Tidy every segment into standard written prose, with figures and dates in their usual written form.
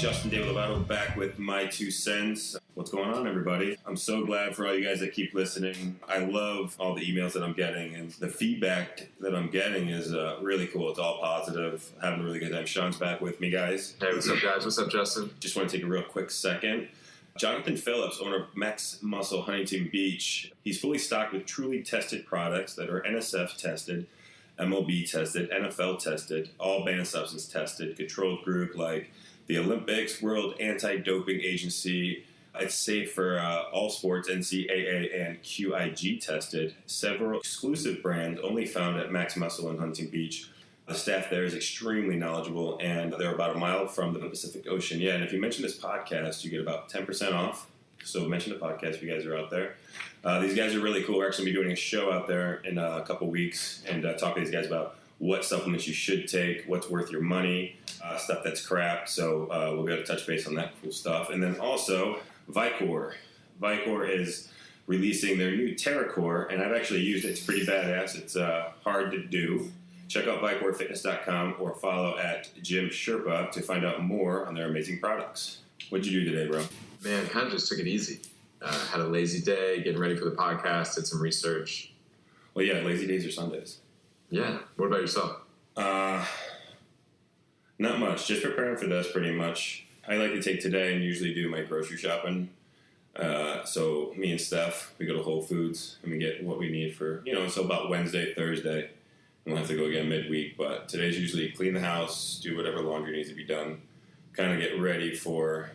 Justin De Lovato back with my 2 cents. What's going on, everybody? I'm so glad for all you guys that keep listening. I love all the emails that I'm getting, and the feedback that I'm getting is really cool. It's all positive. Having a really good time. Sean's back with me, guys. Hey, what's up, guys? What's up, Justin? Just want to take a real quick second. Jonathan Phillips, owner of Max Muscle Huntington Beach. He's fully stocked with truly tested products that are NSF tested, MLB tested, NFL tested, all banned substance tested, controlled group like the Olympics, World Anti-Doping Agency. It's safe for all sports, NCAA and QIG tested. Several exclusive brands only found at Max Muscle in Huntington Beach. The staff there is extremely knowledgeable, and they're about a mile from the Pacific Ocean. Yeah, and if you mention this podcast, you get about 10% off. So mention the podcast if you guys are out there. These guys are really cool. We're actually going to be doing a show out there in a couple weeks and talk to these guys about what supplements you should take, what's worth your money, stuff that's crap. So we'll be able to touch base on that cool stuff. And then also Vicor. Vicor is releasing their new TerraCore, and I've actually used it. It's pretty badass. It's hard to do. Check out VicorFitness.com or follow at Jim Sherpa to find out more on their amazing products. What'd you do today, bro? Man, kind of just took it easy. Had a lazy day, getting ready for the podcast, did some research. Well, yeah, lazy days or Sundays. Yeah. What about yourself? Not much. Just preparing for this, pretty much. I like to take today and usually do my grocery shopping. So me and Steph, we go to Whole Foods and we get what we need for, so about Wednesday, Thursday. We'll have to go again midweek, but today's usually clean the house, do whatever laundry needs to be done, kind of get ready for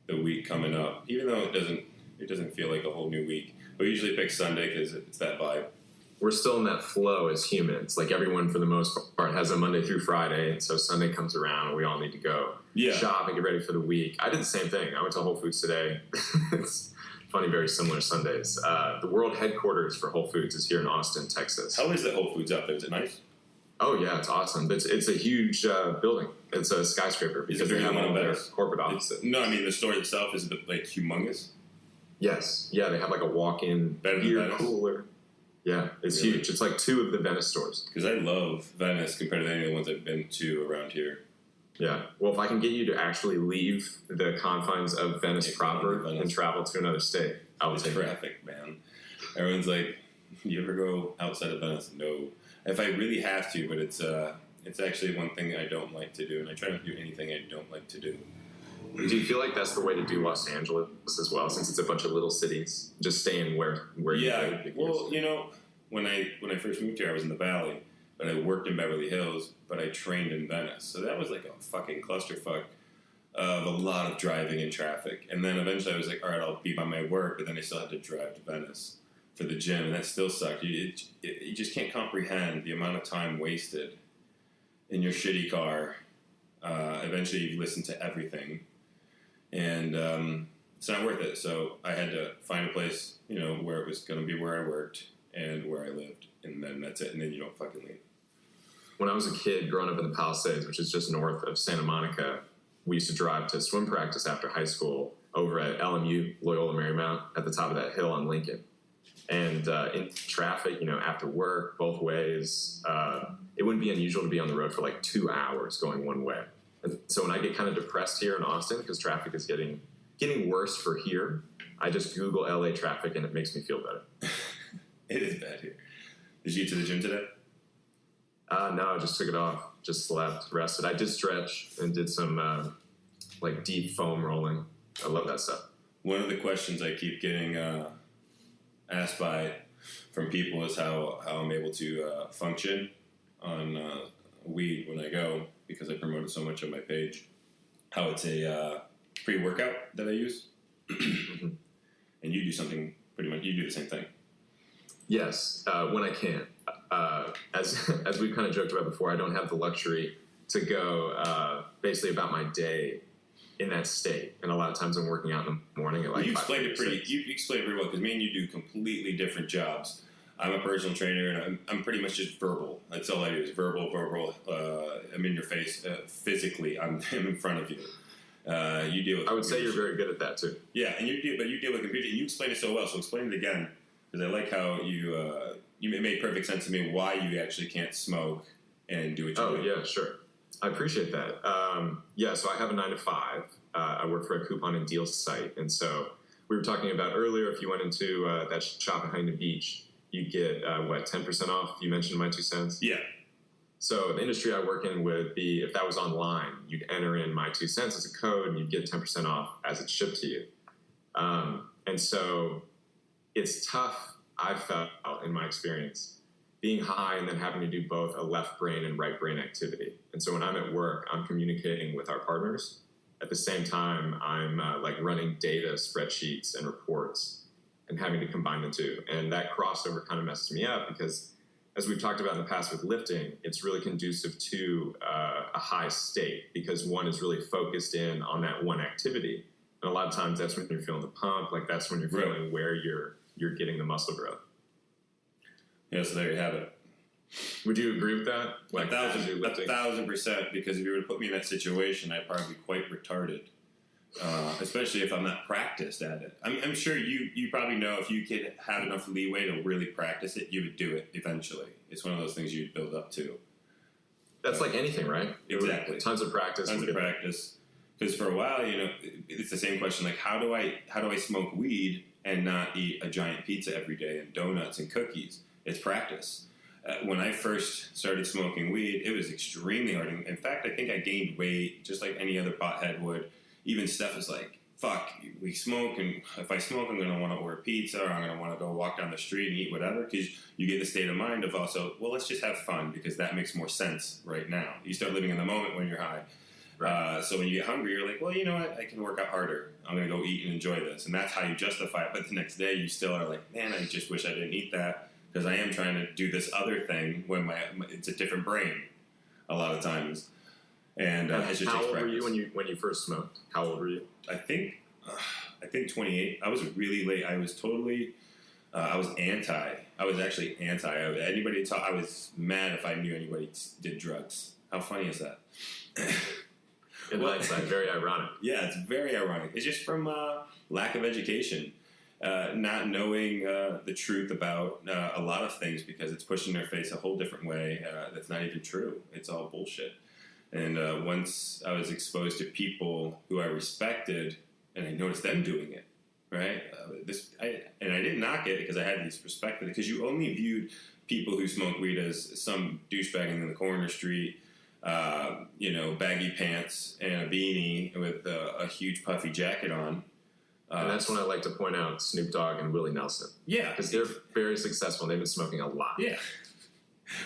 the week coming up. Even though it doesn't feel like a whole new week. We usually pick Sunday because it's that vibe. We're still in that flow as humans. Like everyone, for the most part, has a Monday through Friday, and so Sunday comes around, and we all need to go shop and get ready for the week. I did the same thing. I went to Whole Foods today. It's funny, very similar Sundays. The world headquarters for Whole Foods is here in Austin, Texas. How is the Whole Foods out there? Is it nice? Oh, yeah, it's awesome. It's a huge building. It's a skyscraper because they have all their corporate offices. No, I mean, the store itself is like humongous. Yes. Yeah, they have like a walk-in beer cooler. Yeah, it's huge. It's like 2 of the Venice stores. Because I love Venice compared to any of the ones I've been to around here. Yeah. Well, if I can get you to actually leave the confines of Venice proper and travel to another state, I would take traffic, man. Everyone's like, you ever go outside of Venice? No. If I really have to, but it's actually one thing I don't like to do, and I try not to do anything I don't like to do. Do you feel like that's the way to do Los Angeles as well, since it's a bunch of little cities? Just staying where you live? Yeah, well, when I first moved here, I was in the Valley, but I worked in Beverly Hills, but I trained in Venice. So that was like a fucking clusterfuck of a lot of driving and traffic. And then eventually I was like, all right, I'll be by my work, but then I still had to drive to Venice for the gym, and that still sucked. You just can't comprehend the amount of time wasted in your shitty car. Eventually you listen to everything. And it's not worth it. So I had to find a place, where it was going to be where I worked and where I lived. And then that's it. And then you don't fucking leave. When I was a kid growing up in the Palisades, which is just north of Santa Monica, we used to drive to swim practice after high school over at LMU, Loyola Marymount, at the top of that hill on Lincoln. And in traffic, after work, both ways, it wouldn't be unusual to be on the road for like 2 hours going one way. And so when I get kind of depressed here in Austin because traffic is getting worse for here, I just Google LA traffic and it makes me feel better. It is bad here. Did you get to the gym today? No, I just took it off. Just slept, rested. I did stretch and did some like deep foam rolling. I love that stuff. One of the questions I keep getting asked from people is how I'm able to function on weed when I go, because I promoted so much on my page, how it's a pre-workout that I use. And you do something pretty much, you do the same thing. Yes, when I can. As we've kind of joked about before, I don't have the luxury to go basically about my day in that state. And a lot of times I'm working out in the morning at like you explained it pretty well, because me and you do completely different jobs. I'm a personal trainer, and I'm pretty much just verbal. That's all I do is verbal. I'm in your face physically. I'm in front of you. You deal with. I would say you're very good at that too. Yeah, and you deal with computer, and you explain it so well. So explain it again, because I like how it made perfect sense to me why you actually can't smoke and do what you do. Oh yeah, sure. I appreciate that. So I have a 9 to 5, I work for a coupon and deal site. And so we were talking about earlier, if you went into that shop at Huntington Beach, you'd get, 10% off? You mentioned my 2 cents? Yeah. So the industry I work in would be, if that was online, you'd enter in my 2 cents as a code and you'd get 10% off as it's shipped to you. And so it's tough, I've felt in my experience, being high and then having to do both a left brain and right brain activity. And so when I'm at work, I'm communicating with our partners. At the same time, I'm running data spreadsheets and reports and having to combine the two. And that crossover kind of messes me up because, as we've talked about in the past with lifting, it's really conducive to a high state because one is really focused in on that one activity. And a lot of times that's when you're feeling the pump, like that's when you're feeling where you're getting the muscle growth. Yeah, so there you have it. Would you agree with that? Like 1,000%, because if you were to put me in that situation, I'd probably be quite retarded, especially if I'm not practiced at it. I'm sure you probably know if you could have enough leeway to really practice it, you would do it eventually. It's one of those things you'd build up to. That's like anything, right? Exactly. Tons of practice. Tons of practice. Because for a while, it's the same question, like how do I smoke weed and not eat a giant pizza every day and donuts and cookies? It's practice. When I first started smoking weed, it was extremely hard. In fact, I think I gained weight just like any other pothead would. Even Steph is like, fuck, we smoke, and if I smoke, I'm going to want to order pizza, or I'm going to want to go walk down the street and eat whatever, because you get the state of mind of also, well, let's just have fun, because that makes more sense right now. You start living in the moment when you're high. Right. So when you get hungry, you're like, well, you know what? I can work out harder. I'm going to go eat and enjoy this. And that's how you justify it. But the next day, you still are like, man, I just wish I didn't eat that, because I am trying to do this other thing when it's a different brain a lot of times. And it just how takes old practice. were you when you first smoked? How old were you? I think 28. I was really late. I was totally. I was anti. I was actually anti. Anybody talk? I was mad if I knew anybody did drugs. How funny is that? In hindsight, very ironic. Yeah, it's very ironic. It's just from lack of education, not knowing the truth about a lot of things, because it's pushing their face a whole different way that's not even true. It's all bullshit. And once I was exposed to people who I respected, and I noticed them doing it, right? I didn't knock it because I had this perspective, because you only viewed people who smoke weed as some douchebag in the corner street, baggy pants and a beanie with a huge puffy jacket on. And that's when I like to point out Snoop Dogg and Willie Nelson. Yeah. Because they're very successful and they've been smoking a lot. Yeah.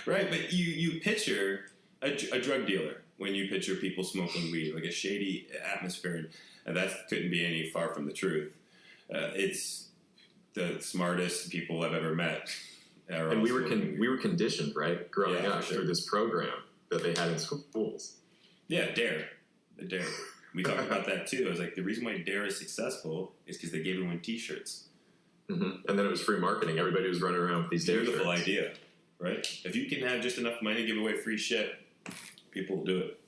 Right, but you picture a drug dealer when you picture people smoking weed, like a shady atmosphere, and that couldn't be any far from the truth. It's the smartest people I've ever met. And we were conditioned, right, growing up through this program that they had in schools. Yeah, DARE. The DARE. We talked about that too. I was like, the reason why DARE is successful is because they gave everyone T-shirts. Mm-hmm. And then it was free marketing. Everybody was running around with these DARE shirts. Beautiful idea, right? If you can have just enough money to give away free shit, people will do it.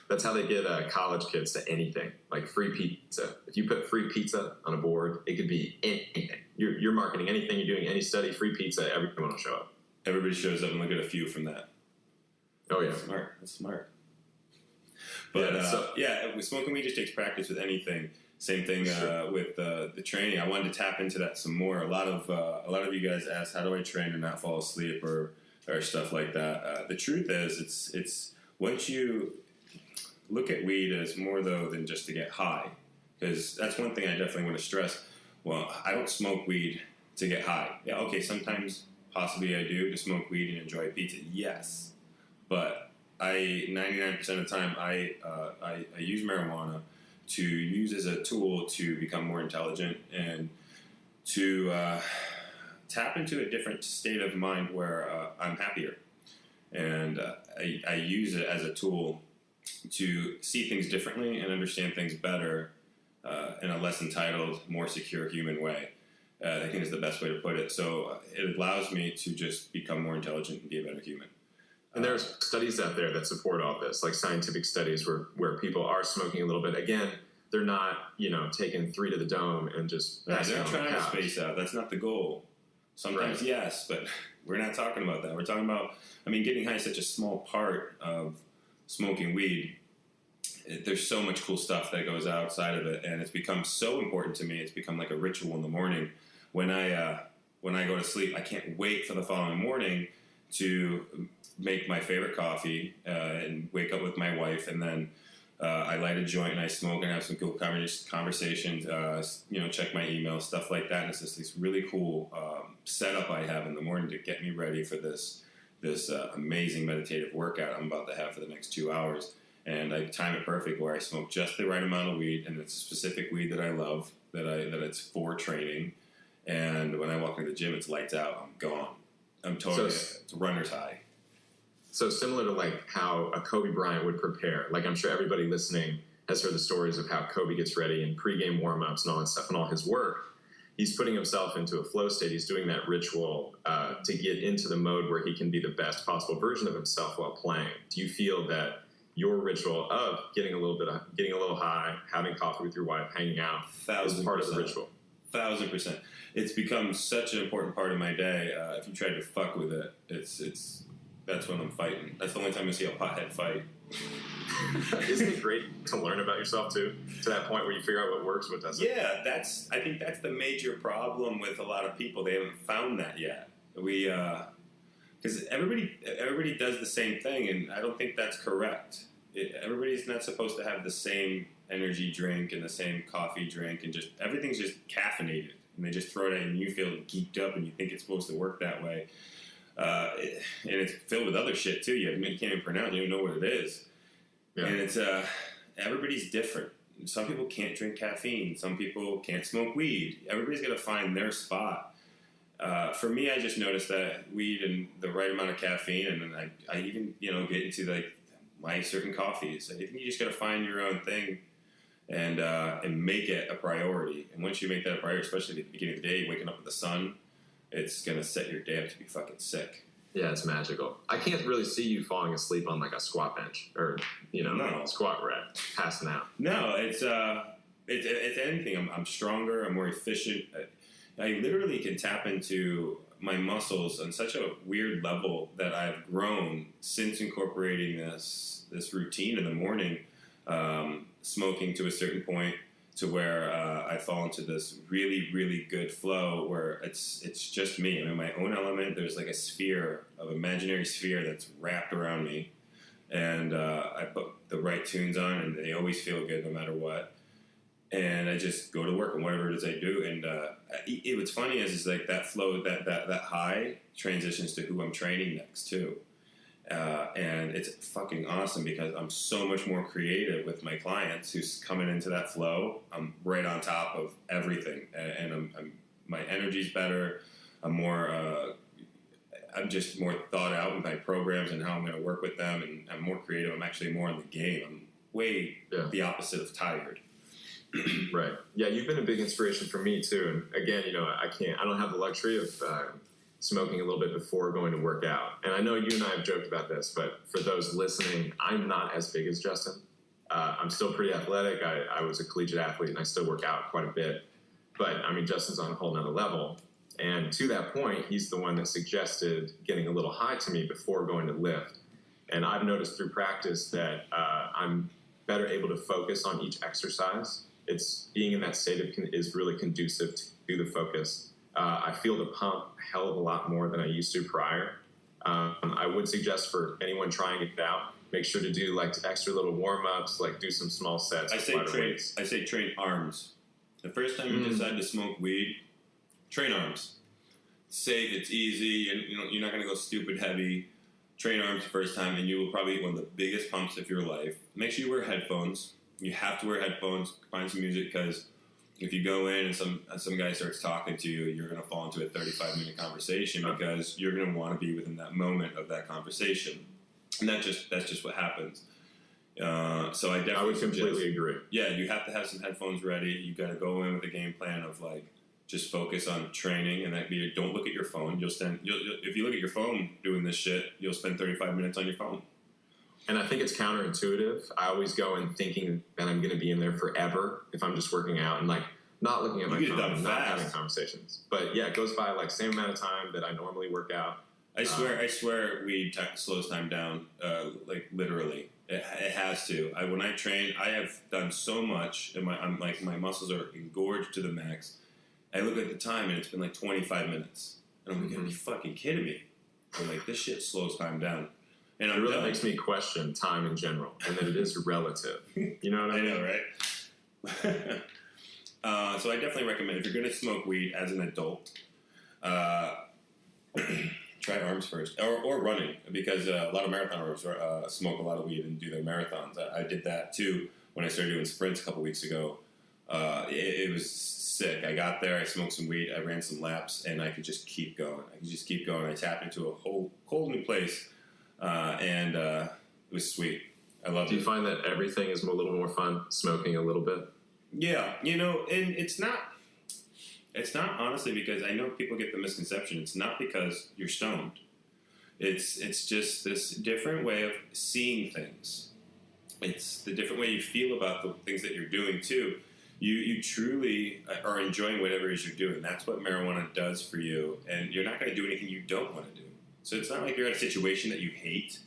That's how they get college kids to anything, like free pizza. If you put free pizza on a board, it could be anything. You're marketing anything, you're doing any study, free pizza, everyone will show up. Everybody shows up, and look at a few from that. Oh, yeah. That's smart. But, with smoking weed just takes practice with anything. Same thing with the training. I wanted to tap into that some more. A lot of you guys ask, how do I train and not fall asleep or stuff like that? The truth is, it's once you look at weed as more, though, than just to get high. Because that's one thing I definitely want to stress. Well, I don't smoke weed to get high. Yeah, okay, sometimes possibly I do, to smoke weed and enjoy pizza. Yes. But 99% of the time, I use marijuana to use as a tool to become more intelligent and to tap into a different state of mind where I'm happier. And I use it as a tool to see things differently and understand things better in a less entitled, more secure human way. I think is the best way to put it. So it allows me to just become more intelligent and be a better human. And there's studies out there that support all this, like scientific studies where people are smoking a little bit. Again, they're not, taking 3 to the dome and just passing they're on trying the to couch. space out. That's not the goal. Sometimes, yes, but we're not talking about that. We're talking about, getting high is such a small part of smoking weed. there's so much cool stuff that goes outside of it, and it's become so important to me. It's become like a ritual in the morning. When I go to sleep, I can't wait for the following morning to make my favorite coffee and wake up with my wife, and then I light a joint and I smoke and have some cool conversations, check my email, stuff like that. And it's just this really cool setup I have in the morning to get me ready for this amazing meditative workout I'm about to have for the next 2 hours. And I time it perfect where I smoke just the right amount of weed, and it's a specific weed that I love, that it's for training. And when I walk into the gym, it's lights out. I'm gone. I'm totally, it's runner's high. So similar to like how a Kobe Bryant would prepare. Like I'm sure everybody listening has heard the stories of how Kobe gets ready and pregame warm-ups and all that stuff and all his work. He's putting himself into a flow state. He's doing that ritual to get into the mode where he can be the best possible version of himself while playing. Do you feel that your ritual of getting a little high, having coffee with your wife, hanging out, is part of the ritual? 1,000%. It's become such an important part of my day. If you tried to fuck with it, that's when I'm fighting. That's the only time I see a pothead fight. Isn't it great to learn about yourself too? To that point where you figure out what works, what doesn't. Yeah, I think that's the major problem with a lot of people. They haven't found that yet. Because everybody does the same thing, and I don't think that's correct. Everybody's not supposed to have the same energy drink and the same coffee drink, and just everything's just caffeinated, and they just throw it in, and you feel geeked up, and you think it's supposed to work that way. And it's filled with other shit too. You can't even pronounce it. You don't know what it is. Yeah. And it's everybody's different. Some people can't drink caffeine. Some people can't smoke weed. Everybody's got to find their spot. For me, I just noticed that weed and the right amount of caffeine, and then I even get into like my certain coffees. I think you just got to find your own thing and make it a priority. And once you make that a priority, especially at the beginning of the day, waking up with the sun, it's gonna set your day up to be fucking sick. Yeah, it's magical. I can't really see you falling asleep on like a squat bench or squat rack, passing out. No, it's anything. I'm stronger. I'm more efficient. I literally can tap into my muscles on such a weird level that I've grown since incorporating this routine in the morning, smoking to a certain point, to where I fall into this really, really good flow where it's just me. I'm in my own element. There's like a sphere, of imaginary sphere that's wrapped around me. And I put the right tunes on, and they always feel good no matter what. And I just go to work on whatever it is I do. And what's funny is like that flow, that high transitions to who I'm training next too. And it's fucking awesome because I'm so much more creative with my clients who's coming into that flow. I'm right on top of everything, and my energy's better. I'm just more thought out with my programs and how I'm going to work with them, and I'm more creative. I'm actually more in the game. I'm way the opposite of tired. Right. Yeah, you've been a big inspiration for me too. And again, I don't have the luxury of smoking a little bit before going to work out. And I know you and I have joked about this, but for those listening, I'm not as big as Justin. I'm still pretty athletic. I was a collegiate athlete, and I still work out quite a bit. But, Justin's on a whole nother level. And to that point, he's the one that suggested getting a little high to me before going to lift. And I've noticed through practice that I'm better able to focus on each exercise. It's being in that state is really conducive to the focus. I feel the pump a hell of a lot more than I used to prior. I would suggest for anyone trying it out, make sure to do like extra little warm-ups, like do some small sets. I say train arms. The first time you decide to smoke weed, train arms. It's safe, it's easy, and you're not going to go stupid heavy. Train arms the first time, and you will probably get one of the biggest pumps of your life. Make sure you wear headphones. You have to wear headphones. Find some music, because if you go in and some guy starts talking to you, you're going to fall into a 35-minute conversation because you're going to want to be within that moment of that conversation. And that's just what happens. So I would completely agree. Yeah, you have to have some headphones ready. You got to go in with a game plan of like just focus on training, and don't look at your phone. If you look at your phone doing this shit, you'll spend 35 minutes on your phone. And I think it's counterintuitive. I always go in thinking that I'm going to be in there forever if I'm just working out and like not looking at my phone and not having conversations. But yeah, it goes by like same amount of time that I normally work out. I swear weed slows time down, like literally. It has to. When I train, I have done so much, and my muscles are engorged to the max. I look at the time, and it's been like 25 minutes. And I'm like, are you fucking kidding me? I'm like, this shit slows time down. And it really makes me question time in general, and that it is relative. You know what I mean? I know, right? So I definitely recommend, if you're going to smoke weed as an adult, try arms first, or running, because a lot of marathon runners smoke a lot of weed and do their marathons. I did that too when I started doing sprints a couple weeks ago. It was sick. I got there, I smoked some weed, I ran some laps, and I could just keep going. I tapped into a whole new place, and it was sweet. I loved it. Do you find that everything is a little more fun smoking a little bit? Yeah, and it's not honestly because I know people get the misconception. It's not because you're stoned. It's just this different way of seeing things. It's the different way you feel about the things that you're doing too. You truly are enjoying whatever it is you're doing. That's what marijuana does for you, and you're not going to do anything you don't want to do. So it's not like you're at a situation that you hate,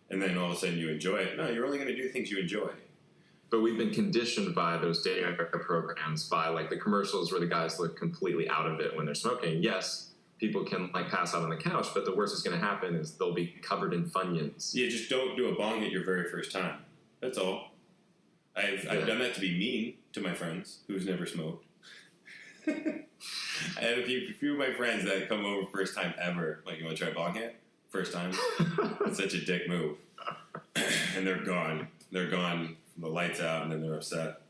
and then all of a sudden you enjoy it. No, you're only going to do things you enjoy. But we've been conditioned by those dating programs, by like the commercials where the guys look completely out of it when they're smoking. Yes, people can like pass out on the couch, but the worst that's going to happen is they'll be covered in Funyuns. Yeah, just don't do a bong at your very first time. That's all. I've done that to be mean to my friends who's never smoked. And a few of my friends that come over first time ever, like, you want to try a bong hit? First time? It's such a dick move. And they're gone. They're gone. The lights out, and then they're upset.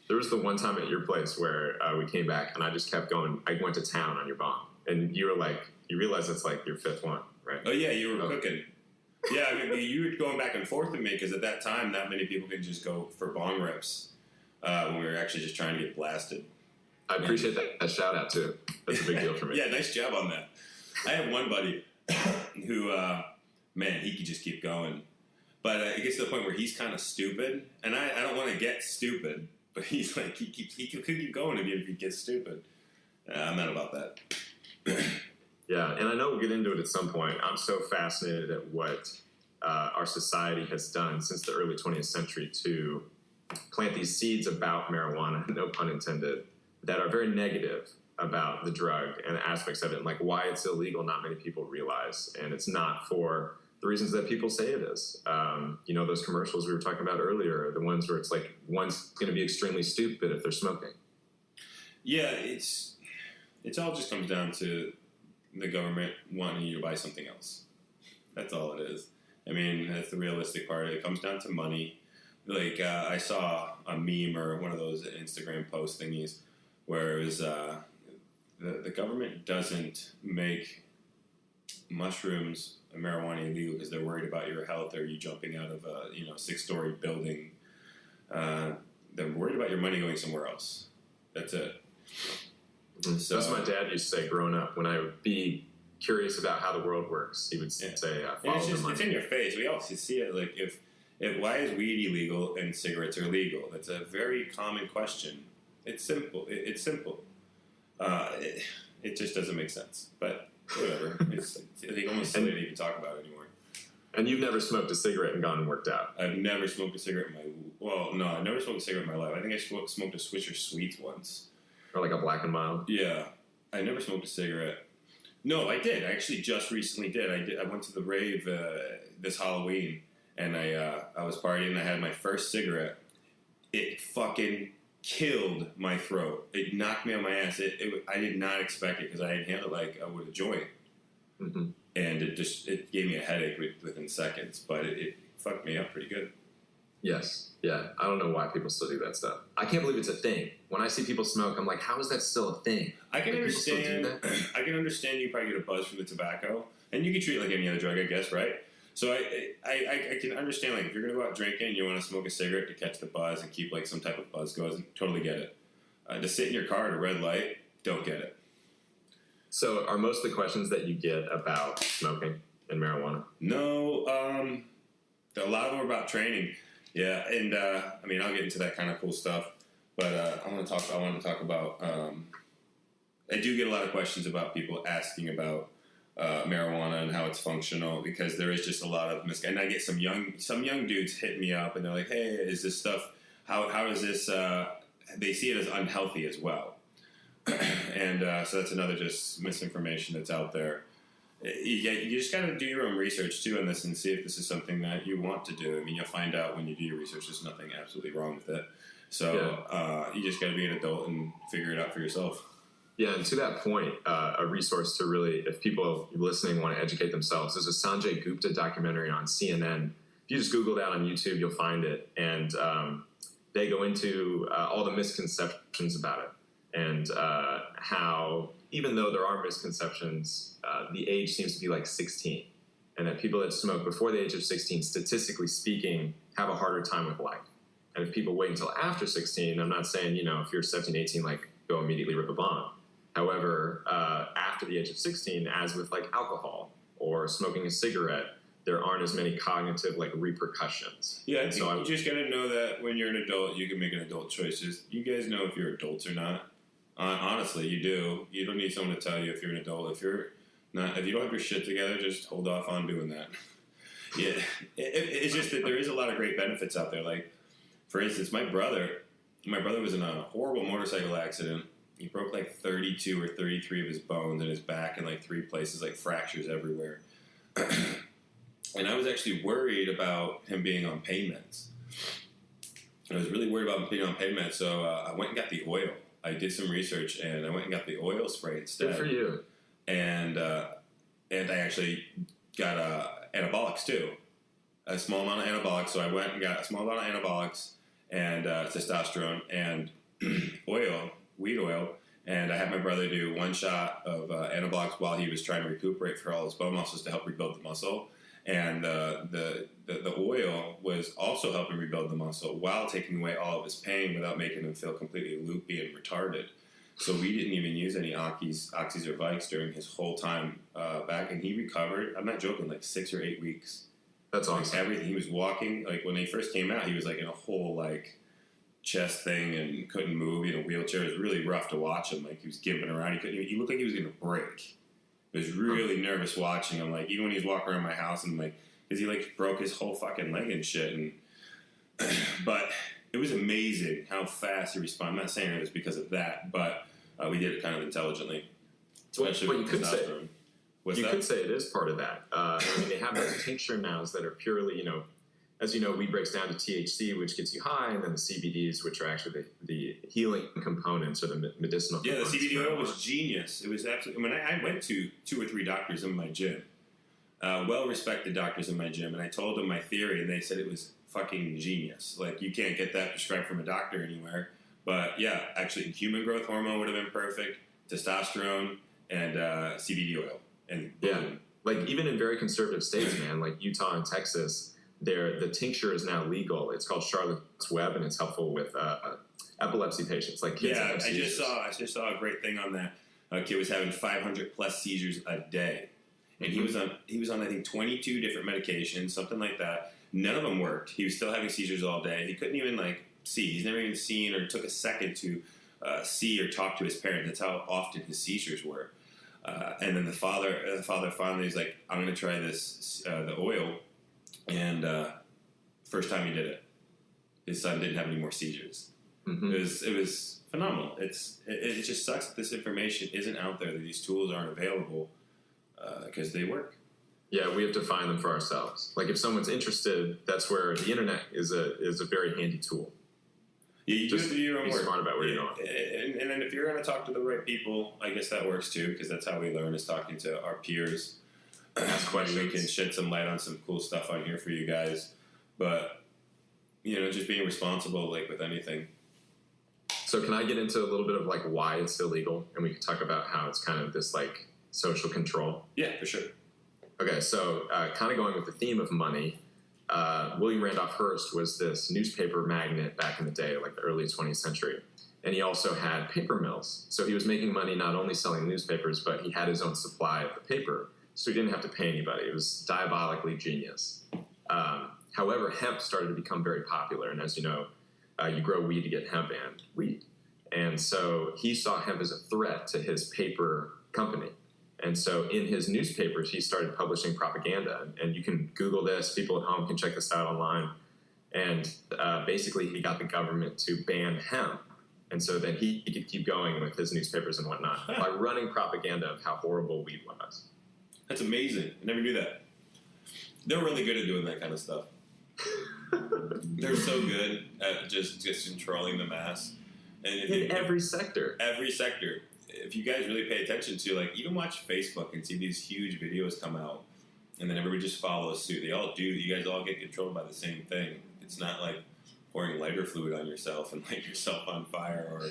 There was the one time at your place where we came back, and I just kept going. I went to town on your bong, and you were like, you realize it's like your fifth one, right? Oh yeah, you were cooking. Yeah, I mean, you were going back and forth with me because at that time, not many people could just go for bong rips when we were actually just trying to get blasted. I appreciate that shout out too. That's a big deal for me. Yeah, nice job on that. I have one buddy who, man, he could just keep going. But it gets to the point where he's kind of stupid, and I don't want to get stupid, but he's like, he could keep going if he gets stupid. I'm not about that. Yeah, and I know we'll get into it at some point. I'm so fascinated at what our society has done since the early 20th century to plant these seeds about marijuana, no pun intended, that are very negative about the drug and the aspects of it, and like why it's illegal, not many people realize. And it's not for the reasons that people say it is. You know, those commercials we were talking about earlier, the ones where it's like, one's going to be extremely stupid if they're smoking. Yeah, it's all just comes down to the government wanting you to buy something else. That's all it is. I mean, that's the realistic part. It comes down to money. Like, I saw a meme or one of those Instagram post thingies where it was the government doesn't make mushrooms and marijuana illegal because they're worried about your health or you jumping out of a 6-story building. They're worried about your money going somewhere else. That's it. So, that's what my dad used to say growing up. When I would be curious about how the world works, he would say, follow the money. It's in your face. We all see it. Like, if why is weed illegal and cigarettes are legal? That's a very common question. It's simple. It's simple. It just doesn't make sense. But whatever. I think almost silly to even talk about it anymore. And you've never smoked a cigarette and gone and worked out? I've never smoked a cigarette in my... Well, no, I've never smoked a cigarette in my life. I think I smoked a Swisher Sweets once. Or like a Black and Mild? Yeah. I never smoked a cigarette. No, I did. I actually just recently did. I went to the rave this Halloween, and I was partying, and I had my first cigarette. It fucking killed my throat. It knocked me on my ass. I did not expect it because I inhaled it like I would a joint. Mm-hmm. And it gave me a headache within seconds, but it fucked me up pretty good. Yes. Yeah. I don't know why people still do that stuff. I can't believe it's a thing. When I see people smoke, I'm like, how is that still a thing? I can understand. I can understand you probably get a buzz from the tobacco, and you can treat it like any other drug, I guess, right? So I can understand, like, if you're going to go out drinking and you want to smoke a cigarette to catch the buzz and keep, like, some type of buzz going, totally get it. To sit in your car at a red light, don't get it. So are most of the questions that you get about smoking and marijuana? No. A lot of them are about training. Yeah, and, I mean, I'll get into that kind of cool stuff. But I want to talk about... I do get a lot of questions about people asking about marijuana and how it's functional, because there is just a lot of and I get some young dudes hit me up and they're like, hey, is this stuff, how is this, they see it as unhealthy as well. And so that's another just misinformation that's out there. You just got to do your own research too on this and see if this is something that you want to do. I mean, you'll find out when you do your research. There's nothing absolutely wrong with it. So you just got to be an adult and figure it out for yourself. Yeah, and to that point, a resource to really, if people listening want to educate themselves, there's a Sanjay Gupta documentary on CNN. If you just Google that on YouTube, you'll find it. And they go into all the misconceptions about it and how, even though there are misconceptions, the age seems to be like 16. And that people that smoke before the age of 16, statistically speaking, have a harder time with life. And if people wait until after 16, I'm not saying, if you're 17, 18, like, go immediately rip a bong. However, after the age of 16, as with like alcohol or smoking a cigarette, there aren't as many cognitive like repercussions. Yeah, I think you just got to know that when you're an adult, you can make an adult choices. You guys know if you're adults or not. Honestly, you do. You don't need someone to tell you if you're an adult. If you don't have your shit together, just hold off on doing that. Yeah, it's just that there is a lot of great benefits out there. Like, for instance, my brother was in a horrible motorcycle accident. He broke like 32 or 33 of his bones in his back in like 3 places, like fractures everywhere. And I was actually worried about him being on pain meds. I was really worried about him being on pain meds, so I went and got the oil. I did some research, and I went and got the oil spray instead. Good for you. And I actually got anabolics too, a small amount of anabolics. So I went and got a small amount of anabolics and testosterone and weed oil, and I had my brother do 1 shot of anabolics while he was trying to recuperate for all his bone muscles to help rebuild the muscle. And the oil was also helping rebuild the muscle while taking away all of his pain without making him feel completely loopy and retarded. So we didn't even use any oxys or Vikes during his whole time back, and he recovered. I'm not joking, like 6 or 8 weeks. That's awesome. Like everything. He was walking, like when they first came out, he was like in a whole like chest thing and couldn't move in a wheelchair. It was really rough to watch him. Like he was gimping around. He looked like he was going to break. I was really nervous watching him. Like even when he was walking around my house and like, because he like broke his whole fucking leg and shit. And but it was amazing how fast he responded. I'm not saying it was because of that, but we did it kind of intelligently. Especially with testosterone. You could say it is part of that. I mean, they have those tincture nows that are purely, as you know, weed breaks down to THC, which gets you high, and then the CBDs, which are actually the healing components or the medicinal components. Yeah, the CBD oil was genius. It was absolutely, I went to 2 or 3 doctors in my gym, well-respected doctors in my gym, and I told them my theory, and they said it was fucking genius. Like, you can't get that prescribed from a doctor anywhere. But, yeah, actually, human growth hormone would have been perfect, testosterone, and CBD oil. And yeah, like, even in very conservative states, man, like Utah and Texas, the tincture is now legal. It's called Charlotte's Web, and it's helpful with epilepsy patients, like kids. Yeah, I just saw a great thing on that. A kid was having 500 plus seizures a day, and he was on I think 22 different medications, something like that. None of them worked. He was still having seizures all day. He couldn't even like see. He's never even seen or took a second to see or talk to his parents. That's how often his seizures were. And then the father finally is like, I'm going to try this the oil. And first time he did it, his son didn't have any more seizures. Mm-hmm. It was phenomenal. It just sucks that this information isn't out there, that these tools aren't available because they work. Yeah, we have to find them for ourselves. Like if someone's interested, that's where the internet is a very handy tool. Yeah, you just have to do your own work. Be smart about where you're going. And then if you're going to talk to the right people, I guess that works too, because that's how we learn, is talking to our peers. Ask questions. We can shed some light on some cool stuff on here for you guys. But, just being responsible, like with anything. So can I get into a little bit of like why it's illegal? And we can talk about how it's kind of this like social control. Yeah, for sure. Okay, so kind of going with the theme of money, William Randolph Hearst was this newspaper magnate back in the day, like the early 20th century. And he also had paper mills. So he was making money not only selling newspapers, but he had his own supply of the paper. So he didn't have to pay anybody. It was diabolically genius. However, hemp started to become very popular. And as you know, you grow weed to get hemp and weed. And so he saw hemp as a threat to his paper company. And so in his newspapers, he started publishing propaganda. And you can Google this. People at home can check this out online. And basically, he got the government to ban hemp. And so then he could keep going with his newspapers and whatnot by running propaganda of how horrible weed was. That's amazing. I never knew that. They're really good at doing that kind of stuff. They're so good at just controlling the mass. And in every sector. Every sector. If you guys really pay attention to, like, even watch Facebook and see these huge videos come out, and then everybody just follows suit. They all do. You guys all get controlled by the same thing. It's not like pouring lighter fluid on yourself and light yourself on fire, or,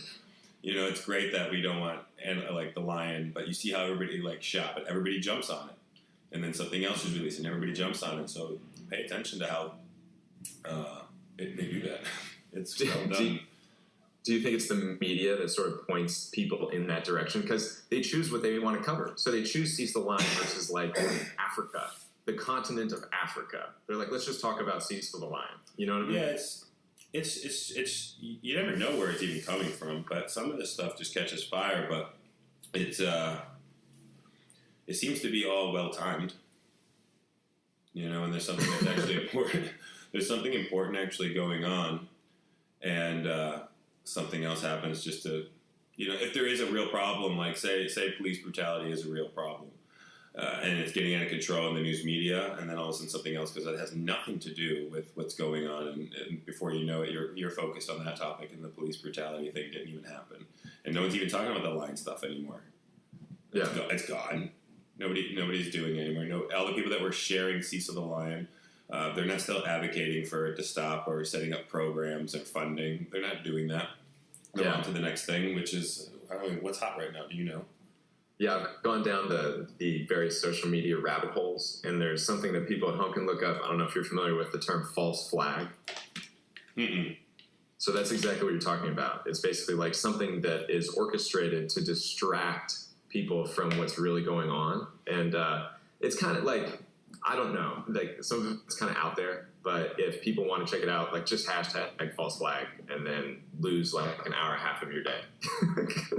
you know, it's great that we don't want, and like the lion, but you see how everybody like shop it. Everybody jumps on it. And then something else is released and everybody jumps on it. So pay attention to how they do that. It's well done. Do you think it's the media that sort of points people in that direction? Because they choose what they want to cover. So they choose Seize the Lion versus like Africa, the continent of Africa. They're like, let's just talk about Seize the Lion. You know what I mean? Yeah, it's you never know where it's even coming from. But some of this stuff just catches fire. But it seems to be all well timed. You know, and there's something that's actually important. There's something important actually going on, and something else happens just to, you know, if there is a real problem, like say police brutality is a real problem, and it's getting out of control in the news media, and then all of a sudden something else, because that has nothing to do with what's going on, and before you know it, you're focused on that topic, and the police brutality thing didn't even happen, and no one's even talking about the line stuff anymore. Yeah, it's gone. Nobody's doing it anymore. No, all the people that were sharing Cecil the Lion, they're not still advocating for it to stop or setting up programs or funding. They're not doing that. They're on to the next thing, which is, I don't know, what's hot right now? Do you know? Yeah, I've gone down the various social media rabbit holes, and there's something that people at home can look up. I don't know if you're familiar with the term false flag. Mm-mm. So that's exactly what you're talking about. It's basically like something that is orchestrated to distract people from what's really going on. And it's kind of like, I don't know, like some of it's kind of out there, but if people want to check it out, like just hashtag false flag and then lose like an hour and a half of your day.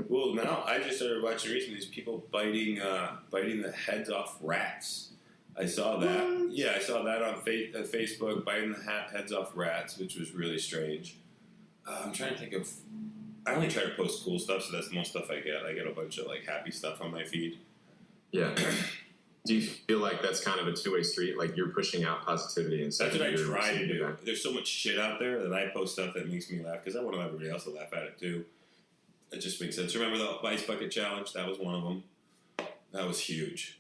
Well, now I just started watching recently these people biting the heads off rats. I saw that. What? Yeah, I saw that on Facebook, biting the heads off rats, which was really strange. I'm trying to think of... I only try to post cool stuff, so that's the most stuff I get. I get a bunch of like happy stuff on my feed. Yeah. Do you feel like that's kind of a two-way street? Like you're pushing out positivity and stuff? That's what I try to do. There's so much shit out there that I post stuff that makes me laugh because I want everybody else to laugh at it too. It just makes sense. Remember the Ice Bucket Challenge? That was one of them. That was huge.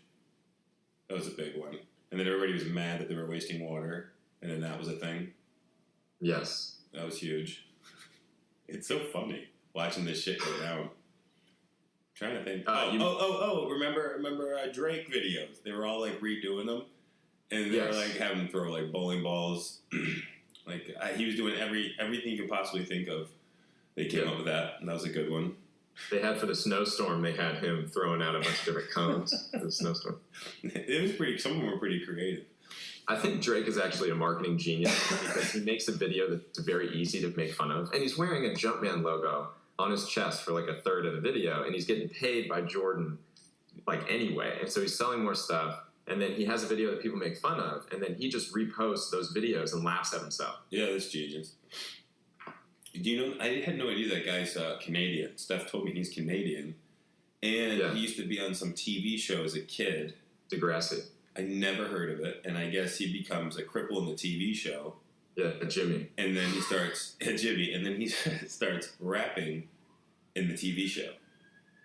That was a big one. And then everybody was mad that they were wasting water, and then that was a thing. Yes. That was huge. It's so funny watching this shit go down. I'm trying to think. Remember Drake videos? They were all like redoing them, and they were like having him throw like bowling balls. He was doing everything you could possibly think of. They came up with that, and that was a good one. They had for the snowstorm. They had him throwing out a bunch of different cones for the snowstorm. It was pretty. Some of them were pretty creative. I think Drake is actually a marketing genius because he makes a video that's very easy to make fun of. And he's wearing a Jumpman logo on his chest for like a third of the video. And he's getting paid by Jordan like anyway. And so he's selling more stuff. And then he has a video that people make fun of. And then he just reposts those videos and laughs at himself. Yeah, that's genius. Do you know, I had no idea that guy's Canadian. Steph told me he's Canadian. And he used to be on some TV show as a kid. Degrassi. I never heard of it, and I guess he becomes a cripple in the TV show. Yeah, Jimmy. And then he starts starts rapping in the TV show.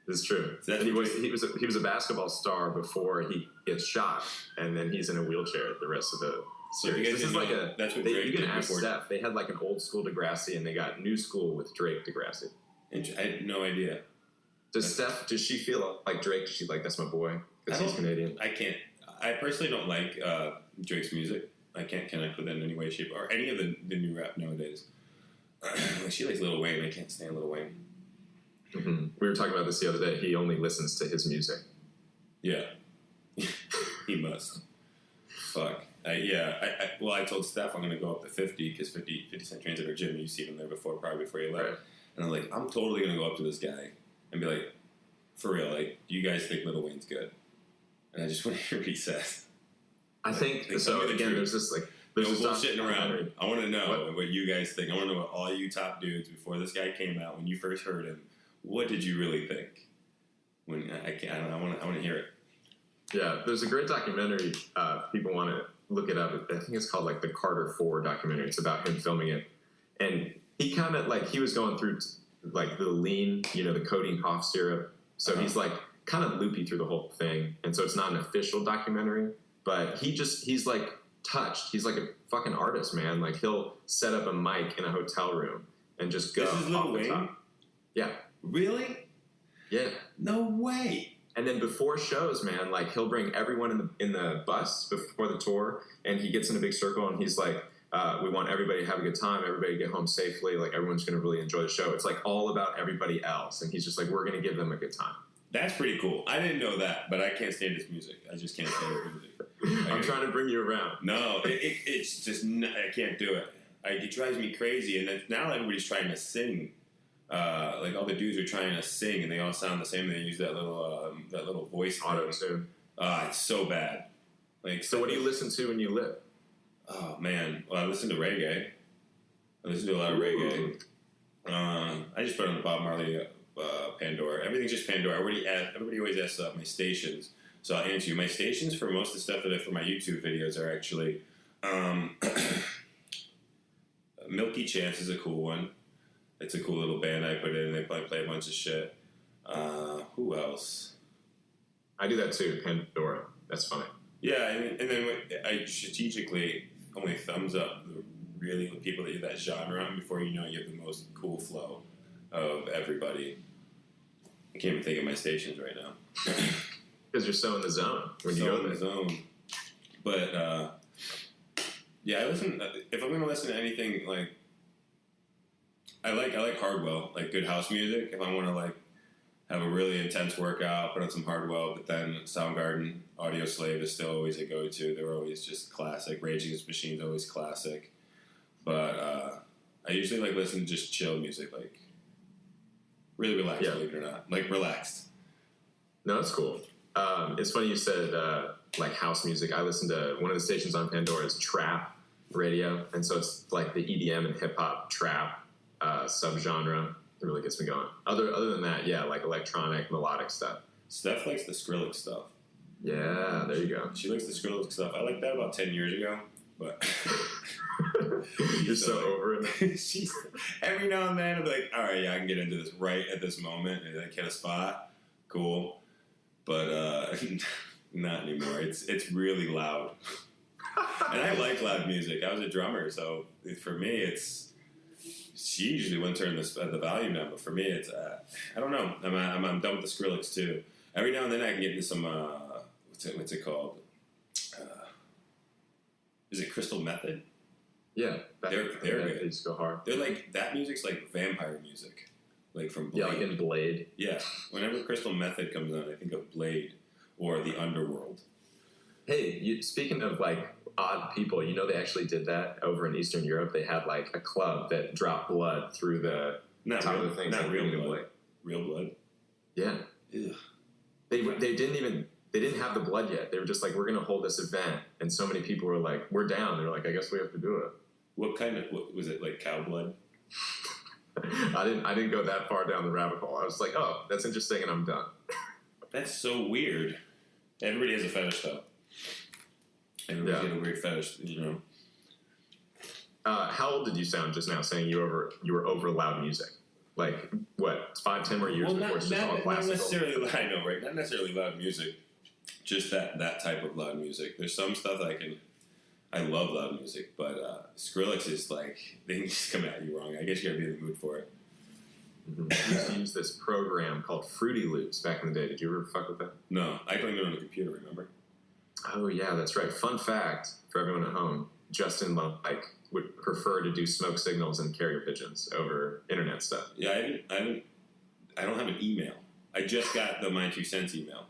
It's true. So he was a basketball star before he gets shot, and then he's in a wheelchair the rest of the series. This is like that's what Drake you can ask before. Steph. They had like an old school Degrassi, and they got new school with Drake Degrassi. I had no idea. Does she feel like Drake? Does she like, that's my boy because he's Canadian? I can't. I personally don't like Drake's music. I can't connect with it in any way, shape, or any of the new rap nowadays. She likes Lil Wayne. I can't stand Lil Wayne. Mm-hmm. We were talking about this the other day. He only listens to his music. Yeah. He must. Fuck. I told Steph I'm going to go up to 50 because 50 Cent Transit or Jimmy, you've seen him there before, probably before you left. Right. And I'm like, I'm totally going to go up to this guy and be like, for real, like, do you guys think Lil Wayne's good? and I just want to hear what he says. I think so. Again, there's this like there's no bullshitting around. I want to know what you guys think. I want to know what all you top dudes before this guy came out, when you first heard him, what did you really think? When I want to hear it. Yeah, there's a great documentary. People want to look it up. I think it's called like the Carter 4 documentary. It's about him filming it, and he kind of like he was going through like the lean, the codeine cough syrup. So he's like kind of loopy through the whole thing, and so it's not an official documentary. But he's like touched. He's like a fucking artist, man. Like he'll set up a mic in a hotel room and just go. This is Lil Wayne? Top. Yeah. Really? Yeah. No way. And then before shows, man, like he'll bring everyone in the bus before the tour, and he gets in a big circle and he's like, we want everybody to have a good time, everybody to get home safely, like everyone's going to really enjoy the show. It's like all about everybody else, and he's just like, we're going to give them a good time. That's pretty cool. I didn't know that, but I can't stand his music. I just can't stand his music. I'm trying to bring you around. No, it's just I can't do it. It drives me crazy, and then now everybody's trying to sing. Like all the dudes are trying to sing, and they all sound the same. They use that little voice auto tune. It's so bad. Like, so what do you listen to when you live? Oh man, well I listen to reggae. I listen to a lot of reggae. I just put on the Bob Marley Pandora. Everything's just Pandora. Everybody always asks my stations, so I'll answer you. My stations for most of the stuff that I for my YouTube videos are actually Milky Chance is a cool one. It's a cool little band I put in. They play a bunch of shit. Who else? I do that too. Pandora. That's funny. Yeah, and then I strategically only thumbs up the really people that do that genre before you know you have the most cool flow of everybody. I can't even think of my stations right now. Because you're so in the zone when you go in the zone. But yeah, I listen. If I'm going to listen to anything, like I like Hardwell, like good house music. If I want to like have a really intense workout, put on some Hardwell. But then Soundgarden, Audio Slave is still always a go-to. They're always just classic. Rage Against the Machine's always classic. But I usually like listen to just chill music, like really relaxed, believe it or not, like relaxed. No, that's cool. It's funny you said like house music. I listen to one of the stations on Pandora is Trap Radio, and so it's like the EDM and hip hop trap subgenre. It really gets me going. Other than that, yeah, like electronic, melodic stuff. Steph likes the Skrillex stuff. Yeah, there you go. She likes the Skrillex stuff. I liked that about 10 years ago, but you're so over it. She's every now and then I'm like, all right, yeah, I can get into this right at this moment, and I get a spot, cool, but not anymore. It's really loud, and I like loud music. I was a drummer, so for me, it's. She usually wouldn't turn the volume down, but for me, it's I don't know. I'm done with the Skrillex too. Every now and then I can get into some what's it called? Is it Crystal Method? Yeah, they're good. They just go hard. They're like that music's like vampire music, like from Blade. Yeah, like in Blade. Yeah, whenever Crystal Method comes on, I think of Blade or the Underworld. Hey, speaking of like odd people, they actually did that over in Eastern Europe. They had like a club that dropped blood through the top of the things. Not real blood. Real blood. Yeah. Ugh. They didn't have the blood yet. They were just like, we're going to hold this event, and so many people were like, we're down. They were like, I guess we have to do it. What was it, like cow blood? I didn't go that far down the rabbit hole. I was like, oh, that's interesting, and I'm done. That's so weird. Everybody has a fetish though. Everybody's got a weird fetish, How old did you sound just now saying you were over loud music? Like, what, 5-10 more years before it's just all classical? Not necessarily, I know, right? Not necessarily loud music, just that type of loud music. There's some stuff I love loud music, but Skrillex is like, they can just come at you wrong. I guess you gotta be in the mood for it. Mm-hmm. I used to use this program called Fruity Loops back in the day. Did you ever fuck with that? No, I don't even on the computer, remember? Oh, yeah, that's right. Fun fact for everyone at home, Justin would prefer to do smoke signals and carrier pigeons over internet stuff. Yeah, I don't have an email. I just got the My 2 Cents email.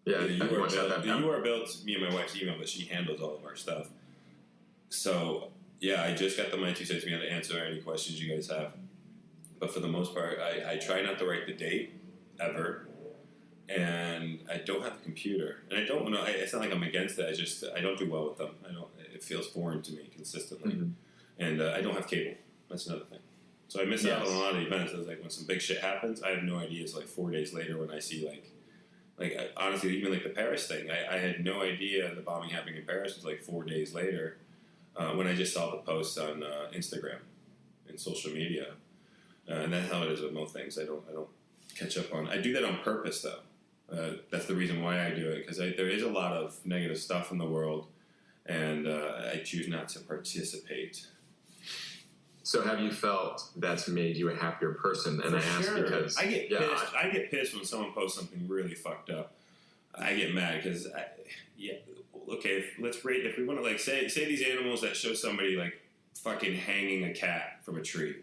Yeah, the URL, me and my wife's email, but she handles all of our stuff. So, yeah, I just got the My 2 Cents email to answer any questions you guys have. But for the most part, I try not to write the date, ever. And I don't have a computer, and I don't know. It's not like I'm against it. I don't do well with them. I don't. It feels foreign to me consistently, and I don't have cable. That's another thing. So I miss out on a lot of events. It's like when some big shit happens, I have no idea. It's like 4 days later when I see honestly, even like the Paris thing. I had no idea the bombing happening in Paris was like 4 days later when I just saw the posts on Instagram and social media, and that's how it is with most things. I don't catch up on. I do that on purpose though. That's the reason why I do it, because there is a lot of negative stuff in the world, and I choose not to participate. So have you felt that's made you a happier person? And I ask because I get pissed. I get pissed when someone posts something really fucked up. I get mad because okay, let's rate. If we want to like say these animals that show somebody like fucking hanging a cat from a tree.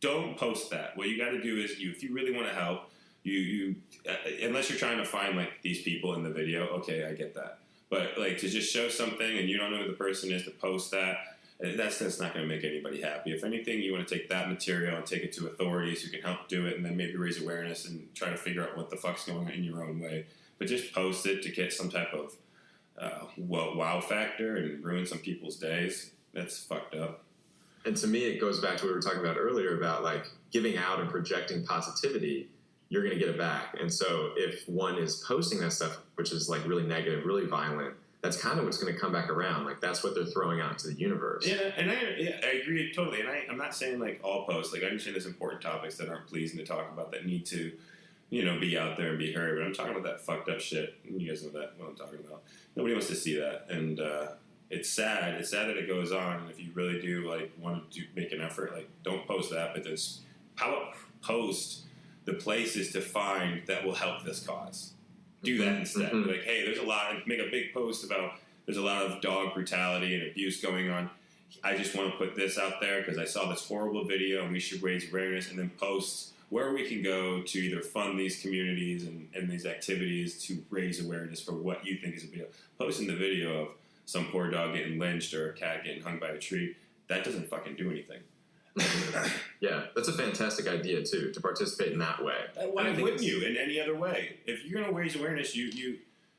Don't post that. What you got to do is if you really want to help, you unless you're trying to find like these people in the video. Okay, I get that. But like to just show something and you don't know who the person is to post that. That's not going to make anybody happy. If anything, you want to take that material and take it to authorities who can help do it, and then maybe raise awareness and try to figure out what the fuck's going on in your own way. But just post it to get some type of wow factor and ruin some people's days. That's fucked up. And to me, it goes back to what we were talking about earlier about like giving out and projecting positivity. You're going to get it back. And so if one is posting that stuff, which is like really negative, really violent, that's kind of what's going to come back around. Like that's what they're throwing out to the universe. Yeah, and I agree totally. And I'm not saying like all posts. Like I understand there's important topics that aren't pleasing to talk about that need to, be out there and be heard. But I'm talking about that fucked up shit. You guys know what I'm talking about. Nobody wants to see that, and it's sad. It's sad that it goes on. And if you really do like want to make an effort, like don't post that. But just how about post the places to find that will help this cause. Do that instead. Like, hey, make a big post about there's a lot of dog brutality and abuse going on. I just want to put this out there because I saw this horrible video and we should raise awareness, and then post where we can go to either fund these communities and these activities to raise awareness for what you think is a big deal. Posting the video of some poor dog getting lynched or a cat getting hung by a tree, that doesn't fucking do anything. Yeah, that's a fantastic idea too, to participate in that way. Why wouldn't you in any other way? If you're going to raise awareness, you do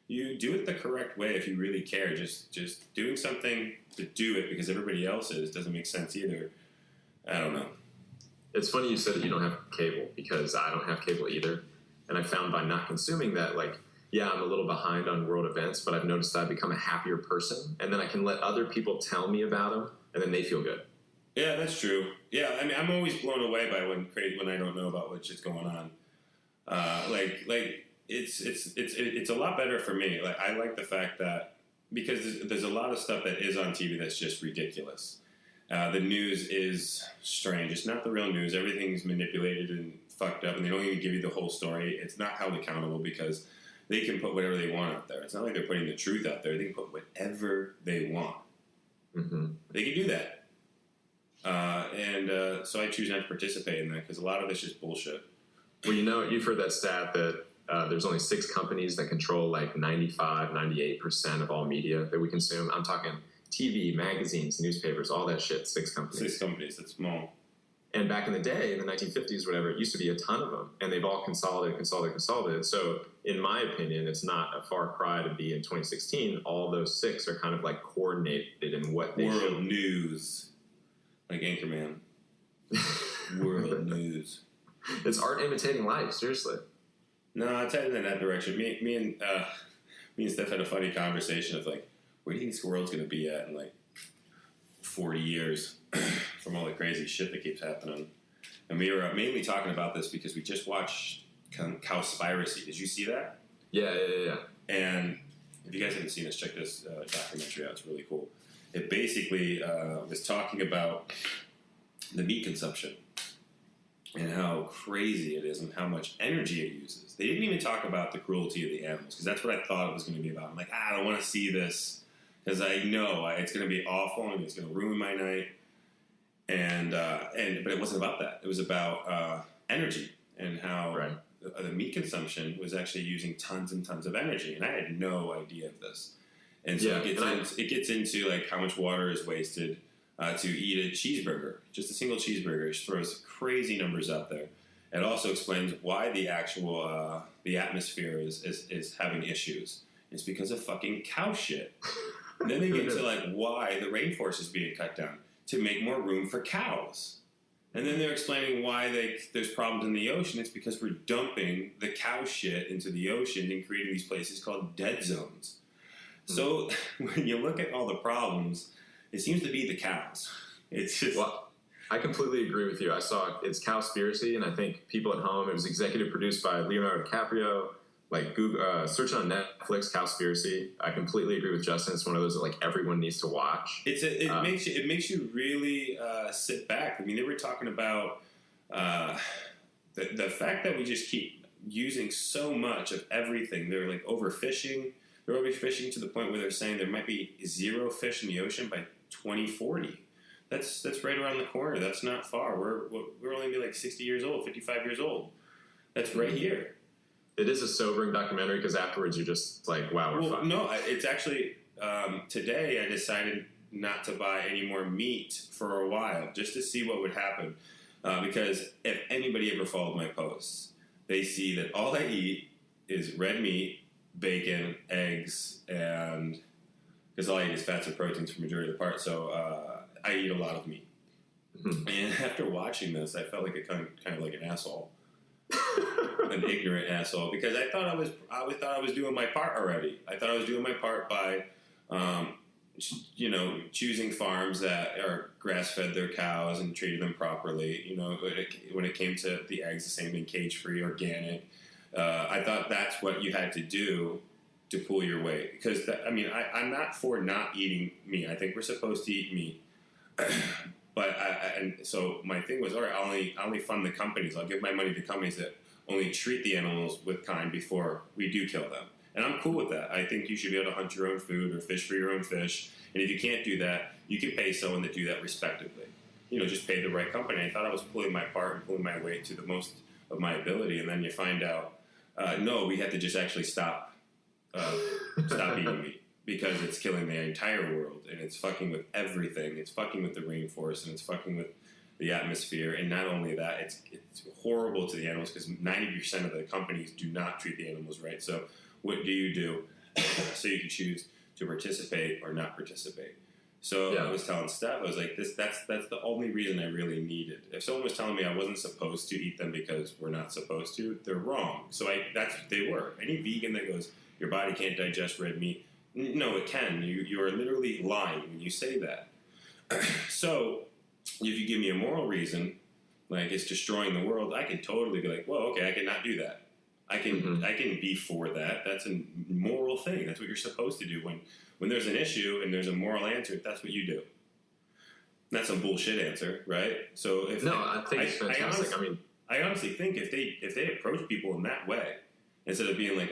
it the correct way if you really care. Just doing something to do it because everybody else is doesn't make sense either. I don't know. It's funny you said that you don't have cable, because I don't have cable either. And I found by not consuming that, like, yeah, I'm a little behind on world events, but I've noticed I've become a happier person. And then I can let other people tell me about them, and then they feel good. Yeah, that's true. Yeah, I mean, I'm always blown away by when I don't know about what shit's going on. It's a lot better for me. Like I like the fact that because there's a lot of stuff that is on TV that's just ridiculous. The news is strange. It's not the real news. Everything's manipulated and fucked up, and they don't even give you the whole story. It's not held accountable because they can put whatever they want out there. It's not like they're putting the truth out there. They can put whatever they want. They can do that. So I choose not to participate in that because a lot of it's just bullshit. Well, you've heard that stat that there's only 6 companies that control like 98% of all media that we consume. I'm talking TV, magazines, newspapers, all that shit, 6 companies. 6 companies, that's small. And back in the day, in the 1950s, whatever, it used to be a ton of them. And they've all consolidated. So in my opinion, it's not a far cry to be in 2016. All those 6 are kind of like coordinated in what they World should. News. Like Anchorman. World News. It's art imitating life, seriously. No, I'll tell you in that direction. Me and Steph had a funny conversation of like, where do you think this world's going to be at in like 40 years from all the crazy shit that keeps happening? And we were mainly talking about this because we just watched Cowspiracy. Did you see that? Yeah. And if you guys haven't seen this, check this documentary out. It's really cool. It basically was talking about the meat consumption and how crazy it is and how much energy it uses. They didn't even talk about the cruelty of the animals because that's what I thought it was going to be about. I'm like, I don't want to see this because I know it's going to be awful and it's going to ruin my night. But it wasn't about that. It was about energy and how the meat consumption was actually using tons and tons of energy. And I had no idea of this. And so it gets into like how much water is wasted to eat a cheeseburger, just a single cheeseburger. It throws crazy numbers out there. It also explains why the actual the atmosphere is having issues. It's because of fucking cow shit. And then they get to like why the rainforest is being cut down to make more room for cows. And then they're explaining why there's problems in the ocean. It's because we're dumping the cow shit into the ocean and creating these places called dead zones. So when you look at all the problems, it seems to be the cows. It's just... Well, I completely agree with you. I saw it's Cowspiracy, and I think people at home, it was executive produced by Leonardo DiCaprio. Like, Google, search on Netflix, Cowspiracy. I completely agree with Justin. It's one of those that like everyone needs to watch. It makes you really sit back. I mean, they were talking about the fact that we just keep using so much of everything. They're like overfishing. They're overfishing to the point where they're saying there might be zero fish in the ocean by 2040. That's right around the corner. That's not far. We're only be like 60 years old, 55 years old. That's right here. It is a sobering documentary because afterwards you're just like, wow, we're fucked. No, it's actually today I decided not to buy any more meat for a while just to see what would happen. Because if anybody ever followed my posts, they see that all I eat is red meat, bacon, eggs, and because all I eat is fats and proteins for the majority of the part. So I eat a lot of meat. Mm-hmm. And after watching this, I felt like kind of like an asshole. An ignorant asshole, because I always thought I was doing my part already. I thought I was doing my part by, choosing farms that are grass-fed their cows and treated them properly. You know, when it came to the eggs, the same thing, cage-free, organic. I thought that's what you had to do to pull your weight. Because, I'm not for not eating meat. I think we're supposed to eat meat. But so my thing was, all right, I'll only fund the companies. I'll give my money to companies that only treat the animals with kind before we do kill them. And I'm cool with that. I think you should be able to hunt your own food or fish for your own fish. And if you can't do that, you can pay someone to do that respectively. Just pay the right company. I thought I was pulling my part and pulling my weight to the most of my ability. And then you find out, no, we had to just actually stop eating meat. Because it's killing the entire world, and it's fucking with everything. It's fucking with the rainforest, and it's fucking with the atmosphere. And not only that, it's horrible to the animals because 90% of the companies do not treat the animals right. So what do you do? So you can choose to participate or not participate. So I was telling Steph, I was like, that's the only reason I really needed. If someone was telling me I wasn't supposed to eat them because we're not supposed to, they're wrong. So that's what they were. Any vegan that goes, your body can't digest red meat, no, it can. You are literally lying when you say that. So, if you give me a moral reason, like it's destroying the world, I can totally be like, well, okay, I cannot do that. I can be for that. That's a moral thing. That's what you're supposed to do. When there's an issue and there's a moral answer, that's what you do. That's a bullshit answer, right? So I think it's fantastic. I honestly think if they approach people in that way, instead of being like,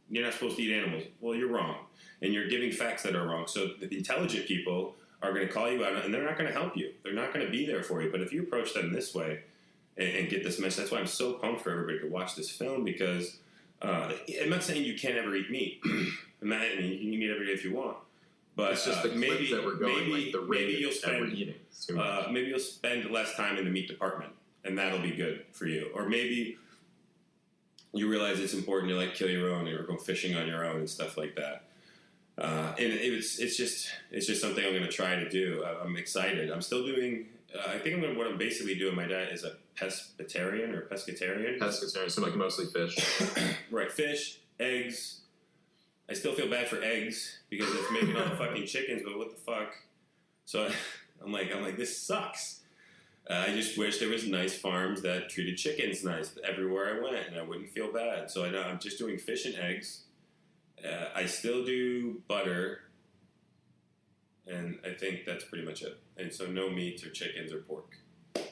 you're not supposed to eat animals. Well, you're wrong. And you're giving facts that are wrong. So the intelligent people are going to call you out, and they're not going to help you. They're not going to be there for you. But if you approach them this way and get this message, that's why I'm so pumped for everybody to watch this film, because I'm not saying you can't ever eat meat. You can eat meat every day if you want. But it's just the clips that we're going, like the rate that we're eating. Maybe you'll spend less time in the meat department, and that'll be good for you. Or maybe you realize it's important to kill your own or go fishing on your own and stuff like that. And it's just something I'm going to try to do. I'm excited. I'm still doing. I think what I'm basically doing. My diet is a pescatarian. Pescatarian, so mostly fish. Right, fish, eggs. I still feel bad for eggs because it's making all the fucking chickens. But what the fuck? So I'm like, this sucks. I just wish there was nice farms that treated chickens nice everywhere I went, and I wouldn't feel bad. So I'm just doing fish and eggs. I still do butter, and I think that's pretty much it. And so no meats or chickens or pork.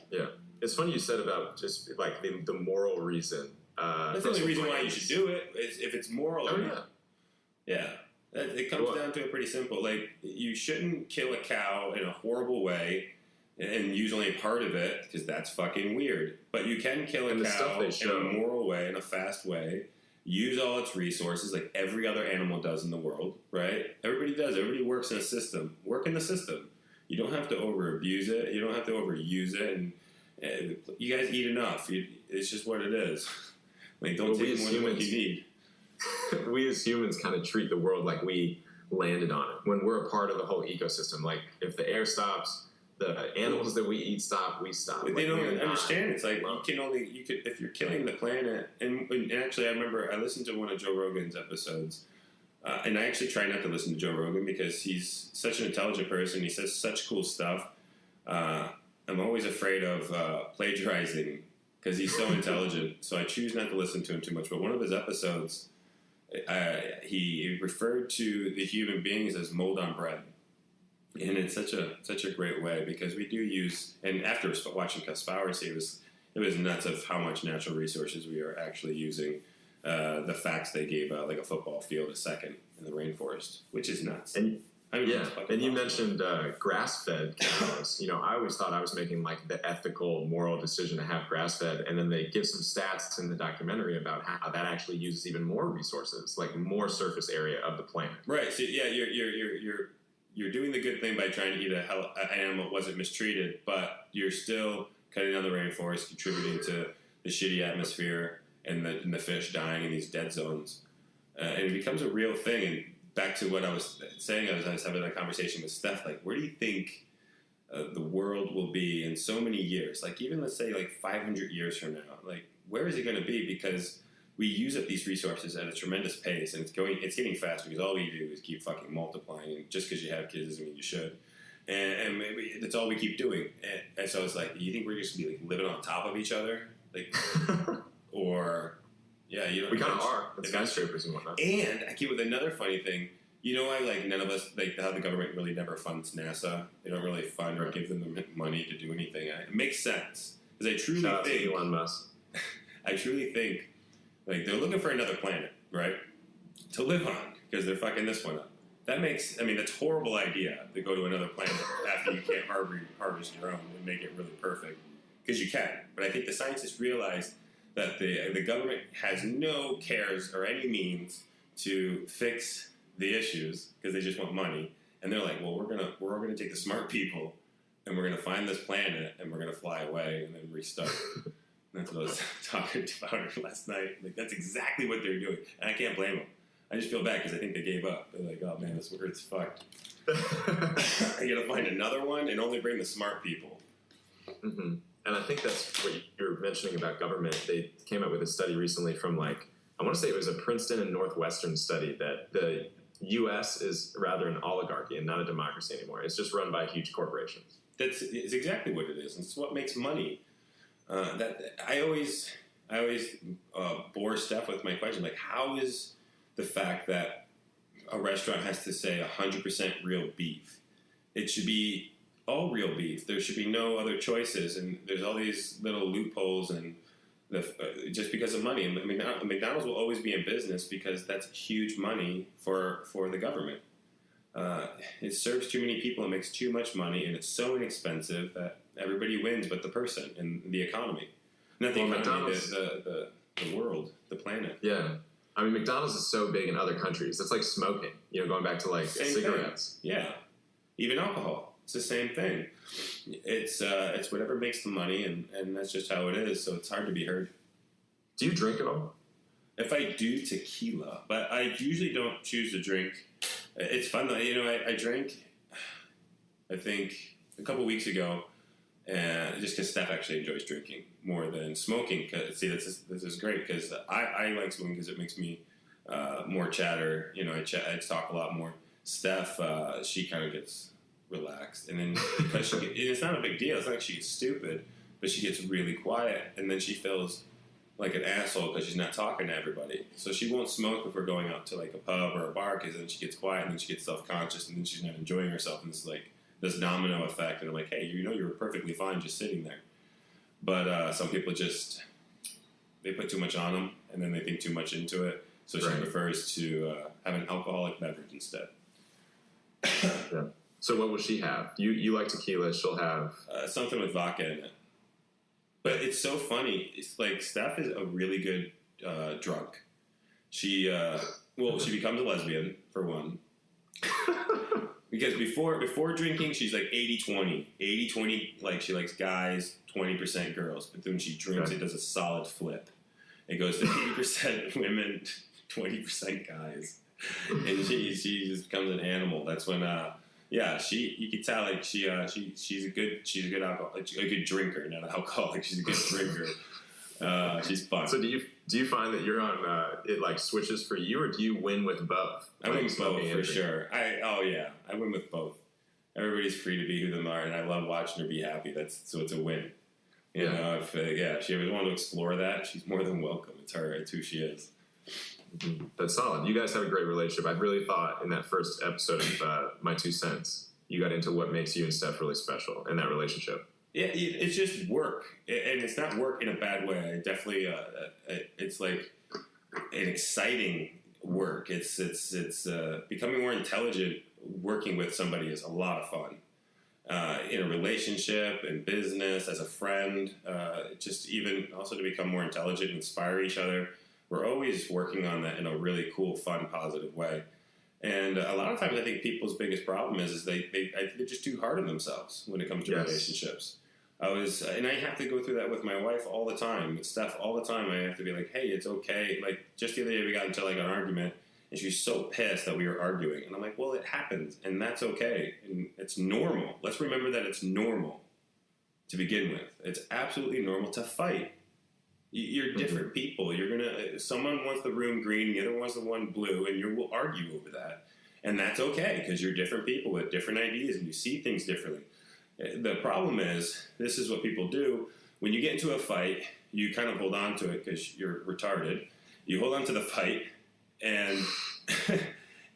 Yeah. It's funny you said about just the moral reason. That's the only reason why you should do it, is if it's moral. Oh, yeah. Yeah. It comes down to it pretty simple. You shouldn't kill a cow in a horrible way and use only part of it, because that's fucking weird. But you can kill a cow in a moral way, in a fast way, use all its resources like every other animal does in the world, right? Everybody does. Everybody works in a system. Work in the system. You don't have to over-abuse it. You don't have to overuse it You guys eat enough. It's just what it is. Like, don't take more than what you need. We as humans kind of treat the world like we landed on it. When we're a part of the whole ecosystem, like if the air stops, the animals that we eat stop, we stop. But they don't understand. It's like you could if you're killing the planet. And actually, I remember I listened to one of Joe Rogan's episodes, and I actually try not to listen to Joe Rogan because he's such an intelligent person. He says such cool stuff. I'm always afraid of plagiarizing because he's so intelligent. So I choose not to listen to him too much. But one of his episodes, he referred to the human beings as mold on bread. And it's such a great way because we do use, and after watching Conspiracy, it was nuts of how much natural resources we are actually using. The facts they gave out, like a football field a second in the rainforest, which is nuts. And you mentioned grass-fed cows. I always thought I was making like the ethical, moral decision to have grass-fed, and then they give some stats in the documentary about how that actually uses even more resources, like more surface area of the planet. Right. So yeah, you're doing the good thing by trying to eat an animal that wasn't mistreated, but you're still cutting down the rainforest, contributing to the shitty atmosphere and the fish dying in these dead zones, and it becomes a real thing. And back to what I was saying, I was having a conversation with Steph, like, where do you think the world will be in so many years? Like, even let's say like 500 years from now, like, where is it going to be? Because we use up these resources at a tremendous pace, and it's getting faster because all we do is keep fucking multiplying. And just because you have kids doesn't mean you should. And maybe that's all we keep doing. And so it's like, you think we're just going to be like living on top of each other? Like, or... Yeah, we kind of are. It's skyscrapers and whatnot. And I keep with another funny thing. None of us, like how the government really never funds NASA. They don't really fund or give them the money to do anything. It makes sense. Because I truly think... Elon Musk. I truly think, like, they're looking for another planet, right? To live on, because they're fucking this one up. That's a horrible idea to go to another planet after you can't harvest your own and make it really perfect. Because you can. But I think the scientists realize that the government has no cares or any means to fix the issues because they just want money, and they're like, well, we're gonna take the smart people and we're gonna find this planet and we're gonna fly away and then restart. And that's what I was talking about last night. Like, that's exactly what they're doing, and I can't blame them. I just feel bad because I think they gave up. They're like, oh man, this Earth's fucked. I gotta find another one and only bring the smart people. Mm-hmm. And I think that's what you're mentioning about government. They came up with a study recently from I want to say it was a Princeton and Northwestern study that the U.S. is rather an oligarchy and not a democracy anymore. It's just run by huge corporations. It's exactly what it is. It's what makes money. That I always bore Steph with my question, like, how is the fact that a restaurant has to say 100% real beef? It should be all real beef. There should be no other choices, and there's all these little loopholes, and just because of money. And McDonald's will always be in business because that's huge money for the government. It serves too many people and makes too much money, and it's so inexpensive that everybody wins but the person and the economy. Not the economy, McDonald's, the world, the planet. Yeah. I mean, McDonald's is so big in other countries. It's like smoking, going back to cigarettes. Thing. Yeah. Even alcohol. It's the same thing. It's whatever makes the money, and that's just how it is. So it's hard to be heard. Do you drink at all? If I do, tequila, but I usually don't choose to drink. It's fun though. I drank, I think, a couple weeks ago, just because Steph actually enjoys drinking more than smoking. This is great because I like smoking because it makes me more chatter. I talk a lot more. Steph, she kind of gets relaxed, and then because it's not a big deal. It's not like she's stupid, but she gets really quiet, and then she feels like an asshole because she's not talking to everybody. So she won't smoke if we're going out to like a pub or a bar, because then she gets quiet, and then she gets self-conscious, and then she's not enjoying herself, and it's like this domino effect. And I'm like, hey, you were perfectly fine just sitting there. But some people they put too much on them, and then they think too much into it. So she prefers to have an alcoholic beverage instead. Yeah. So what will she have? You like tequila. She'll have... something with vodka in it. But it's so funny. It's like Steph is a really good drunk. She becomes a lesbian, for one. Because before drinking, she's like 80-20. 80-20, like she likes guys. 20% girls, but then when she drinks, it does a solid flip. It goes to 80% women, 20% guys, and she just becomes an animal. That's when, you could tell like she's a good alcohol, a good drinker, not an alcoholic. She's a good drinker. She's fun. So do you find that you're on it like switches for you, or do you win with both? I win with both for sure. I win with both. Everybody's free to be who they are, and I love watching her be happy. So it's a win. You know, if she ever wants to explore that, she's more than welcome. It's her. It's who she is. Mm-hmm. That's solid. You guys have a great relationship. I really thought in that first episode of My 2 Cents, you got into what makes you and Steph really special in that relationship. Yeah, it's just work, and it's not work in a bad way. I definitely, it's like an exciting work. It's becoming more intelligent. Working with somebody is a lot of fun. In a relationship, in business, as a friend, just even also to become more intelligent, inspire each other. We're always working on that in a really cool, fun, positive way. And a lot of times I think people's biggest problem is they're just too hard on themselves when it comes to relationships. And I have to go through that with my wife all the time, with Steph all the time. I have to be like, hey, it's okay. Like, just the other day we got into like an argument, and she was so pissed that we were arguing. And I'm like, well, it happens, and that's okay. And it's normal. Let's remember that it's normal to begin with. It's absolutely normal to fight. You're different people. Someone wants the room green, the other one wants the one blue, and you will argue over that. And that's okay, because you're different people with different ideas, and you see things differently. The problem is, this is what people do. When you get into a fight, you kind of hold on to it because you're retarded. You hold on to the fight, and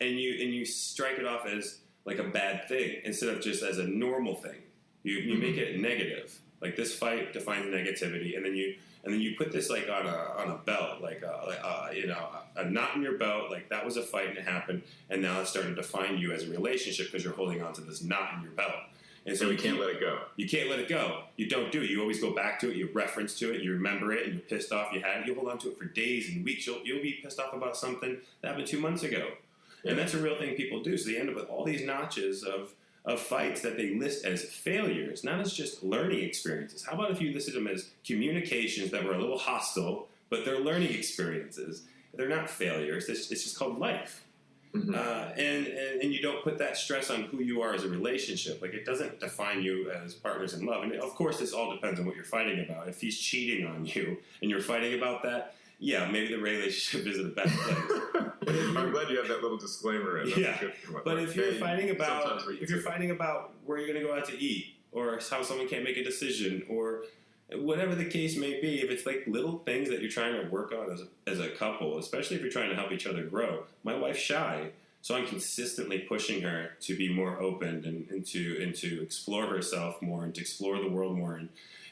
and you strike it off as like a bad thing instead of just as a normal thing. You make it negative. Like, this fight defines negativity, and then you put this like on a belt, like a knot in your belt. Like, that was a fight and it happened, and now it's starting to define you as a relationship because you're holding on to this knot in your belt. And so you can't let it go. You can't let it go. You don't do it. You always go back to it. You reference to it. You remember it, and you're pissed off. You hold on to it for days and weeks. You'll be pissed off about something that happened 2 months ago, and that's a real thing people do. So they end up with all these notches of fights that they list as failures, not as just learning experiences. How about if you listed them as communications that were a little hostile, but they're learning experiences? They're not failures. It's just called life. Mm-hmm. And you don't put that stress on who you are as a relationship. Like, it doesn't define you as partners in love. And of course, this all depends on what you're fighting about. If he's cheating on you and you're fighting about that, yeah, maybe the relationship is in a bad place. I'm glad you have that little disclaimer in. But if you're fighting about where you're going to go out to eat, or how someone can't make a decision, or whatever the case may be, if it's like little things that you're trying to work on as a couple, especially if you're trying to help each other grow. My wife's shy, so I'm consistently pushing her to be more open and to explore herself more and to explore the world more.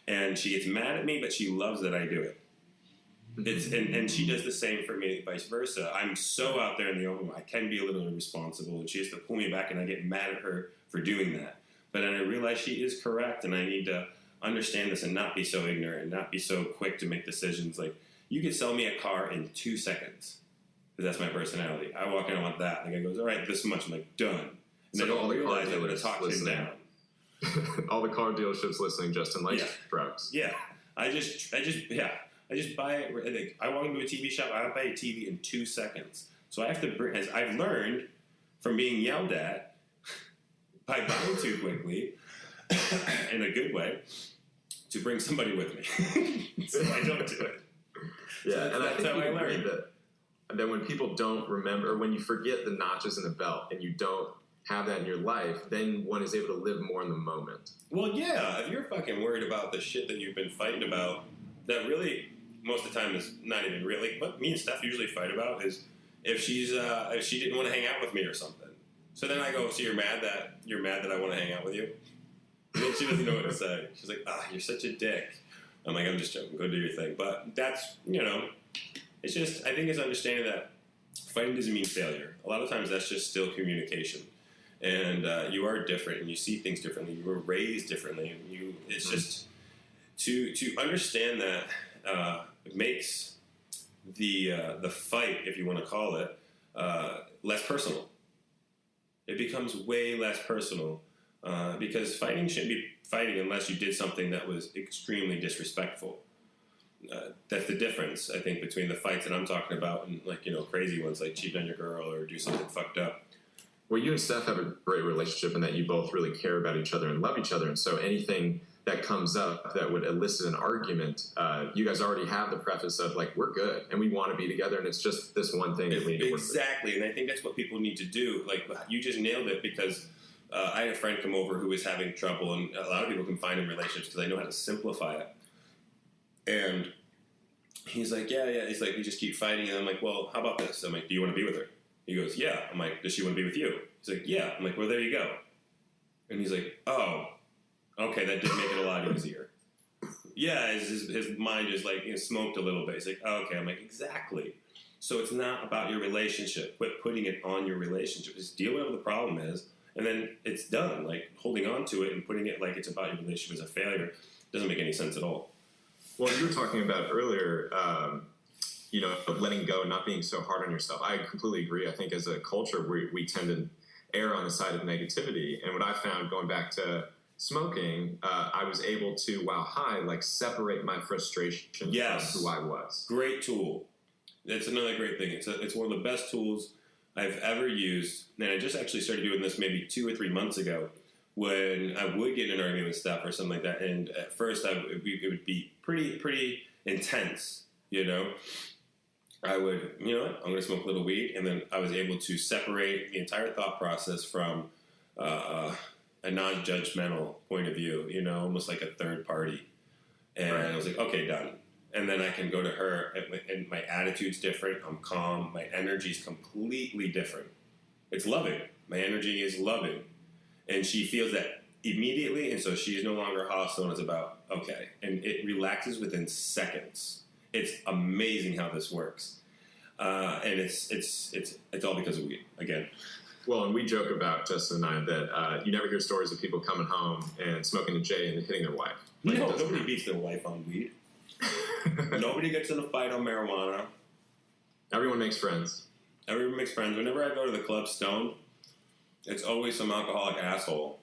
And she gets mad at me, but she loves that I do it. And she does the same for me, vice versa. I'm so out there in the open, I can be a little irresponsible, and she has to pull me back, and I get mad at her for doing that. But then I realize she is correct, and I need to understand this and not be so ignorant and not be so quick to make decisions. Like, you could sell me a car in 2 seconds, because that's my personality. I walk in, I want that. The guy goes, all right, this much. I'm like, done. And so then all the realize I'm going to talk him down. All the car dealerships listening, Justin likes drugs. Yeah. I just buy it. I walk into a TV shop, I buy a TV in 2 seconds. So I have to as I've learned from being yelled at by buying too quickly, in a good way, to bring somebody with me. So I don't do it. Yeah, so and I think you agree that when people don't remember, or when you forget the notches in the belt and you don't have that in your life, then one is able to live more in the moment. Well, yeah, if you're fucking worried about the shit that you've been fighting about, that really most of the time is not even really. What me and Steph usually fight about is if she didn't want to hang out with me or something. So then I go, so you're mad that I want to hang out with you? And then she doesn't know what to say. She's like, you're such a dick. I'm like, I'm just joking. Go do your thing. But that's, it's just, I think it's understanding that fighting doesn't mean failure. A lot of times that's just still communication. And you are different, and you see things differently. You were raised differently, and it's just to understand that it makes the fight, if you want to call it, less personal. It becomes way less personal because fighting shouldn't be fighting unless you did something that was extremely disrespectful. That's the difference, I think, between the fights that I'm talking about and, like, crazy ones like cheat on your girl or do something fucked up. Well, you and Steph have a great relationship in that you both really care about each other and love each other. And so anything that comes up that would elicit an argument, you guys already have the preface of, like, we're good and we want to be together. And it's just this one thing that we need to work with. Exactly. And I think that's what people need to do. Like, you just nailed it, because I had a friend come over who was having trouble, and a lot of people can find in relationships because they know how to simplify it. And he's like, yeah. He's like, we just keep fighting. And I'm like, well, how about this? I'm like, do you want to be with her? He goes, yeah. I'm like, does she want to be with you? He's like, yeah. I'm like, well, there you go. And he's like, oh, okay, that did make it a lot easier. Yeah, his mind just, like, smoked a little bit. He's like, oh, okay. I'm like, exactly. So it's not about your relationship. Quit putting it on your relationship. Just deal with whatever the problem is, and then it's done. Like, holding on to it and putting it like it's about your relationship as a failure doesn't make any sense at all. Well, you were talking about earlier, of letting go and not being so hard on yourself. I completely agree. I think as a culture, we tend to err on the side of negativity. And what I found going back to smoking, I was able to, while high, like, separate my frustration from who I was. Great tool. That's another great thing. It's one of the best tools I've ever used. And I just actually started doing this maybe 2 or 3 months ago, when I would get in an argument with stuff or something like that. And at first it would be pretty intense, I would, I'm going to smoke a little weed. And then I was able to separate the entire thought process from a non-judgmental point of view, almost like a third party. And right. I was like, okay, done. And then I can go to her, and my attitude's different. I'm calm. My energy's completely different. It's loving. My energy is loving. And she feels that immediately, and so she is no longer hostile, and it's about, okay. And it relaxes within seconds. It's amazing how this works. And it's all because of weed, again. Well, and we joke about, Justin and I, that you never hear stories of people coming home and smoking a J and hitting their wife. Like, no, nobody beats their wife on weed. Nobody gets in a fight on marijuana. Everyone makes friends. Everyone makes friends. Whenever I go to the club stoned, it's always some alcoholic asshole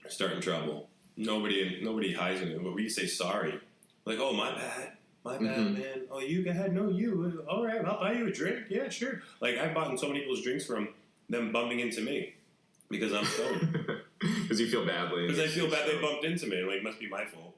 starting trouble. Nobody hides in it. But we say sorry. Like, oh, my bad, man. Oh, you go ahead. No, you. All right, I'll buy you a drink. Yeah, sure. Like, I've bought so many people's drinks from them bumping into me because I'm stoned. Because you feel badly. Because I feel bad they bumped into me. Like, it must be my fault.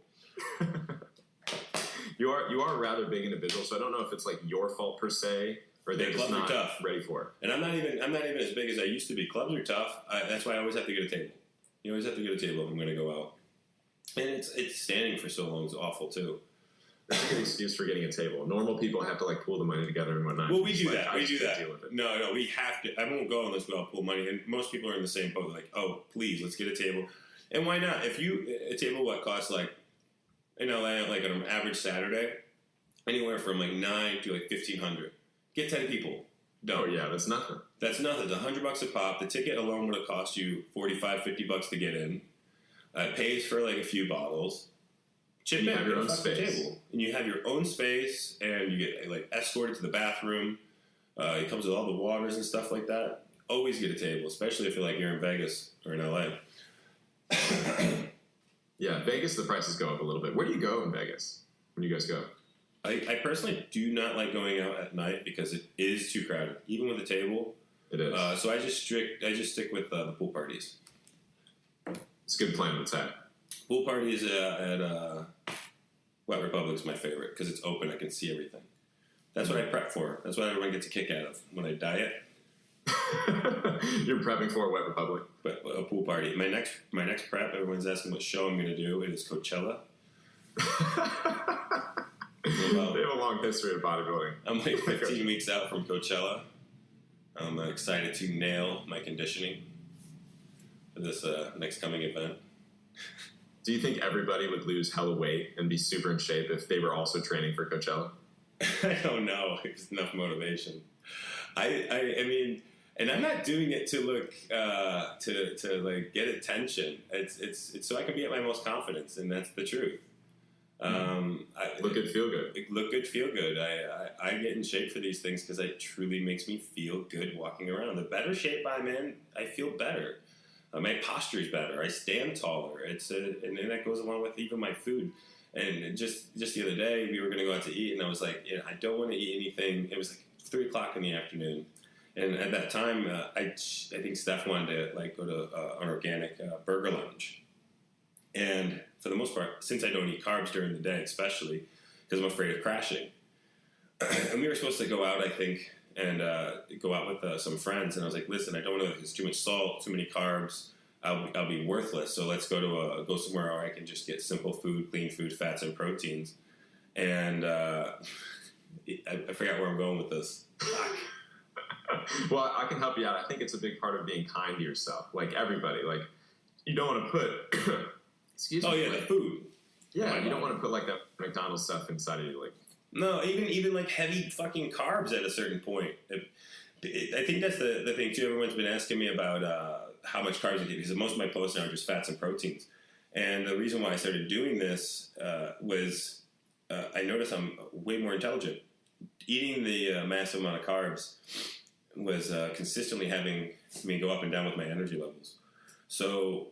You are a rather big individual, so I don't know if it's, like, your fault per se, or they're just not ready for it. And I'm not even as big as I used to be. Clubs are tough. That's why I always have to get a table. You always have to get a table if I'm going to go out. And it's standing for so long is awful too. That's a good excuse for getting a table. Normal people have to, like, pool the money together and whatnot. Well, we do that. We do that. No, we have to. I won't go unless we all pool money. And most people are in the same boat. Like, oh, please, let's get a table. And why not? If a table costs like in LA, like on an average Saturday, anywhere from like $900 to like $1,500. Get 10 people. No, yeah, that's nothing. That's nothing. It's $100 a pop. The ticket alone would have cost you $45-$50 to get in. It pays for like a few bottles. Chip in, you have your own space. Table. And you have your own space, and you get like escorted to the bathroom. It comes with all the waters and stuff like that. Always get a table, especially if you're in Vegas or in LA. Yeah, Vegas, the prices go up a little bit. Where do you go in Vegas when you guys go? I personally do not like going out at night because it is too crowded, even with a table. It is. So I just stick with the pool parties. It's a good plan with that. Pool parties at Wet Republic's my favorite because it's open. I can see everything. That's what I prep for. That's what everyone gets a kick out of when I diet. You're prepping for a Wet Republic, but a pool party. My next prep. Everyone's asking what show I'm going to do. It is Coachella. They have a long history of bodybuilding. I'm like 15 weeks out from Coachella. I'm excited to nail my conditioning for this next coming event. Do you think everybody would lose hella weight and be super in shape if they were also training for Coachella? I don't know. It's enough motivation. I mean, and I'm not doing it to look to like get attention. It's so I can be at my most confidence, and that's the truth. Look good, feel good. Look good, feel good. I get in shape for these things because it truly makes me feel good walking around. The better shape I'm in, I feel better. My posture is better. I stand taller. And that goes along with even my food. And just the other day, we were going to go out to eat, and I was like, I don't want to eat anything. It was like 3 o'clock in the afternoon. And at that time, I think Steph wanted to like go to an organic burger lounge. And for the most part, since I don't eat carbs during the day, especially because I'm afraid of crashing, and we were supposed to go out, I think, and go out with some friends. And I was like, listen, I don't know if there's too much salt, too many carbs. I'll be worthless. So let's go somewhere where I can just get simple food, clean food, fats and proteins. And I forgot where I'm going with this. Well, I can help you out. I think it's a big part of being kind to yourself. Like everybody, like you don't want to put. Excuse me. Oh yeah, the food. Yeah, you don't want to put like that McDonald's stuff inside of you, like. No, even like heavy fucking carbs at a certain point. I think that's the thing too. Everyone's been asking me about how much carbs I eat because most of my posts now are just fats and proteins. And the reason why I started doing this was I noticed I'm way more intelligent. Eating the massive amount of carbs was consistently having me go up and down with my energy levels. So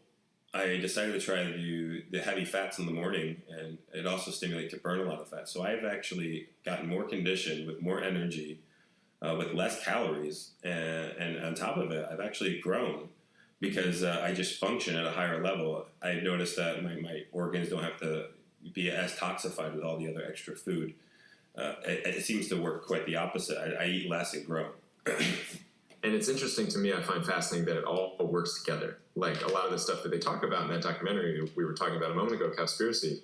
I decided to try to do the heavy fats in the morning, and it also stimulates to burn a lot of fat. So I've actually gotten more conditioned with more energy, with less calories, and on top of it, I've actually grown because I just function at a higher level. I noticed that my organs don't have to be as toxified with all the other extra food. It seems to work quite the opposite. I eat less and grow. And it's interesting to me, I find fascinating that it all works together. Like a lot of the stuff that they talk about in that documentary we were talking about a moment ago, Cowspiracy,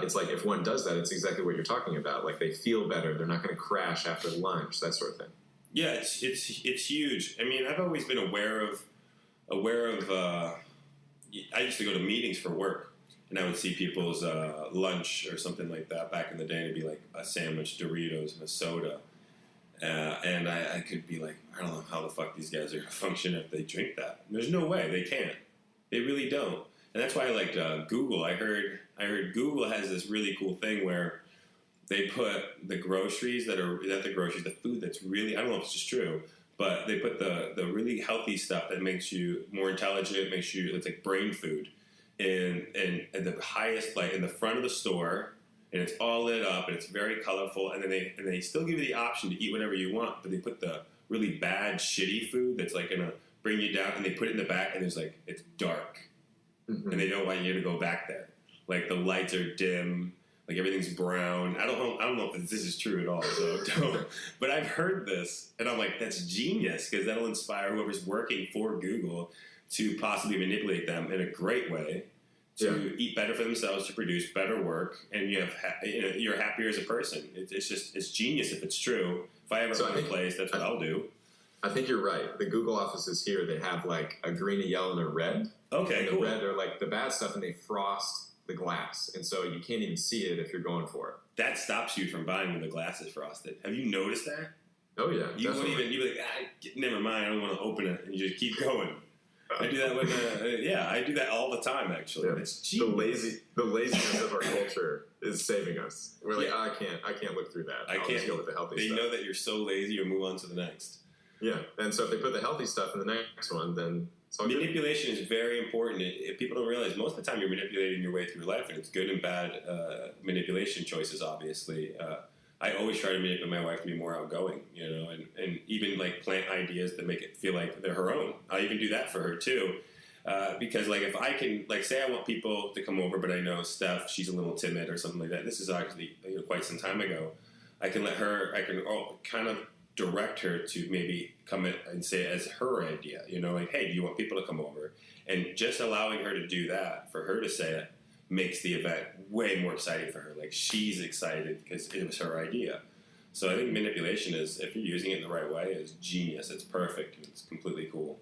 it's like if one does that, it's exactly what you're talking about. Like they feel better. They're not going to crash after lunch, that sort of thing. Yeah, it's huge. I mean, I've always been aware of. I used to go to meetings for work, and I would see people's lunch or something like that back in the day. It'd be like a sandwich, Doritos, and a soda. And I could be like, I don't know how the fuck these guys are going to function if they drink that. There's no way. They can't. They really don't. And that's why I liked Google. I heard Google has this really cool thing where they put the groceries the food that's really, I don't know if it's just true, but they put the really healthy stuff that makes you more intelligent, it's like brain food, in the highest, like in the front of the store, and it's all lit up and it's very colorful, and then they still give you the option to eat whatever you want, but they put the really bad, shitty food that's like gonna bring you down, and they put it in the back, and there's like it's dark, and they don't want you to go back there. Like the lights are dim, like everything's brown. I don't know if this is true at all, so don't. But I've heard this, and I'm like, that's genius, because that'll inspire whoever's working for Google to possibly manipulate them in a great way to eat better for themselves, to produce better work, and you're happier as a person. It's genius if it's true. If I ever run a place, that's what I'll do. I think you're right. The Google offices here, they have like a green, a yellow, and a red. Okay, and the red are like the bad stuff, and they frost the glass, and so you can't even see it if you're going for it. That stops you from buying when the glass is frosted. Have you noticed that? Oh yeah, you wouldn't even. You'd be like, never mind. I don't want to open it, and you just keep going. I do that with I do that all the time. Actually, it's genius. The laziness of our culture is saving us. We're like, I can't look through that. I'll just go with the healthy stuff. They know that you're so lazy, you move on to the next. Yeah, and so if they put the healthy stuff in the next one, then it's all manipulation is very important. If people don't realize, most of the time you're manipulating your way through life, and it's good and bad manipulation choices. Obviously, I always try to manipulate my wife to be more outgoing, and even like plant ideas that make it feel like they're her own. I even do that for her too, because like if I can, like say I want people to come over, but I know Steph, she's a little timid or something like that. This is actually quite some time ago. I can kind of direct her to maybe come in and say it as her idea, like, hey, do you want people to come over? And just allowing her to do that, for her to say it, makes the event way more exciting for her. Like, she's excited because it was her idea. So I think manipulation is, if you're using it in the right way, is genius. It's perfect. It's completely cool.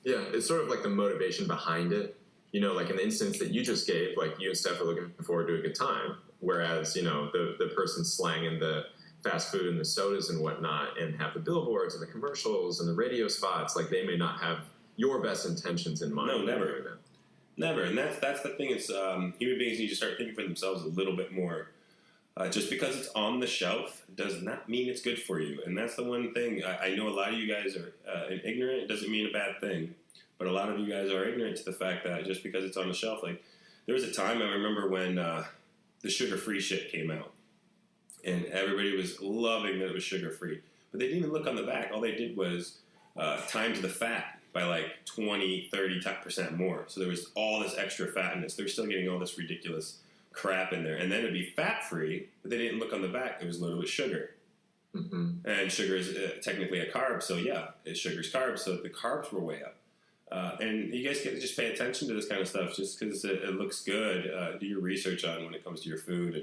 Yeah, it's sort of like the motivation behind it. Like in the instance that you just gave, like you and Steph are looking forward to a good time, whereas, the person slanging the fast food and the sodas and whatnot and have the billboards and the commercials and the radio spots, like they may not have your best intentions in mind. No, never. Never. And that's the thing. It's human beings need to start thinking for themselves a little bit more. Just because it's on the shelf does not mean it's good for you. And that's the one thing. I know a lot of you guys are ignorant. It doesn't mean a bad thing. But a lot of you guys are ignorant to the fact that just because it's on the shelf, like there was a time I remember when the sugar-free shit came out, and everybody was loving that it was sugar-free. But they didn't even look on the back. All they did was times the fat by like 20, 30% more. So there was all this extra fatness. They're still getting all this ridiculous crap in there. And then it'd be fat-free, but they didn't look on the back. It was loaded with sugar. Mm-hmm. And sugar is technically a carb, so yeah, sugar's carbs, so the carbs were way up. And you guys get to just pay attention to this kind of stuff just because it looks good. Do your research on when it comes to your food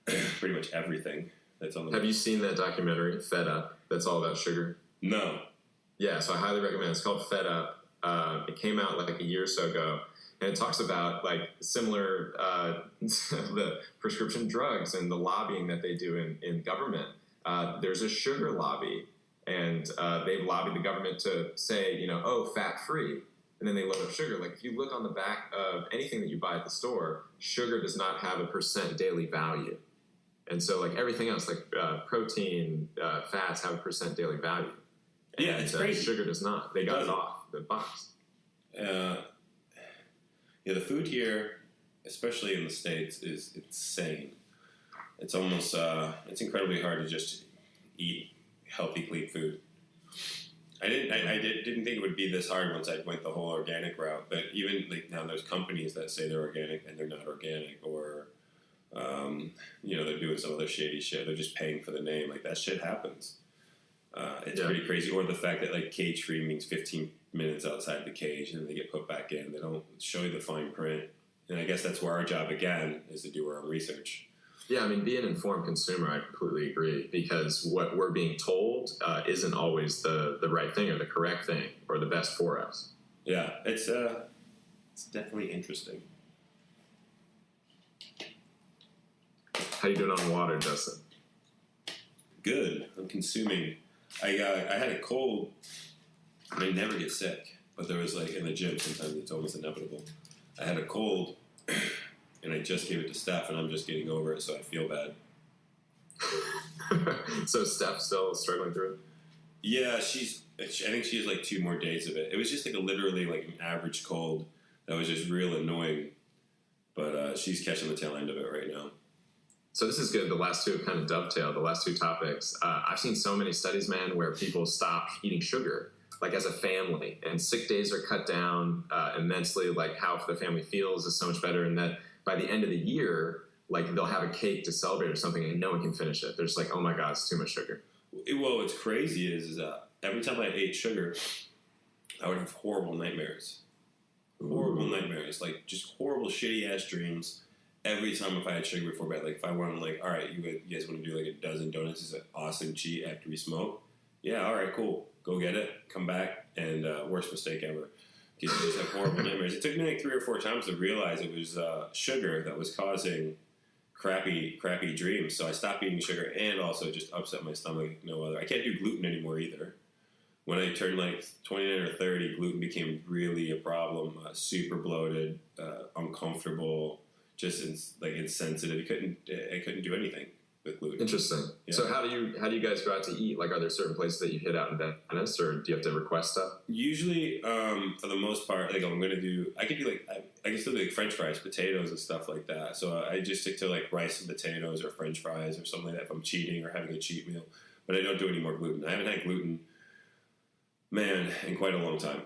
and pretty much everything that's on the Have you seen that documentary, Fed Up, that's all about sugar? No. Yeah, so I highly recommend it. It's called Fed Up. It came out like a year or so ago, and it talks about like similar the prescription drugs and the lobbying that they do in government. There's a sugar lobby, and they've lobbied the government to say, fat-free, and then they load up sugar. Like if you look on the back of anything that you buy at the store, sugar does not have a % daily value. And so like everything else, like protein, fats have a % daily value. And, yeah, it's crazy. Sugar does not. They got it off the box. Yeah, the food here, especially in the States, is insane. It's almost, it's incredibly hard to just eat healthy, clean food. I didn't think it would be this hard once I went the whole organic route. But even like now, there's companies that say they're organic and they're not organic, or they're doing some other shady shit. They're just paying for the name. Like that shit happens. It's pretty crazy. Or the fact that like cage free means 15 minutes outside the cage and they get put back in. They don't show you the fine print. And I guess that's where our job again is to do our own research. Yeah, I mean, be an informed consumer, I completely agree, because what we're being told isn't always the right thing or the correct thing or the best for us. Yeah, it's definitely interesting. How you doing on water, Justin? Good. I'm consuming. I had a cold, and I never get sick, but there was like in the gym sometimes it's almost inevitable. I had a cold. And I just gave it to Steph, and I'm just getting over it, so I feel bad. So Steph's still struggling through it? Yeah, I think she has like 2 more days of it. It was just like literally like an average cold that was just real annoying. But she's catching the tail end of it right now. So this is good. The last two have kind of dovetailed, the last 2 topics. I've seen so many studies, man, where people stop eating sugar, like as a family, and sick days are cut down immensely, like how the family feels is so much better, and that by the end of the year, like they'll have a cake to celebrate or something and no one can finish it. They're just like, oh my God, it's too much sugar. Well, what's crazy is every time I ate sugar, I would have horrible nightmares. Horrible nightmares. Like just horrible, shitty-ass dreams every time if I had sugar before bed. Like if I wanted, like, all right, you guys want to do like a dozen donuts as an awesome cheat after we smoke? Yeah, all right, cool. Go get it. Come back. And worst mistake ever. Because you just have horrible nightmares. It took me like 3 or 4 times to realize it was sugar that was causing crappy dreams. So I stopped eating sugar and also just upset my stomach like no other. I can't do gluten anymore either. When I turned like 29 or 30, gluten became really a problem. Super bloated, uncomfortable, just insensitive. I couldn't do anything with gluten. Interesting. Yeah. So how do you guys go out to eat? Like, are there certain places that you hit out in Venice, or do you have to request stuff? Usually, for the most part, like I can still do like French fries, potatoes, and stuff like that. So I just stick to like rice and potatoes or French fries or something like that if I'm cheating or having a cheat meal. But I don't do any more gluten. I haven't had gluten, man, in quite a long time.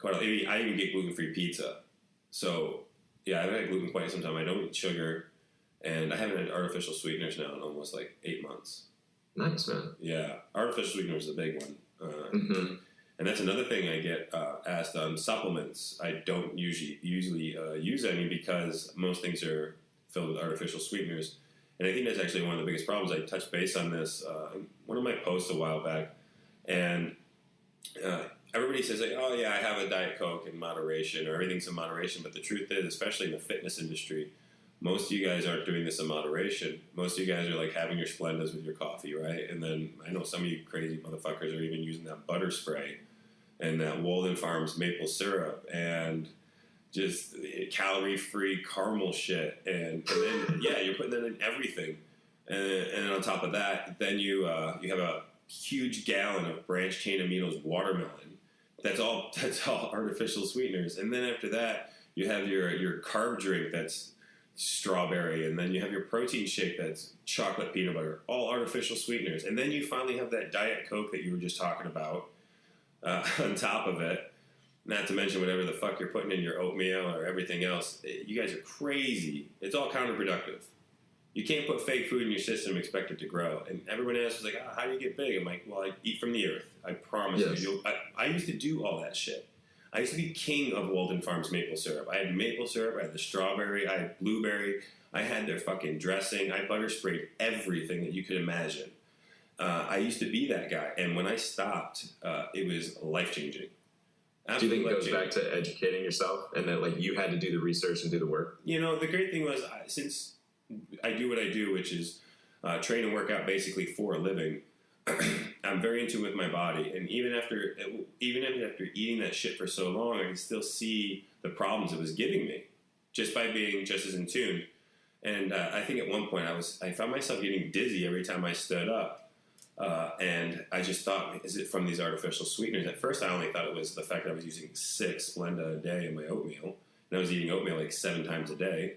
I even get gluten-free pizza. So yeah, I haven't had gluten quite some time. I don't eat sugar. And I haven't had artificial sweeteners now in almost like 8 months. Nice, man. Yeah, artificial sweeteners is a big one. And that's another thing I get asked on supplements. I don't usually use any because most things are filled with artificial sweeteners. And I think that's actually one of the biggest problems. I touched base on this in one of my posts a while back. And everybody says, like, oh, yeah, I have a Diet Coke in moderation, or everything's in moderation. But the truth is, especially in the fitness industry, most of you guys aren't doing this in moderation. Most of you guys are like having your Splendas with your coffee, right? And then I know some of you crazy motherfuckers are even using that butter spray and that Walden Farms maple syrup and just calorie-free caramel shit. And then, yeah, you're putting that in everything. And on top of that, then you have a huge gallon of branched chain aminos watermelon That's all artificial sweeteners. And then after that, you have your carb drink that's strawberry, and then you have your protein shake that's chocolate peanut butter, all artificial sweeteners. And then you finally have that Diet Coke that you were just talking about on top of it. Not to mention whatever the fuck you're putting in your oatmeal or everything else. You guys are crazy. It's all counterproductive. You can't put fake food in your system and expect it to grow. And everyone else is like, oh, how do you get big? I'm like, well, I eat from the earth. I promise you. I used to do all that shit. I used to be king of Walden Farms maple syrup. I had maple syrup, I had the strawberry, I had blueberry, I had their fucking dressing, I butter sprayed everything that you could imagine. I used to be that guy, and when I stopped, it was life-changing. Do you think it goes back to educating yourself and that like you had to do the research and do the work? You know, the great thing was, since I do what I do, which is train and work out basically for a living, I'm very in tune with my body, and even after eating that shit for so long, I can still see the problems it was giving me just by being just as in tune. And I think at one point I found myself getting dizzy every time I stood up, and I just thought, is it from these artificial sweeteners? At first, I only thought it was the fact that I was using 6 Splenda a day in my oatmeal, and I was eating oatmeal like 7 times a day.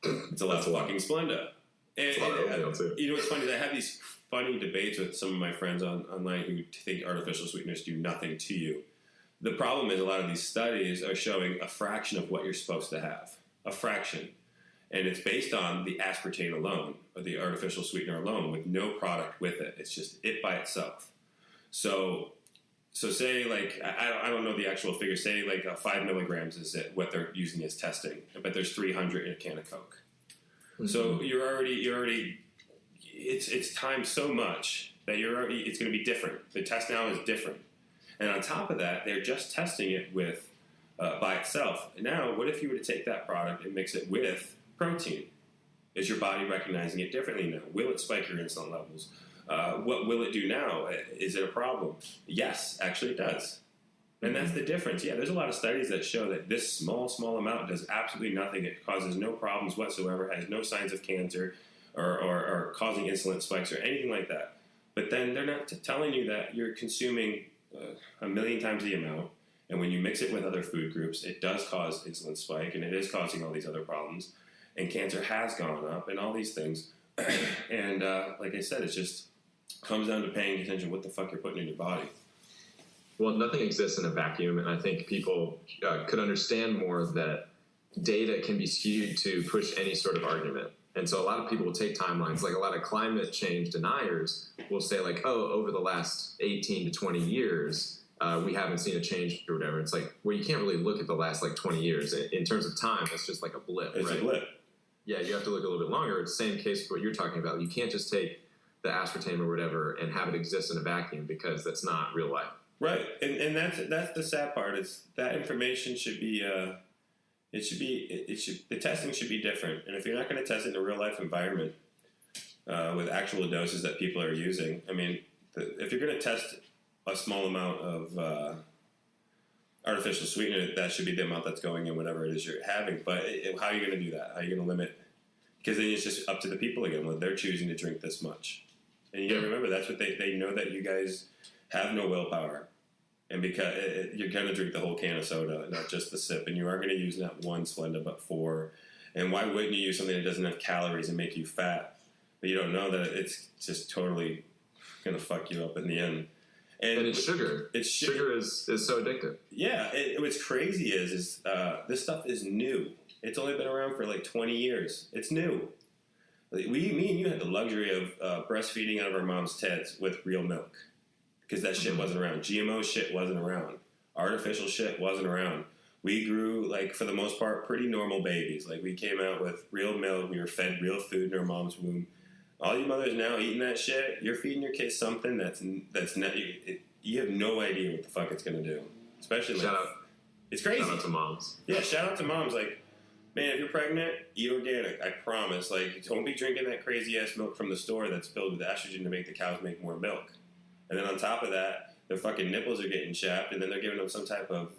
It's a lot of fucking Splenda. And, you know what's funny is I have these funny debates with some of my friends online who think artificial sweeteners do nothing to you. The problem is a lot of these studies are showing a fraction of what you're supposed to have. A fraction. And it's based on the aspartame alone, or the artificial sweetener alone, with no product with it. It's just it by itself. So say, like, I don't know the actual figure. Say, like, 5 milligrams is what they're using as testing. But there's 300 in a can of Coke. Mm-hmm. So you're already it's timed so much that it's going to be different. The test now is different. And on top of that, they're just testing it with by itself. Now, what if you were to take that product and mix it with protein? Is your body recognizing it differently now? Will it spike your insulin levels? What will it do now? Is it a problem? Yes, actually it does. And that's the difference. Yeah, there's a lot of studies that show that this small amount does absolutely nothing. It causes no problems whatsoever, has no signs of cancer or causing insulin spikes or anything like that. But then they're not telling you that you're consuming 1,000,000 times the amount, and when you mix it with other food groups, it does cause insulin spike, and it is causing all these other problems, and cancer has gone up, and all these things. And like I said, it just comes down to paying attention to what the fuck you're putting in your body. Well, nothing exists in a vacuum, and I think people could understand more that data can be skewed to push any sort of argument. And so a lot of people will take timelines, like a lot of climate change deniers will say like, oh, over the last 18 to 20 years, we haven't seen a change or whatever. It's like, well, you can't really look at the last like 20 years. In terms of time, it's just like a blip, It's right? a blip. Yeah, you have to look a little bit longer. It's the same case with what you're talking about. You can't just take the aspartame or whatever and have it exist in a vacuum because that's not real life. Right, and that's the sad part. Is that information should be the testing should be different. And if you're not going to test it in a real life environment with actual doses that people are using, I mean, if you're going to test a small amount of artificial sweetener, that should be the amount that's going in whatever it is you're having. But how are you going to do that? How are you going to limit? Because then it's just up to the people again. Well, they're choosing to drink this much, and you got to remember that's what they know, that you guys have no willpower. And because you're going to drink the whole can of soda, not just the sip. And you are going to use not 1 Splenda, but 4. And why wouldn't you use something that doesn't have calories and make you fat? But you don't know that it's just totally going to fuck you up in the end. And it's sugar. Sugar is so addictive. Yeah. What's crazy is this stuff is new. It's only been around for like 20 years. It's new. Me and you had the luxury of breastfeeding out of our mom's tits with real milk. Because that shit wasn't around. GMO shit wasn't around. Artificial shit wasn't around. We grew, like, for the most part, pretty normal babies. Like, we came out with real milk. We were fed real food in our mom's womb. All you mothers now eating that shit, you're feeding your kids something that's not... You have no idea what the fuck it's going to do. Especially, like... Shout out. It's crazy. Shout out to moms. Yeah, shout out to moms. Like, man, if you're pregnant, eat organic. I promise. Like, don't be drinking that crazy-ass milk from the store that's filled with estrogen to make the cows make more milk. And then on top of that, their fucking nipples are getting chapped, and then they're giving them some type of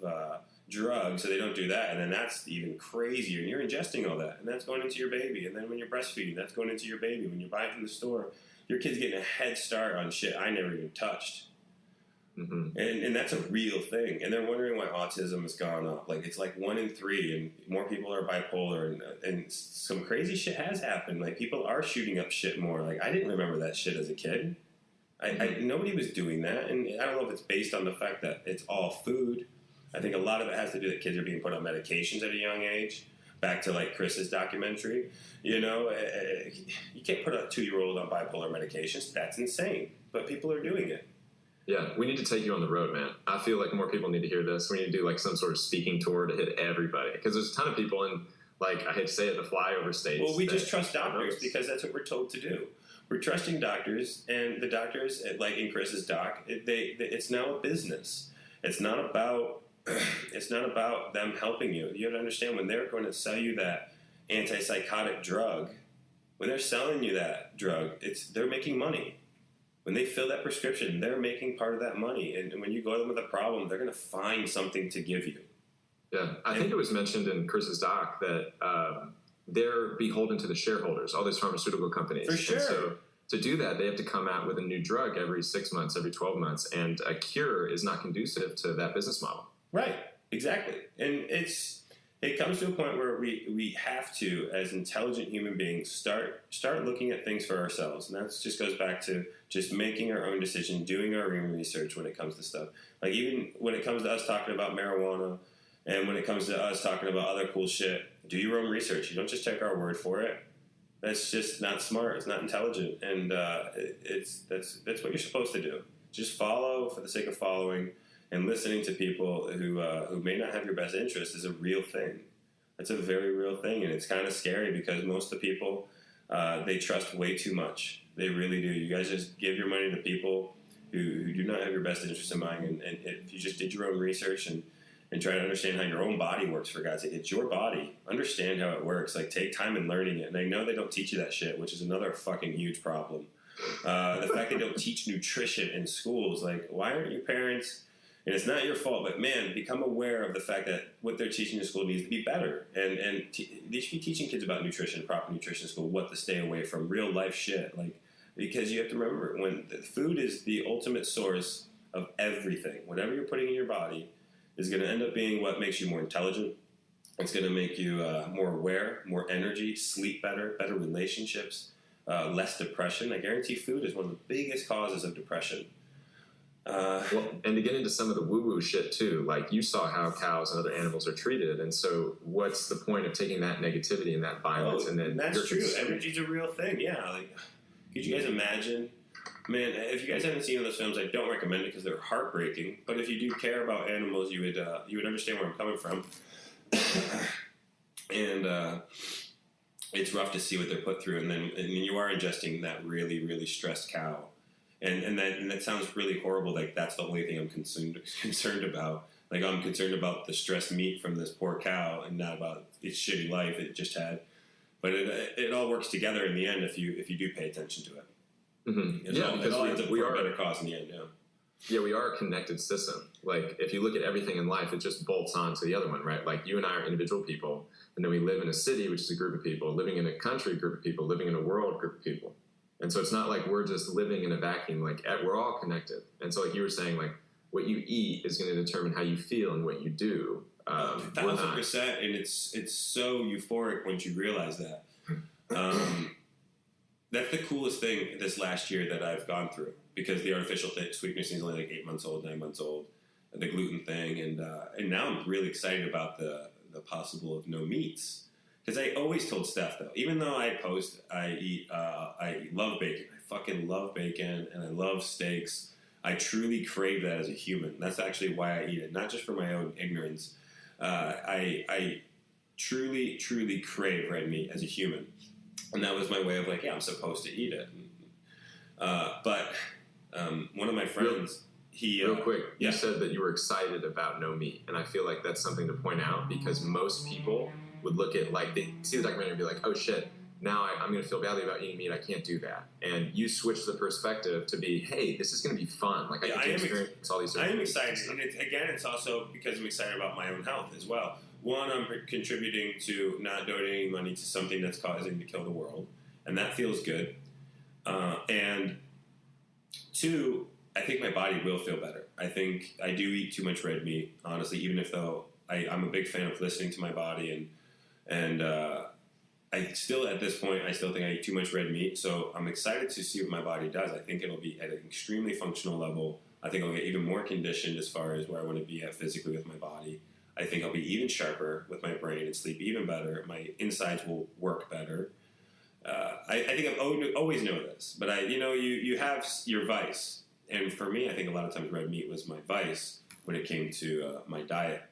drug so they don't do that. And then that's even crazier. And you're ingesting all that, and that's going into your baby. And then when you're breastfeeding, that's going into your baby. When you're buying from the store, your kid's getting a head start on shit I never even touched. And that's a real thing. And they're wondering why autism has gone up. Like, it's like 1 in 3, and more people are bipolar, and some crazy shit has happened. Like, people are shooting up shit more. Like, I didn't remember that shit as a kid. Nobody was doing that. And I don't know if it's based on the fact that it's all food. I think a lot of it has to do that kids are being put on medications at a young age. Back to, like, Chris's documentary. You know, you can't put a 2-year-old on bipolar medications. That's insane. But people are doing it. Yeah, we need to take you on the road, man. I feel like more people need to hear this. We need to do, like, some sort of speaking tour to hit everybody. Because there's a ton of people in, like, I hate to say it, the flyover states. Well, we just trust doctors because that's what we're told to do. We're trusting doctors, and the doctors, like in Chris's doc, it's now a business. It's not about them helping you. You have to understand, when they're going to sell you that antipsychotic drug, when they're selling you that drug, they're making money. When they fill that prescription, they're making part of that money. And when you go to them with a problem, they're going to find something to give you. Yeah, I think it was mentioned in Chris's doc that they're beholden to the shareholders, all these pharmaceutical companies. For sure. And so to do that, they have to come out with a new drug every 6 months, every 12 months, and a cure is not conducive to that business model. Right, exactly. And it comes to a point where we have to, as intelligent human beings, start looking at things for ourselves. And that just goes back to just making our own decision, doing our own research when it comes to stuff. Like, even when it comes to us talking about marijuana, and when it comes to us talking about other cool shit, do your own research. You don't just take our word for it. That's just not smart. It's not intelligent. And that's what you're supposed to do. Just follow for the sake of following. And listening to people who may not have your best interest is a real thing. It's a very real thing, and it's kind of scary because most of the people, they trust way too much. They really do. You guys just give your money to people who do not have your best interest in mind. And if you just did your own research and try to understand how your own body works, for God's sake, it's your body. Understand how it works. Like, take time in learning it. And I know they don't teach you that shit, which is another fucking huge problem. The fact they don't teach nutrition in schools. Like, why aren't you parents... And it's not your fault, but man, become aware of the fact that what they're teaching in school needs to be better. And they should be teaching kids about nutrition, proper nutrition in school, what to stay away from, real life shit. Like, because you have to remember, when the food is the ultimate source of everything, whatever you're putting in your body is going to end up being what makes you more intelligent. It's going to make you more aware, more energy, sleep better, better relationships, less depression. I guarantee food is one of the biggest causes of depression. Well, and to get into some of the woo-woo shit too, like, you saw how cows and other animals are treated, and so what's the point of taking that negativity and that violence? And then that's true. Energy's a real thing. Yeah. Like, could you guys imagine? Man, if you guys haven't seen those films, I don't recommend it because they're heartbreaking. But if you do care about animals, you would understand where I'm coming from. And it's rough to see what they're put through, and then you are ingesting that really, really stressed cow. And that sounds really horrible. Like, that's the only thing I'm concerned about. Like, I'm concerned about the stressed meat from this poor cow, and not about its shitty life it just had. But it all works together in the end if you do pay attention to it. Mm-hmm. It all ends up for a better cause in the end. Yeah, we are a connected system. Like, if you look at everything in life, it just bolts on to the other one, right? Like, you and I are individual people, and then we live in a city, which is a group of people, living in a country, group of people, living in a world, group of people. And so it's not like we're just living in a vacuum. Like, we're all connected. And so, like you were saying, like, what you eat is going to determine how you feel and what you do. 1,000%. And it's so euphoric once you realize that. That's the coolest thing this last year that I've gone through, because the artificial sweetness is only like 8 months old, 9 months old, the gluten thing. And now I'm really excited about the possible of no meats. Because I always told Steph, though, even though I love bacon. I fucking love bacon, and I love steaks. I truly crave that as a human. That's actually why I eat it, not just for my own ignorance. I truly, truly crave red meat as a human. And that was my way of, like, yeah, I'm supposed to eat it. But one of my friends, Real quick, you said that you were excited about no meat. And I feel like that's something to point out, because most people would look at, like, they see the documentary and be like, oh shit, now I'm going to feel badly about eating meat. I can't do that. And you switch the perspective to be, hey, this is going to be fun. Like, I get to experience all these. I am excited, and it's also because I'm excited about my own health as well. One, I'm contributing to not donating money to something that's causing to kill the world, and that feels good. And two, I think my body will feel better. I think I do eat too much red meat, honestly, even if though I'm a big fan of listening to my body and I still, at this point, I still think I eat too much red meat. So I'm excited to see what my body does. I think it'll be at an extremely functional level. I think I'll get even more conditioned as far as where I want to be at physically with my body. I think I'll be even sharper with my brain and sleep even better. My insides will work better. I think I've always known this, but you have your vice. And for me, I think a lot of times red meat was my vice when it came to my diet.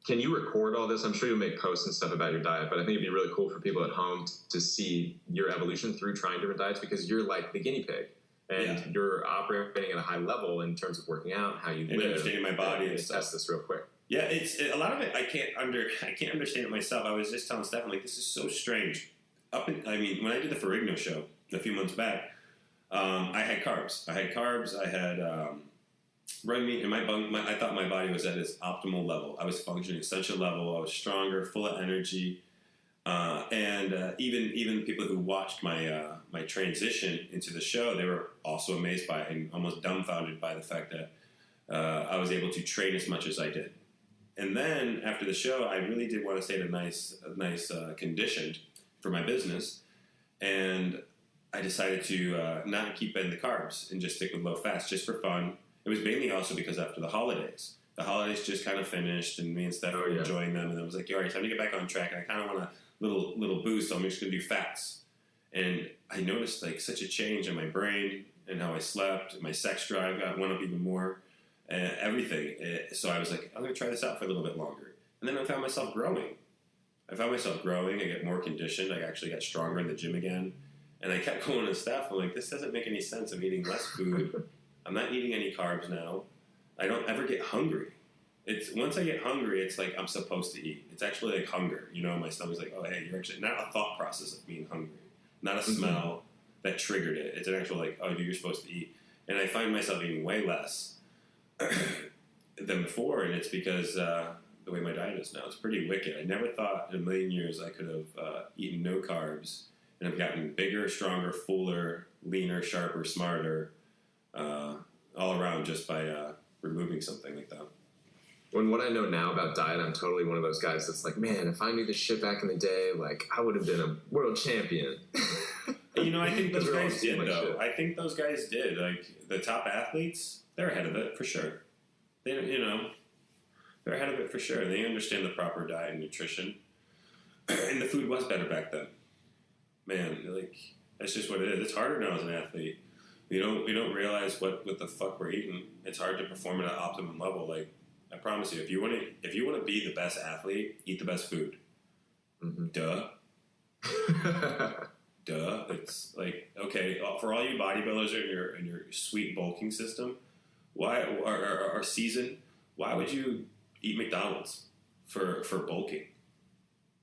Can you record all this? I'm sure you'll make posts and stuff about your diet, but I think it'd be really cool for people at home to see your evolution through trying different diets, because you're like the guinea pig, and you're operating at a high level in terms of working out, how you live, understanding my body, and test this real quick. Yeah, it's a lot of it. I can't understand it myself. I was just telling Steph, like, this is so strange. When I did the Ferrigno show a few months back, I had carbs. I had red meat, and I thought my body was at its optimal level. I was functioning at such a level. I was stronger, full of energy, and even people who watched my my transition into the show, they were also amazed by it and almost dumbfounded by the fact that I was able to train as much as I did. And then after the show, I really did want to stay at a nice conditioned for my business, and I decided to not keep in the carbs and just stick with low fat, just for fun. It was mainly also because after the holidays just kind of finished, and me and Steph were enjoying them, and I was like, all right, time to get back on track, and I kind of want a little boost, so I'm just going to do fats. And I noticed like such a change in my brain and how I slept. My sex drive went up even more, and everything. So I was like, I'm going to try this out for a little bit longer. And then I found myself growing. I get more conditioned. I actually got stronger in the gym again. And I kept going to Steph. I'm like, this doesn't make any sense. I'm eating less food. I'm not eating any carbs now. I don't ever get hungry. Once I get hungry, it's like I'm supposed to eat. It's actually like hunger. My stomach's like, oh, hey, you're actually not a thought process of being hungry. Not a smell that triggered it. It's an actual like, oh, dude, you're supposed to eat. And I find myself eating way less than before, and it's because the way my diet is now. It's pretty wicked. I never thought in a million years I could have eaten no carbs and have gotten bigger, stronger, fuller, leaner, sharper, smarter, all around just by removing something like that. When what I know now about diet, I'm totally one of those guys that's like, man, if I knew this shit back in the day, like, I would have been a world champion. I think those guys did, though. I think those guys did. Like, the top athletes, they're ahead of it, for sure. They're ahead of it, for sure. They understand the proper diet and nutrition. And the food was better back then. Man, like, that's just what it is. It's harder now as an athlete. We don't realize what the fuck we're eating. It's hard to perform at an optimum level. Like, I promise you, if you want to be the best athlete, eat the best food. Mm-hmm. Duh. Duh. It's like, okay, for all you bodybuilders in your sweet bulking system, why or season, why would you eat McDonald's for bulking?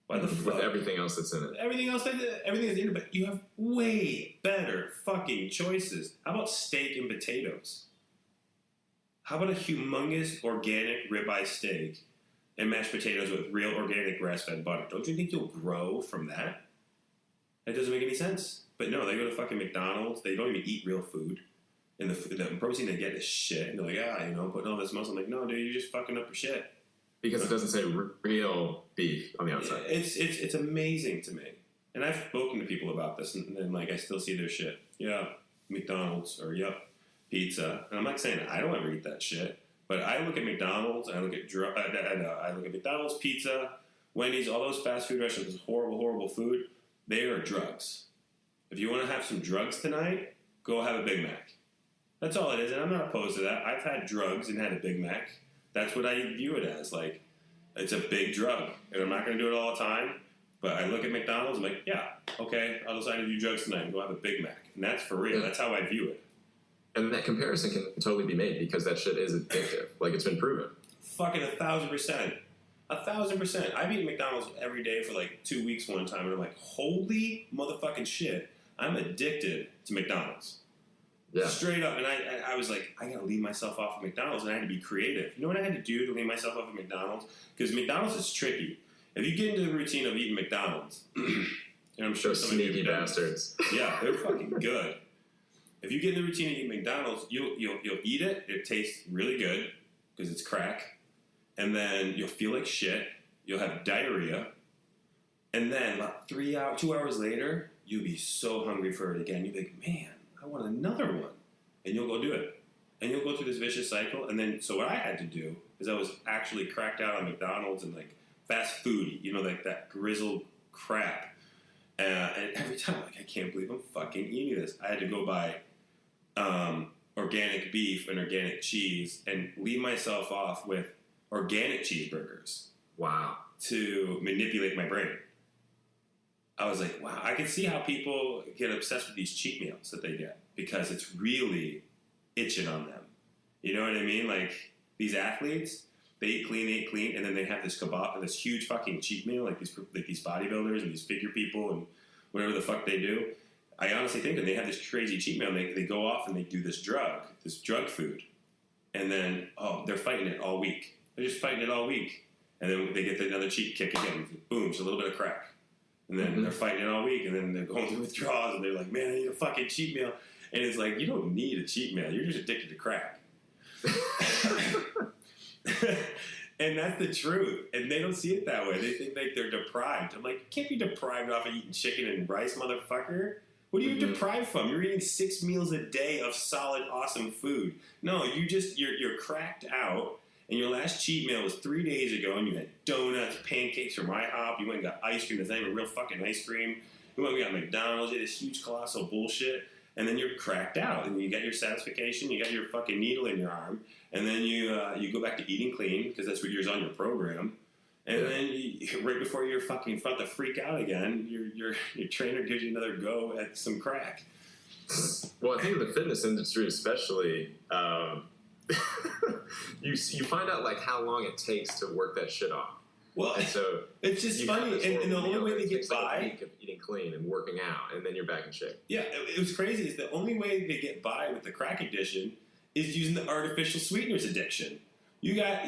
Why the fuck? With everything else that's in it. Everything that's in it, but you have way better fucking choices. How about steak and potatoes? How about a humongous organic ribeye steak and mashed potatoes with real organic grass-fed butter? Don't you think you'll grow from that? That doesn't make any sense. But no, they go to fucking McDonald's. They don't even eat real food. And the protein they get is shit. And they're like, putting all this muscle. I'm like, no, dude, you're just fucking up your shit. Because it doesn't say real beef on the outside. It's amazing to me. And I've spoken to people about this, and like, I still see their shit. Yeah, McDonald's, or yep, pizza. And I'm not saying I don't ever eat that shit, but I look at McDonald's, and I look at McDonald's, pizza, Wendy's, all those fast food restaurants, horrible, horrible food. They are drugs. If you want to have some drugs tonight, go have a Big Mac. That's all it is, and I'm not opposed to that. I've had drugs and had a Big Mac. That's what I view it as. Like, it's a big drug, and I'm not going to do it all the time. But I look at McDonald's, I'm like, yeah, okay, I'll decide to do drugs tonight and go have a Big Mac. And that's for real. That's how I view it. And that comparison can totally be made because that shit is addictive. Like, it's been proven. Fucking 1,000%. 1,000%. I've eaten McDonald's every day for like 2 weeks one time, and I'm like, holy motherfucking shit, I'm addicted to McDonald's. Yeah. Straight up. And I was like, I got to leave myself off of McDonald's, and I had to be creative. You know what I had to do to leave myself off of McDonald's? Because McDonald's is tricky. If you get into the routine of eating McDonald's, and I'm sure some sneaky bastards. Yeah, they're fucking good. If you get in the routine of eating McDonald's, you'll eat it. It tastes really good because it's crack, and then you'll feel like shit. You'll have diarrhea, and then about 2 hours later, you'll be so hungry for it again. You'll be like, man, I want another one, and you'll go do it, and you'll go through this vicious cycle. And then, so what I had to do is I was actually cracked out on McDonald's and like fast food, like that grizzled crap. And every time, like, I can't believe I'm fucking eating this. I had to go buy organic beef and organic cheese and leave myself off with organic cheeseburgers. Wow. To manipulate my brain. I was like, wow, I can see how people get obsessed with these cheat meals that they get because it's really itching on them. You know what I mean? Like, these athletes, they eat clean, and then they have this kebab, this huge fucking cheat meal, like these bodybuilders and these figure people and whatever the fuck they do. I honestly think that they have this crazy cheat meal, and they go off and they do this drug food, and then, they're fighting it all week. They're just fighting it all week. And then they get another cheat kick again. Boom, just a little bit of crack. And then they're fighting it all week, and then they're going through withdrawals, and they're like, man, I need a fucking cheat meal. And it's like, you don't need a cheat meal. You're just addicted to crack. And that's the truth. And they don't see it that way. They think like they're deprived. I'm like, you can't be deprived off of eating chicken and rice, motherfucker. What are you deprived from? You're eating 6 meals a day of solid, awesome food. No, you're cracked out. And your last cheat meal was 3 days ago, and you had donuts, pancakes from IHOP. You went and got ice cream that's not even real fucking ice cream. You went and got McDonald's. You had this huge, colossal bullshit. And then you're cracked out. And you got your satisfaction. You got your fucking needle in your arm. And then you go back to eating clean, because that's what yours on your program. And then right before you're fucking about to freak out again, your trainer gives you another go at some crack. Well, I think in the fitness industry especially, you find out like how long it takes to work that shit off. Well, and so it's just funny, and the only way they get by, like a week of eating clean and working out, and then you're back in shape. Yeah, it was crazy. Is the only way they get by with the crack addiction is using the artificial sweeteners addiction.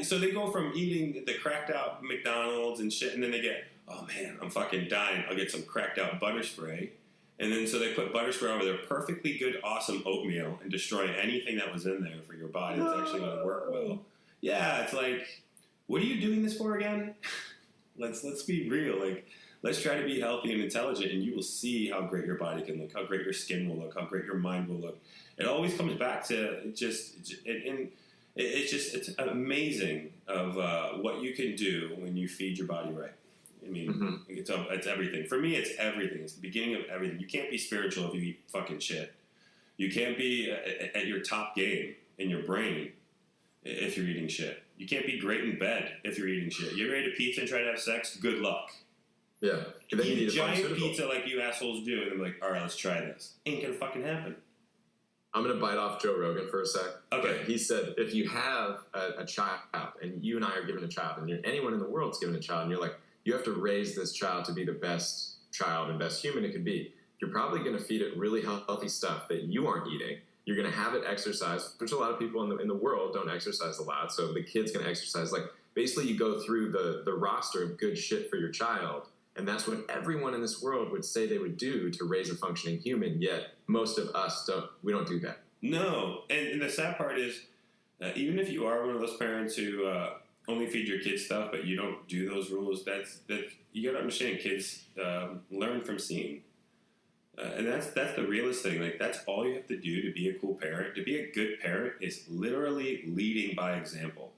So they go from eating the cracked out McDonald's and shit, and then they get, oh man, I'm fucking dying. I'll get some cracked out butter spray. And then so they put butter spray over their perfectly good, awesome oatmeal and destroy anything that was in there for your body that's actually going to work well. Yeah, it's like, what are you doing this for again? Let's be real. Like, let's try to be healthy and intelligent, and you will see how great your body can look, how great your skin will look, how great your mind will look. It always comes back to it's amazing of what you can do when you feed your body right. I mean, it's everything. For me, it's everything. It's the beginning of everything. You can't be spiritual if you eat fucking shit. You can't be at your top game in your brain if you're eating shit. You can't be great in bed if you're eating shit. You ever ate a pizza and try to have sex? Good luck. Yeah. You eat a giant pizza like you assholes do, and I'm like, all right, let's try this. Ain't gonna fucking happen. I'm going to bite off Joe Rogan for a sec. Okay. He said, if you have a child, and you and I are given a child, and anyone in the world is given a child, and you're like, you have to raise this child to be the best child and best human it could be, you're probably going to feed it really healthy stuff that you aren't eating. You're going to have it exercise, which a lot of people in the world don't exercise a lot, so the kid's going to exercise. Like, basically, you go through the roster of good shit for your child, and that's what everyone in this world would say they would do to raise a functioning human, yet most of us don't do that. No, and the sad part is, even if you are one of those parents who only feed your kids stuff, but you don't do those rules, that you got to understand, kids learn from seeing. And that's the realest thing. Like, that's all you have to do to be a cool parent. To be a good parent is literally leading by example.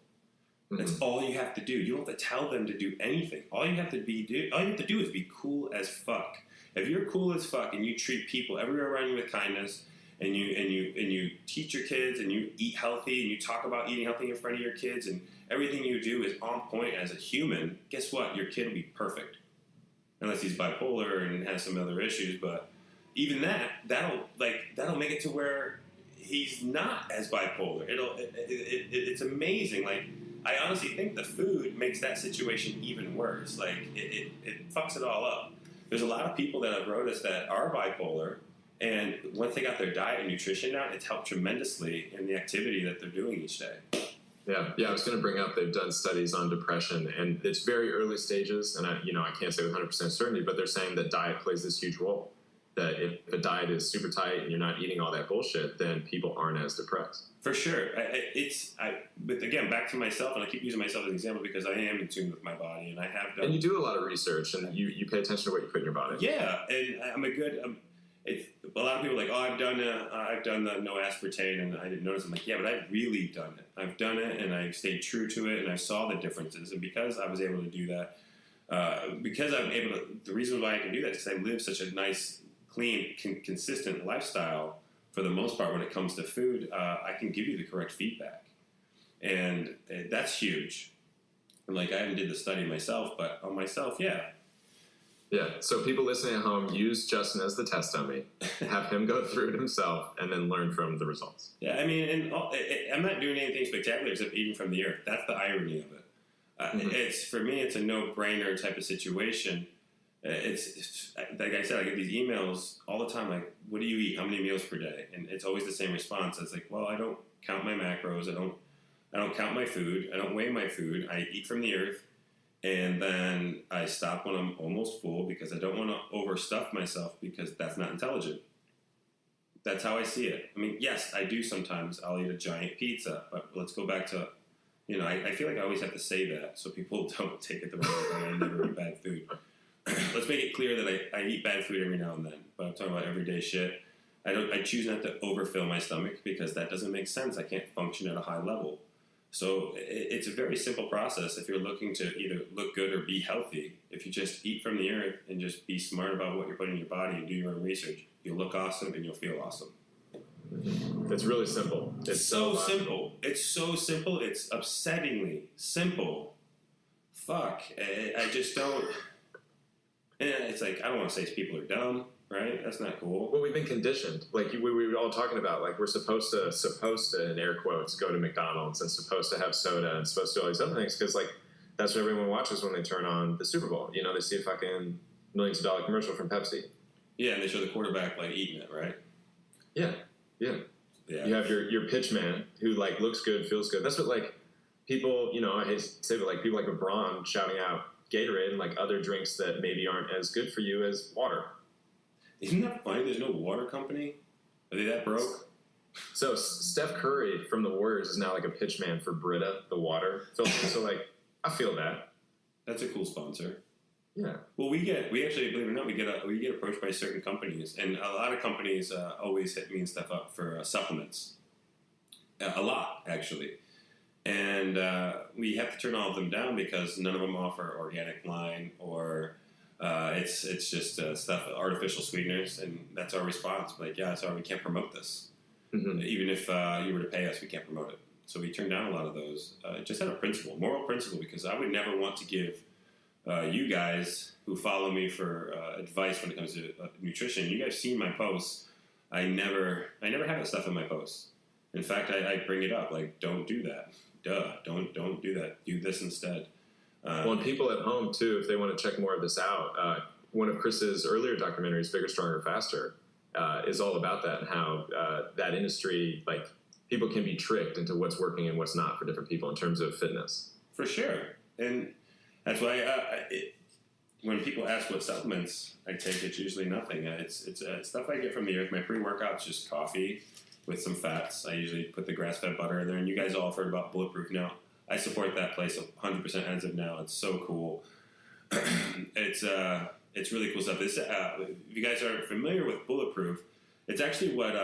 That's all you have to do. You don't have to tell them to do anything. All you have to do is be cool as fuck. If you're cool as fuck and you treat people everywhere around you with kindness, and you teach your kids and you eat healthy and you talk about eating healthy in front of your kids, and everything you do is on point as a human, guess what? Your kid will be perfect. Unless he's bipolar and has some other issues, but even that'll make it to where he's not as bipolar. It's amazing. Like, I honestly think the food makes that situation even worse. Like, it fucks it all up. There's a lot of people that I've noticed that are bipolar, and once they got their diet and nutrition down, it's helped tremendously in the activity that they're doing each day. Yeah. I was going to bring up, they've done studies on depression, and it's very early stages, and I can't say with 100% certainty, but they're saying that diet plays this huge role. that if a diet is super tight and you're not eating all that bullshit, then people aren't as depressed. For sure. But again, back to myself, and I keep using myself as an example because I am in tune with my body, and I have done. And you do a lot of research, and you pay attention to what you put in your body. Yeah, and I'm a good. A lot of people are like, oh, I've done the no aspartame, and I didn't notice. I'm like, yeah, but I've really done it. I've done it, and I've stayed true to it, and I saw the differences. And because I was able to do that, because I'm able to, the reason why I can do that is because I live such a nice, clean, consistent lifestyle. For the most part, when it comes to food, I can give you the correct feedback, and that's huge. And like I haven't did the study myself, but on myself, yeah. Yeah, so people listening at home, use Justin as the test dummy, have him go through it himself, and then learn from the results. Yeah, I mean, and I'm not doing anything spectacular except eating from the earth. That's the irony of it. It's for me, it's a no-brainer type of situation. It's like I said, I get these emails all the time, like, what do you eat? How many meals per day? And it's always the same response. It's like, well, I don't count my macros. I don't count my food. I don't weigh my food. I eat from the earth. And then I stop when I'm almost full because I don't want to overstuff myself because that's not intelligent. That's how I see it. I mean, yes, I do sometimes. I'll eat a giant pizza. But let's go back to, I feel like I always have to say that so people don't take it the wrong way. I never eat bad food. Let's make it clear that I eat bad food every now and then. But I'm talking about everyday shit. I choose not to overfill my stomach because that doesn't make sense. I can't function at a high level. So it's a very simple process if you're looking to either look good or be healthy. If you just eat from the earth and just be smart about what you're putting in your body and do your own research, you'll look awesome and you'll feel awesome. It's really simple. It's so simple. It's so simple. It's upsettingly simple. Fuck. I just don't. And it's like, I don't want to say people are dumb, right? That's not cool. Well, we've been conditioned. Like we were all talking about, like we're supposed to, in air quotes, go to McDonald's and supposed to have soda and supposed to do all these other things because, like, that's what everyone watches when they turn on the Super Bowl. They see a fucking millions of dollar commercial from Pepsi. Yeah, and they show the quarterback, like, eating it, right? Yeah. You have your pitch man who, like, looks good, feels good. That's what, like, people, I hate to say, but, like, people like LeBron shouting out Gatorade and like other drinks that maybe aren't as good for you as water. Isn't that funny? There's no water company. Are they that broke? So Steph Curry from the Warriors is now like a pitch man for Brita, the water filter. So like, I feel that. That's a cool sponsor. Yeah. Well, we actually, believe it or not, we get approached by certain companies, and a lot of companies always hit me and stuff up for supplements. A lot, actually. And we have to turn all of them down because none of them offer organic line or it's just stuff, artificial sweeteners, and that's our response. Like, yeah, sorry, we can't promote this. Mm-hmm. Even if you were to pay us, we can't promote it. So we turned down a lot of those. Just out of moral principle, because I would never want to give you guys who follow me for advice when it comes to nutrition. You guys seen my posts. I never have that stuff in my posts. In fact, I bring it up, like, don't do that. Don't do that. Do this instead. Well, and people at home, too, if they want to check more of this out, one of Chris's earlier documentaries, Bigger, Stronger, Faster, is all about that and how that industry, like, people can be tricked into what's working and what's not for different people in terms of fitness. For sure. And that's why when people ask what supplements I take, it's usually nothing. It's stuff I get from the earth. My pre-workout's just coffee with some fats. I usually put the grass-fed butter in there, and you guys all have heard about Bulletproof now. I support that place 100% as of now. It's so cool. It's really cool stuff. This, if you guys aren't familiar with Bulletproof, it's actually what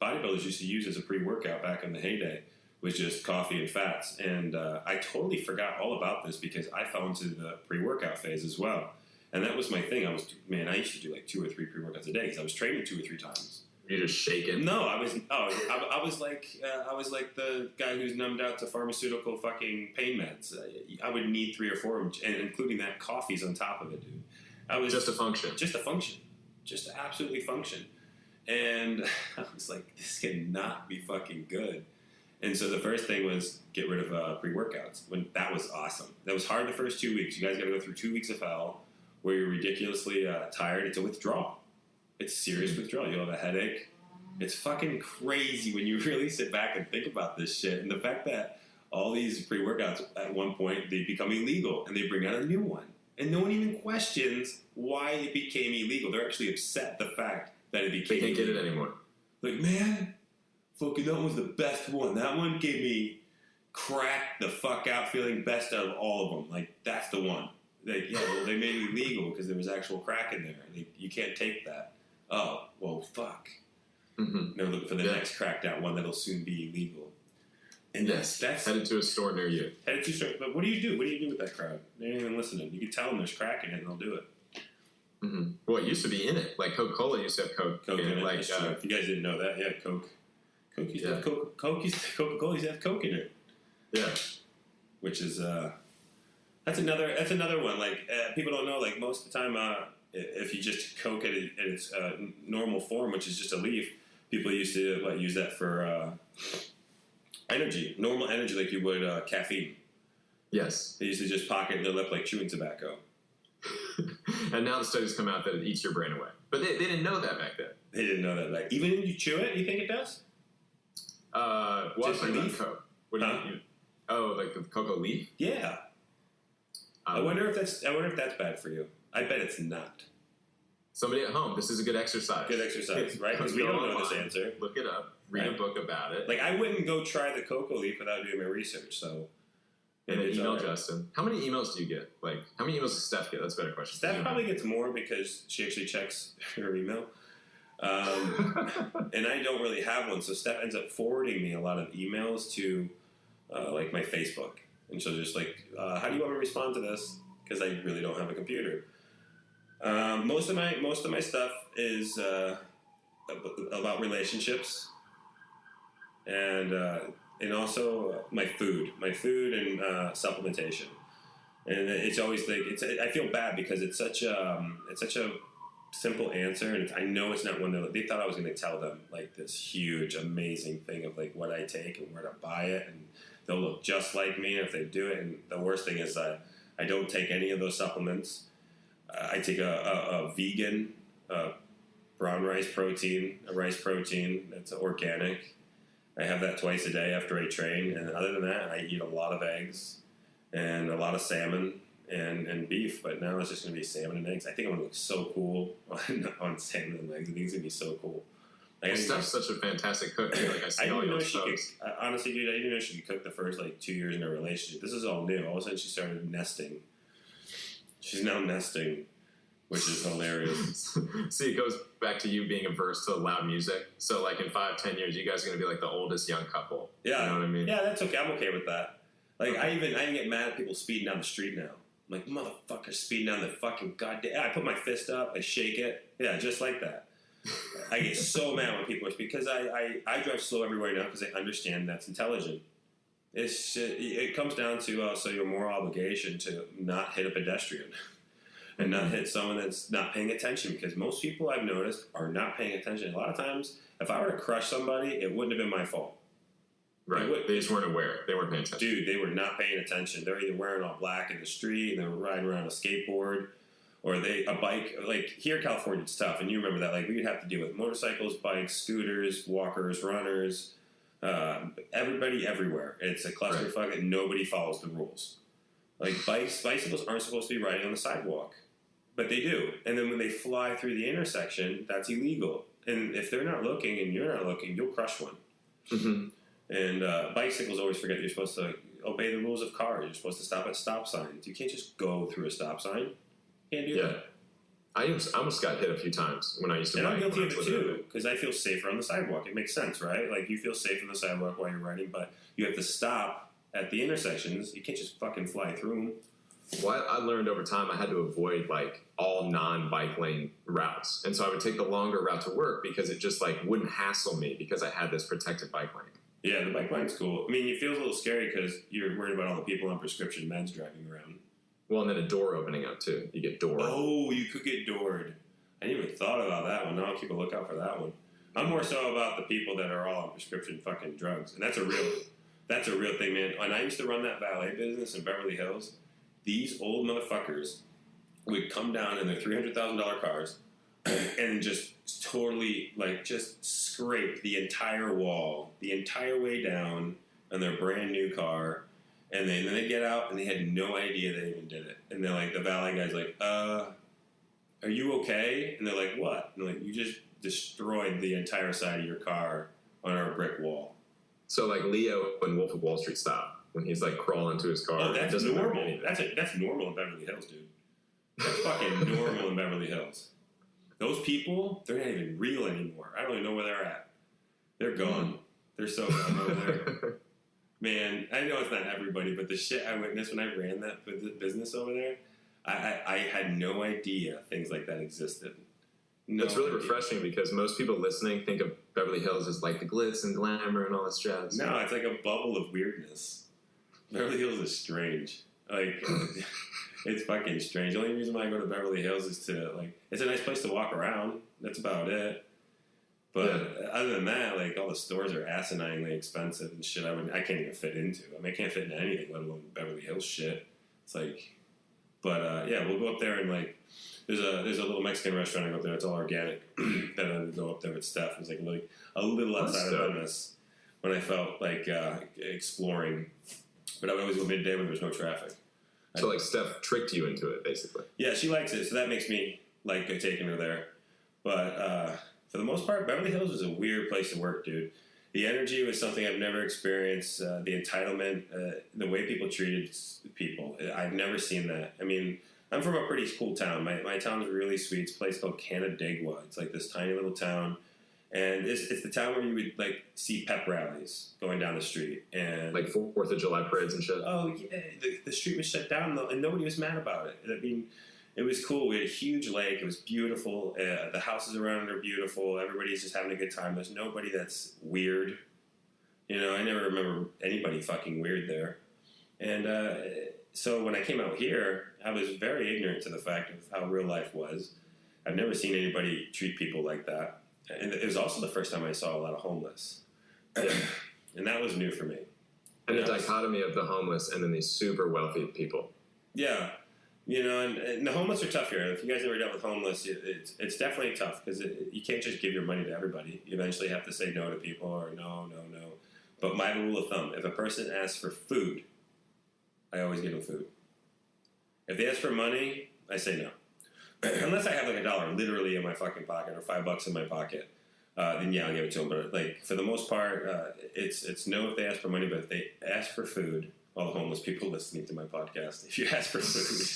bodybuilders used to use as a pre-workout back in the heyday, was just coffee and fats. And I totally forgot all about this because I fell into the pre-workout phase as well. And that was my thing. I used to do like 2 or 3 pre-workouts a day because I was training 2 or 3 times. You're just shaking. No, I was like the guy who's numbed out to pharmaceutical fucking pain meds. I would need 3 or 4 of them, and including that, coffee's on top of it, dude. I was just a function, just to absolutely function. And I was like, this cannot be fucking good. And so the first thing was get rid of pre-workouts. When that was awesome. That was hard the first 2 weeks. You guys got to go through 2 weeks of hell where you're ridiculously tired. It's a withdrawal. It's serious withdrawal. You'll have a headache. It's fucking crazy when you really sit back and think about this shit. And the fact that all these pre-workouts, at one point, they become illegal and they bring out a new one. And no one even questions why it became illegal. They're actually upset the fact that it became illegal. They can't get it anymore. Like, man, fucking that was the best one. That one gave me crack the fuck out feeling best out of all of them. Like, that's the one. Like, yeah, well, they made it illegal because there was actual crack in there. You can't take that. Oh, well, fuck. Mm-hmm. They're looking for the next cracked out one that'll soon be illegal. And that's headed to a store near you. Headed to a store. But what do you do? What do you do with that crowd? They ain't even listening. You can tell them there's crack in it, and they'll do it. Mm-hmm. Well, it used to be in it. Like Coca-Cola used to have Coke in it. Like, if you guys didn't know that, yeah, Coke. Coke used to have Coca-Cola used to have Coke in it. Yeah. Which is that's another one. Like people don't know. Like most of the time, if you just Coke at its normal form, which is just a leaf, people used to use that for energy, normal energy, like you would caffeine. Yes. They used to just pocket their lip like chewing tobacco. And now the studies come out that it eats your brain away. But they didn't know that back then. They didn't know that back. Even if you chew it, you think it does? Just a leaf? Coke. What do you mean? Oh, like the cocoa leaf? Yeah. I wonder if that's bad for you. I bet it's not. Somebody at home, this is a good exercise. Good exercise, right? Because we don't know this answer. Look it up. Read a book about it. Like, I wouldn't go try the cocoa leaf without doing my research, so... And then email Justin. How many emails do you get? Like, how many emails does Steph get? That's a better question. Steph probably gets more because she actually checks her email. And I don't really have one, so Steph ends up forwarding me a lot of emails to, like, my Facebook. And she'll just, like, how do you want me to respond to this? Because I really don't have a computer. Most of my stuff is about relationships. And also my food and supplementation, and it's always like I feel bad because it's such a simple answer, and I know it's not one that they thought I was going to tell them like this huge amazing thing of like what I take and where to buy it, and they'll look just like me if they do it. And the worst thing is I don't take any of those supplements. I take a vegan brown rice protein, a rice protein that's organic. I have that twice a day after I train, and other than that, I eat a lot of eggs and a lot of salmon and beef. But now it's just going to be salmon and eggs. I think I'm going to look so cool on salmon and eggs. I think it's going to be so cool. Like, Steph's such a fantastic cook. Like I see all your posts. Honestly, dude, I didn't know she could cook the first 2 years in a relationship. This is all new. All of a sudden, she started nesting. She's now nesting, which is hilarious. See, it goes back to you being averse to loud music. So, like, in 5-10 years, you guys are going to be like the oldest young couple. Yeah. You know what I mean? Yeah, that's okay. I'm okay with that. Like, I even get mad at people speeding down the street now. I'm like, motherfucker, speeding down the fucking goddamn... I put my fist up, I shake it. Yeah, just like that. I get so mad when people... Because I drive slow everywhere now because I understand that's intelligent. It comes down to your moral obligation to not hit a pedestrian. And not hit someone that's not paying attention, because most people I've noticed are not paying attention. A lot of times, if I were to crush somebody, it wouldn't have been my fault. Right. They just weren't aware. They weren't paying attention. Dude, they were not paying attention. They're either wearing all black in the street, and they were riding around a skateboard, or a bike. Like, here in California, it's tough, and you remember that. Like, we'd have to deal with motorcycles, bikes, scooters, walkers, runners, everybody everywhere. It's a clusterfuck, and nobody follows the rules. Like, bicycles aren't supposed to be riding on the sidewalk. But they do. And then when they fly through the intersection, that's illegal. And if they're not looking and you're not looking, you'll crush one. Mm-hmm. And bicycles always forget you're supposed to obey the rules of cars. You're supposed to stop at stop signs. You can't just go through a stop sign. You can't do that. I almost got hit a few times when I used to bike. And I'm guilty of it too, because I feel safer on the sidewalk. It makes sense, right? Like, you feel safe on the sidewalk while you're riding, but you have to stop at the intersections. You can't just fucking fly through them. Well, I learned over time I had to avoid, like, all non-bike lane routes. And so I would take the longer route to work because it just, like, wouldn't hassle me because I had this protected bike lane. Yeah, the bike lane's cool. I mean, it feels a little scary because you're worried about all the people on prescription meds driving around. Well, and then a door opening up, too. You get doored. Oh, you could get doored. I didn't even thought about that one. Now I'll keep a lookout for that one. I'm more so about the people that are all on prescription fucking drugs. And that's a real thing, man. And I used to run that valet business in Beverly Hills. These old motherfuckers would come down in their $300,000 cars and just totally, like, just scrape the entire wall, the entire way down on their brand new car, And then they get out, and they had no idea they even did it. And they're like, the valet guy's like, are you okay? And they're like, what? And they're like, you just destroyed the entire side of your car on our brick wall. So like Leo in Wolf of Wall Street style, when he's like crawling to his car. Oh, that's normal. That's normal in Beverly Hills, dude. That's fucking normal in Beverly Hills. Those people, they're not even real anymore. I don't even know where they're at. They're gone. They're so gone over there. Man, I know it's not everybody, but the shit I witnessed when I ran that business over there, I had no idea things like that existed. No It's really idea. refreshing because most people listening think of Beverly Hills as like the glitz and glamour and all this jazz. No, it's like a bubble of weirdness. Beverly Hills is strange. Like, it's fucking strange. The only reason why I go to Beverly Hills is to, like, it's a nice place to walk around. That's about it. But other than that, like, all the stores are asininely expensive and shit I can't even fit into. I mean, I can't fit into anything, let alone Beverly Hills shit. It's like, but yeah, we'll go up there and, like, there's a little Mexican restaurant I go up there. It's all organic. That I would go up there with Steph. It was like a little outside of Venice when I felt like exploring. But I would always go midday when there was no traffic. So like Steph tricked you into it, basically. Yeah, she likes it, so that makes me like taking her there. But for the most part, Beverly Hills is a weird place to work, dude. The energy was something I've never experienced. The entitlement, the way people treated people, I've never seen that. I mean, I'm from a pretty cool town. My town is really sweet. It's a place called Canandaigua. It's like this tiny little town. And it's the town where you would, like, see pep rallies going down the street. And like 4th of July parades and shit. Oh, yeah. The street was shut down, and nobody was mad about it. I mean, it was cool. We had a huge lake. It was beautiful. The houses around it are beautiful. Everybody's just having a good time. There's nobody that's weird. You know, I never remember anybody fucking weird there. And so when I came out here, I was very ignorant to the fact of how real life was. I've never seen anybody treat people like that. And it was also the first time I saw a lot of homeless. And that was new for me. And the dichotomy of the homeless and then these super wealthy people. Yeah. You know, and the homeless are tough here. If you guys ever dealt with homeless, it's definitely tough because you can't just give your money to everybody. You eventually have to say no to people or no. But my rule of thumb, if a person asks for food, I always give them food. If they ask for money, I say no. Unless I have like $1 literally in my fucking pocket or $5 in my pocket, then yeah, I'll give it to them. But like for the most part, it's no if they ask for money, but if they ask for food, all the homeless people listening to my podcast, if you ask for food,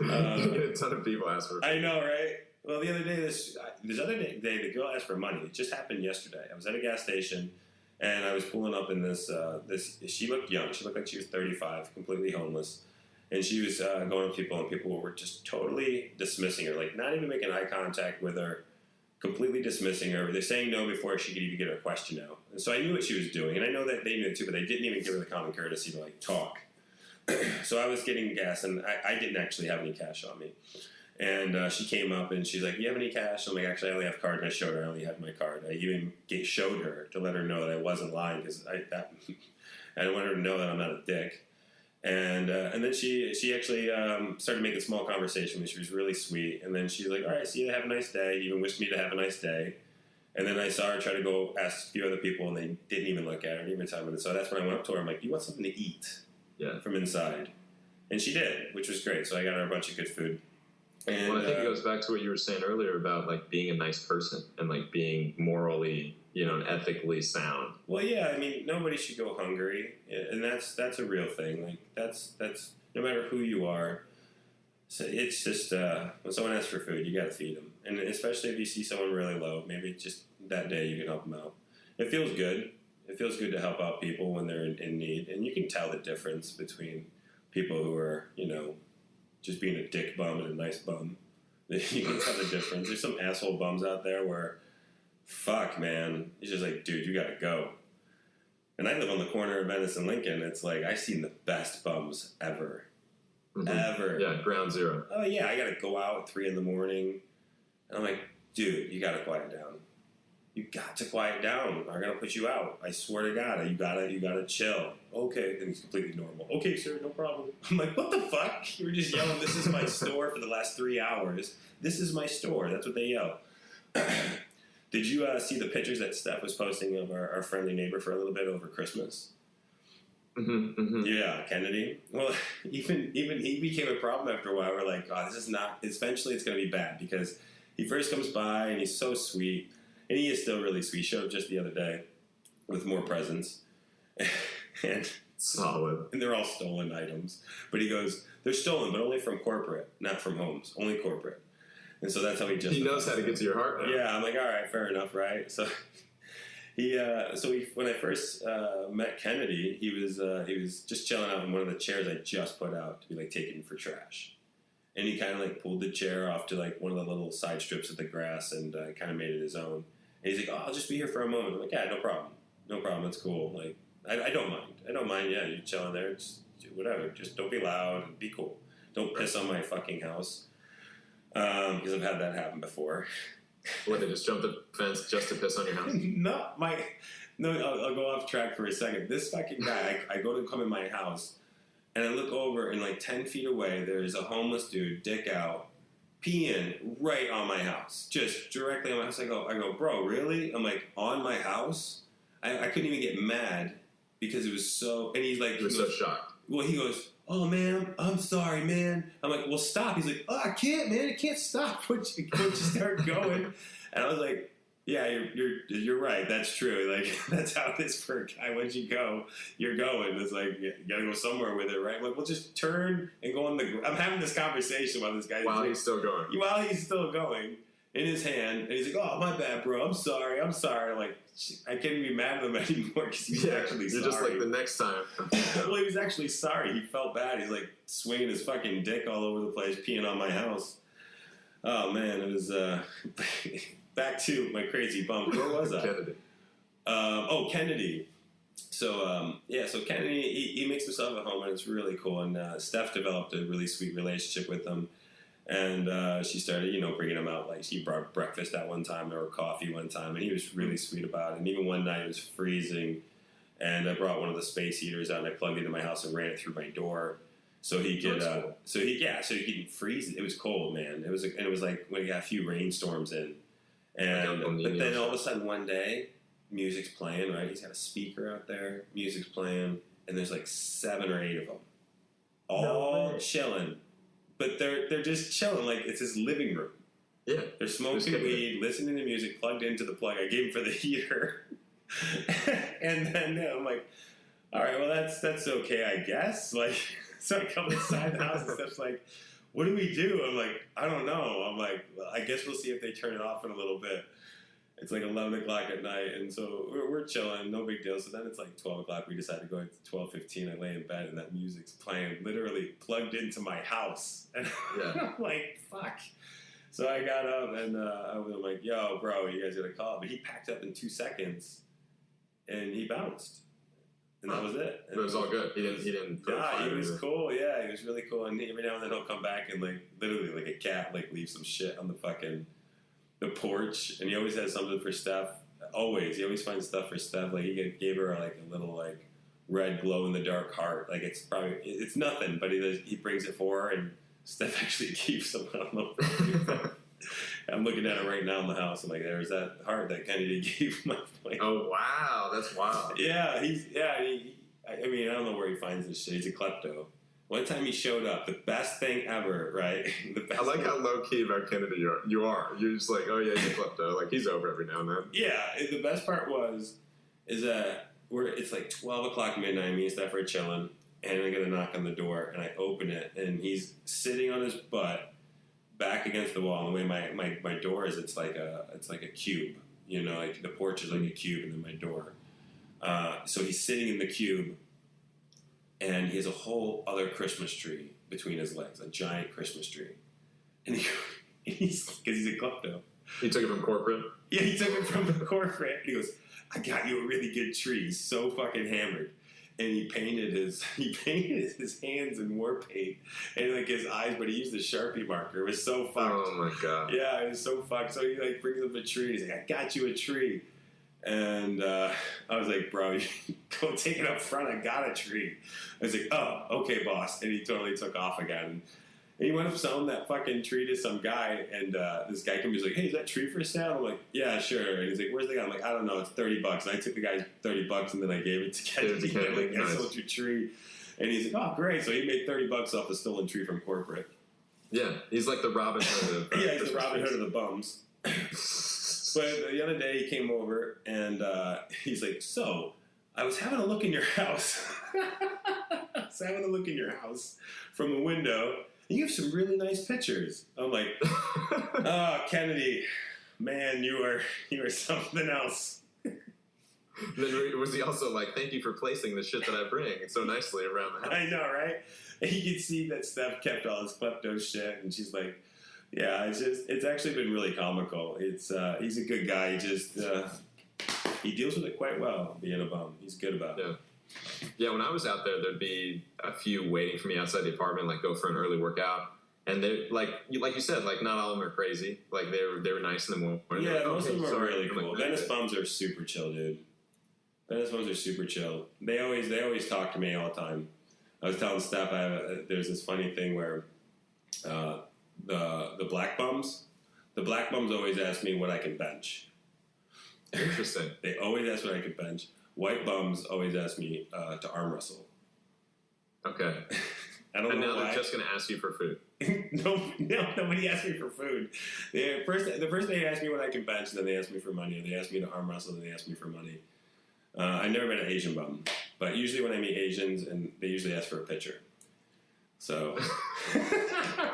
you get a ton of people ask for food. I know, right? Well, the other day, this other day, the girl asked for money. It just happened yesterday. I was at a gas station, and I was pulling up in this. She looked young. She looked like she was 35, completely homeless. And she was going up to people, and people were just totally dismissing her, like not even making eye contact with her, completely dismissing her. They're saying no before she could even get her question out. And so I knew what she was doing, and I know that they knew it too, but they didn't even give her the common courtesy to like talk. So I was getting gas, and I didn't actually have any cash on me. And she came up, and she's like, "You have any cash?" I'm like, "Actually, I only have card." And I showed her I only had my card. I even showed her to let her know that I wasn't lying because I wanted her to know that I'm not a dick. And then she actually started making small conversation with me. She was really sweet. And then she's like, "All right, see you. Have a nice day." Even wished me to have a nice day. And then I saw her try to go ask a few other people, and they didn't even look at her, didn't even tell me. And so that's when I went up to her. I'm like, "You want something to eat?" Yeah. From inside. And she did, which was great. So I got her a bunch of good food. And, well, I think it goes back to what you were saying earlier about like being a nice person and like being morally, and ethically sound. Well, yeah, I mean, nobody should go hungry, and that's a real thing. Like that's no matter who you are. So it's just when someone asks for food, you got to feed them, and especially if you see someone really low, maybe just that day you can help them out. It feels good. It feels good to help out people when they're in need, and you can tell the difference between people who are, just being a dick bum and a nice bum. You can tell the difference. There's some asshole bums out there where, fuck, man, it's just like, dude, you gotta go. And I live on the corner of Venice and Lincoln. It's like, I've seen the best bums ever. Mm-hmm. Ever. Yeah, ground zero. Oh, yeah, I gotta go out at 3 a.m. And I'm like, dude, you gotta quiet down. You got to quiet down. I'm gonna put you out. I swear to God, you gotta chill. Okay, then he's completely normal. Okay, sir, no problem. I'm like, what the fuck? You were just yelling, "This is my store" for the last 3 hours. This is my store. That's what they yell. Did you see the pictures that Steph was posting of our friendly neighbor for a little bit over Christmas? Yeah, Kennedy. Well, even he became a problem after a while. We're like, oh, this is not. Eventually, it's going to be bad because he first comes by and he's so sweet, and he is still really sweet. He showed up just the other day with more presents, and solid. And they're all stolen items. But he goes, they're stolen, but only from corporate, not from homes. Only corporate. And so that's how he just. He knows how to get to your heart now. Yeah, I'm like, all right, fair enough, right? So. When I first met Kennedy, he was just chilling out in one of the chairs I just put out to be like taken for trash, and he kind of like pulled the chair off to like one of the little side strips of the grass and kind of made it his own. And he's like, "Oh, I'll just be here for a moment." I'm like, "Yeah, no problem, it's cool. Like, I don't mind. Yeah, you're chilling there, just whatever. Just don't be loud and be cool. Don't piss on my fucking house, because I've had that happen before." What, they just jumped the fence just to piss on your house? I'll go off track for a second. This fucking guy, I go to come in my house, and I look over, and like 10 feet away, there's a homeless dude, dick out, peeing right on my house. Just directly on my house. I go, bro, really? I'm like, on my house? I couldn't even get mad because it was so, and he's like... He was so shocked. Well, he goes, "Oh, man, I'm sorry, man." I'm like, "Well, stop." He's like, "Oh, I can't, man. I can't stop once you start going." And I was like, "Yeah, you're right. That's true. Like, that's how it is for a guy. Once you go, you're going. It's like, you gotta go somewhere with it, right?" I'm like, "Well, just turn and go on the..." I'm having this conversation while this guy... While he's still going. While he's still going, in his hand, and he's like, "Oh, my bad, bro. I'm sorry. I'm like, I can't even be mad at him anymore because he's actually sorry. You're just like, the next time. Well, he was actually sorry. He felt bad. He's like swinging his fucking dick all over the place, peeing on my house. Oh, man, it was... back to my crazy bump. Where was I? Kennedy. Kennedy. So Kennedy, he makes himself at home, and it's really cool. And Steph developed a really sweet relationship with him. And she started, bringing him out. Like, she brought breakfast at one time or coffee one time, and he was really sweet about it. And even one night it was freezing, and I brought one of the space heaters out, and I plugged it in my house and ran it through my door, so he could, cool. so he could freeze it. It was cold, man. It was like when we got a few rainstorms in, and but then all of a sudden one day, music's playing. Right, he's got a speaker out there, music's playing, and there's like 7 or 8 of them, all chilling. But they're just chilling, like it's his living room. Yeah. They're smoking weed, listening to music, plugged into the plug I gave him for the heater. And then I'm like, all right, well, that's okay, I guess. Like, so I come inside the house and stuff's like, what do we do? I'm like, I don't know. I'm like, well, I guess we'll see if they turn it off in a little bit. It's like 11 o'clock at night, and so we're chilling, no big deal. So then it's like 12 o'clock. We decide to go at 12:15. I lay in bed, and that music's playing, literally plugged into my house. And I'm like, fuck. So I got up, and I was like, yo, bro, you guys got to call. But he packed up in 2 seconds, and he bounced. And that was it. And it was all good. He didn't put a fire he was either. cool. Yeah, he was really cool. And every now and then he'll come back and, like, literally, like a cat, like, leave some shit on the porch, and he always has something for Steph. He always finds stuff for Steph. Like, he gave her like a little like red glow in the dark heart. Like, it's nothing, but he brings it for her, and Steph actually keeps them. I don't know. I'm looking at it right now in the house. I'm like, there's that heart that Kennedy gave my wife. Oh wow, that's wild. Yeah, I mean, I don't know where he finds this shit. He's a klepto. One time he showed up, the best thing ever, right? I like how low-key about Kennedy you are. You're just like, oh yeah, he's a klepto. Like, he's over every now and then. Yeah, the best part is that it's like 12 o'clock midnight, me and Steph are chilling, and I get a knock on the door, and I open it, and he's sitting on his butt, back against the wall. And the way my door is, it's like a cube, like the porch is like a cube, and then my door. So he's sitting in the cube, and he has a whole other Christmas tree between his legs, a giant Christmas tree. And because he's a klepto. He took it from corporate? Yeah, he took it from the corporate. And he goes, I got you a really good tree. He's so fucking hammered. And he painted his hands in war paint and like his eyes, but he used a Sharpie marker. It was so fucked. Oh my god. Yeah, it was so fucked. So he like brings up a tree. He's like, I got you a tree. And I was like, bro, go take it up front. I got a tree. I was like, oh, okay, boss. And he totally took off again. And he went up selling that fucking tree to some guy, and this guy comes, he's like, hey, is that tree for sale? I'm like, yeah, sure. And he's like, where's the guy? I'm like, I don't know, it's $30. And I took the guy's $30, and then I gave it to Kennedy. Like, nice. I sold your tree. And he's like, oh, great. So he made $30 off a stolen tree from corporate. Yeah, he's like the Robin Hood of yeah, he's the Robin Hood of the bums. But the other day he came over, and he's like, so, I was having a look in your house. I was having a look in your house from the window. You have some really nice pictures. I'm like, oh, Kennedy, man, you are something else. Then was he also like, thank you for placing the shit that I bring so nicely around the house? I know, right? And you can see that Steph kept all his klepto shit, and she's like, yeah, it's actually been really comical. He's a good guy. He deals with it quite well, being a bum. He's good about it. Yeah, when I was out there, there'd be a few waiting for me outside the apartment, like go for an early workout. And they like you said, like not all of them are crazy. Like they were nice in the morning. Yeah, like, most of them are really cool. Like, Venice bums are super chill, dude. Venice bums are super chill. They always talk to me all the time. I was telling Steph, there's this funny thing where the black bums always ask me what I can bench. Interesting. They always ask what I can bench. White bums always ask me to arm wrestle. Okay. I don't know now why. They're just going to ask you for food. No, nobody asked me for food. The first they asked me what I can bench, then they asked me for money. They asked me to arm wrestle, then they asked me for money. I've never been an Asian bum, but usually when I meet Asians, and they usually ask for a picture. So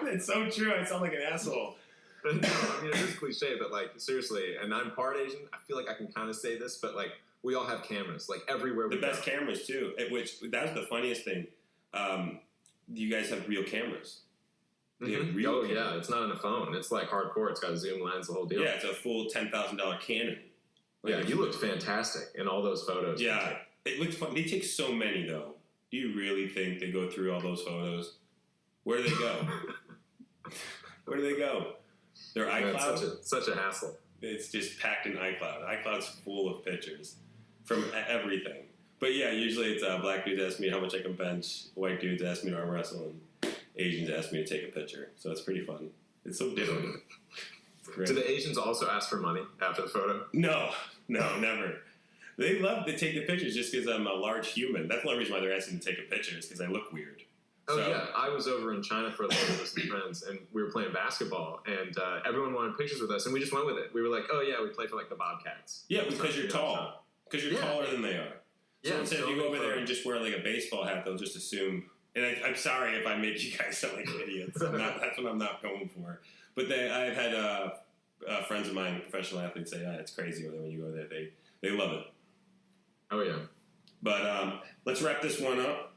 it's so true. I sound like an asshole. No, I mean, it is cliche, but like seriously, and I'm part Asian. I feel like I can kind of say this, but like we all have cameras, like everywhere. The best cameras too. That's the funniest thing. You guys have real cameras. Mm-hmm. Cameras. Yeah, it's not on a phone. It's like hardcore. It's got a zoom lens, the whole deal. Yeah, it's a full $10,000 Canon. Like, yeah, you looked fantastic in all those photos. Yeah, it looks fun. They take so many though. Do you really think they go through all those photos? Where do they go? Where do they go? Their iCloud? Yeah, such a hassle. It's just packed in iCloud. iCloud's full of pictures from everything. But yeah, usually it's black dudes ask me how much I can bench, white dudes ask me to arm wrestle, and Asians ask me to take a picture. So it's pretty fun. It's so different. Do the Asians also ask for money after the photo? No, never. They love to take the pictures just because I'm a large human. That's the only reason why they're asking to take a picture is because I look weird. Oh, yeah. I was over in China for a little bit with some friends, and we were playing basketball, and everyone wanted pictures with us, and we just went with it. We were like, oh, yeah, we play for, like, the Bobcats. Yeah, because you're tall. Because you're taller than they are. So yeah, instead if you go over there and just wear, like, a baseball hat, they'll just assume... And I'm sorry if I make you guys sound like idiots. That's what I'm not going for. But I've had friends of mine, professional athletes, say, it's crazy when you go there. They love it. Oh, yeah. But let's wrap this one up.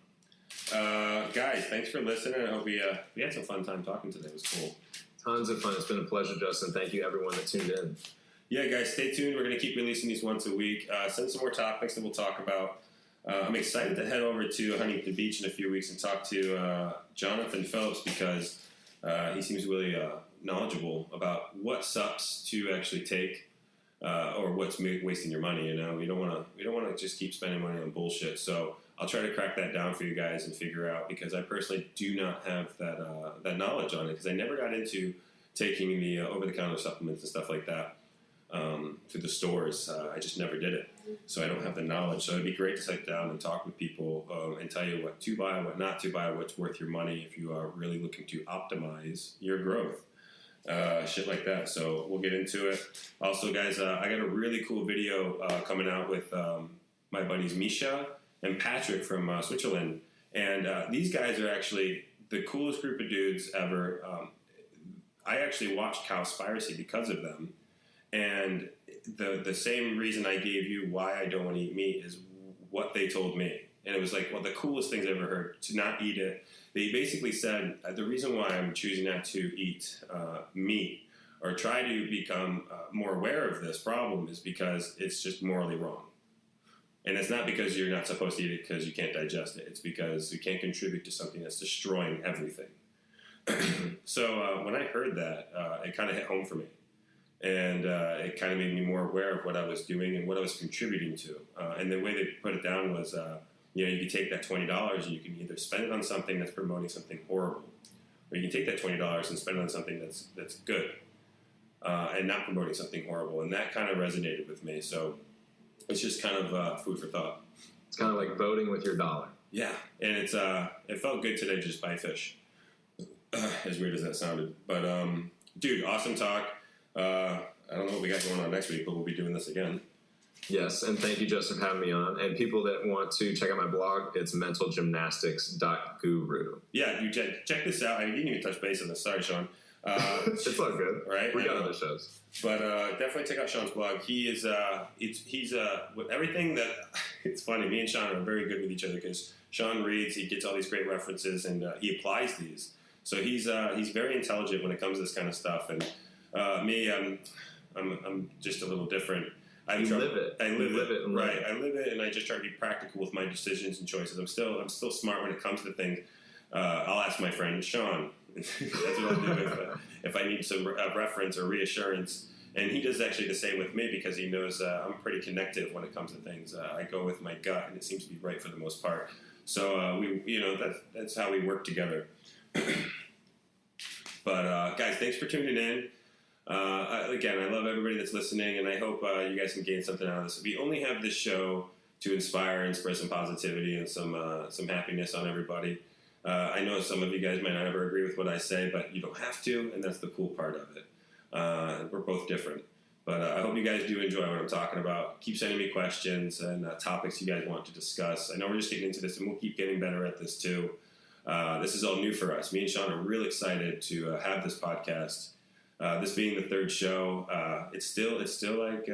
Guys, thanks for listening. I hope we had some fun time talking today. It was cool. Tons of fun. It's been a pleasure, Justin. Thank you, everyone that tuned in. Yeah, guys, stay tuned. We're going to keep releasing these once a week. Send some more topics that we'll talk about. I'm excited to head over to Huntington Beach in a few weeks and talk to Jonathan Phillips because he seems really knowledgeable about what sups to actually take or what's wasting your money. You know, we don't want to just keep spending money on bullshit. So I'll try to crack that down for you guys and figure out, because I personally do not have that knowledge on it, because I never got into taking the over-the-counter supplements and stuff like that to the stores. I just never did it, so I don't have the knowledge. So it'd be great to sit down and talk with people and tell you what to buy, what not to buy, what's worth your money if you are really looking to optimize your growth. Shit like that. So we'll get into it. Also, guys, I got a really cool video coming out with my buddies Misha and Patrick from Switzerland. And these guys are actually the coolest group of dudes ever. I actually watched Cowspiracy because of them. And the same reason I gave you why I don't want to eat meat is what they told me. And it was like one of the coolest things I've ever heard, to not eat it. They basically said, the reason why I'm choosing not to eat meat or try to become more aware of this problem is because it's just morally wrong. And it's not because you're not supposed to eat it because you can't digest it. It's because you can't contribute to something that's destroying everything. So when I heard that, it kind of hit home for me. And it kind of made me more aware of what I was doing and what I was contributing to. And the way they put it down was, you can take that $20 and you can either spend it on something that's promoting something horrible, or you can take that $20 and spend it on something that's good, and not promoting something horrible. And that kind of resonated with me. So it's just kind of food for thought. It's kind of like voting with your dollar. Yeah, and it felt good today to just buy fish. As weird as that sounded, but dude, awesome talk. I don't know what we got going on next week, but we'll be doing this again. Yes, and thank you, Justin, for having me on. And people that want to check out my blog, it's mentalgymnastics.guru. Yeah, you check this out. I didn't even touch base on this. Sorry, Sean. It's all good, right? We got other shows, but definitely check out Sean's blog. He is he's with everything that. It's funny. Me and Sean are very good with each other because Sean reads, he gets all these great references, and he applies these. So he's very intelligent when it comes to this kind of stuff. And me, I'm just a little different. I live it. Right. I live it, and I just try to be practical with my decisions and choices. I'm still smart when it comes to things. I'll ask my friend Sean. That's what I'll do if I need some reference or reassurance. And he does actually the same with me because he knows I'm pretty connective when it comes to things. I go with my gut, and it seems to be right for the most part. So that's how we work together. But guys, thanks for tuning in. Again, I love everybody that's listening, and I hope you guys can gain something out of this. We only have this show to inspire and spread some positivity and some happiness on everybody. I know some of you guys might not ever agree with what I say, but you don't have to, and that's the cool part of it. We're both different. But I hope you guys do enjoy what I'm talking about. Keep sending me questions and topics you guys want to discuss. I know we're just getting into this, and we'll keep getting better at this too. This is all new for us. Me and Sean are real excited to have this podcast. This being the third show, it's still like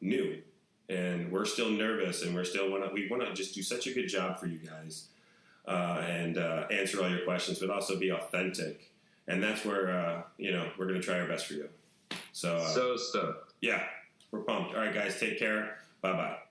new, and we're still nervous, and we want to just do such a good job for you guys, and answer all your questions, but also be authentic. And that's where we're going to try our best for you. So stoked. Yeah, we're pumped. All right, guys, take care. Bye bye.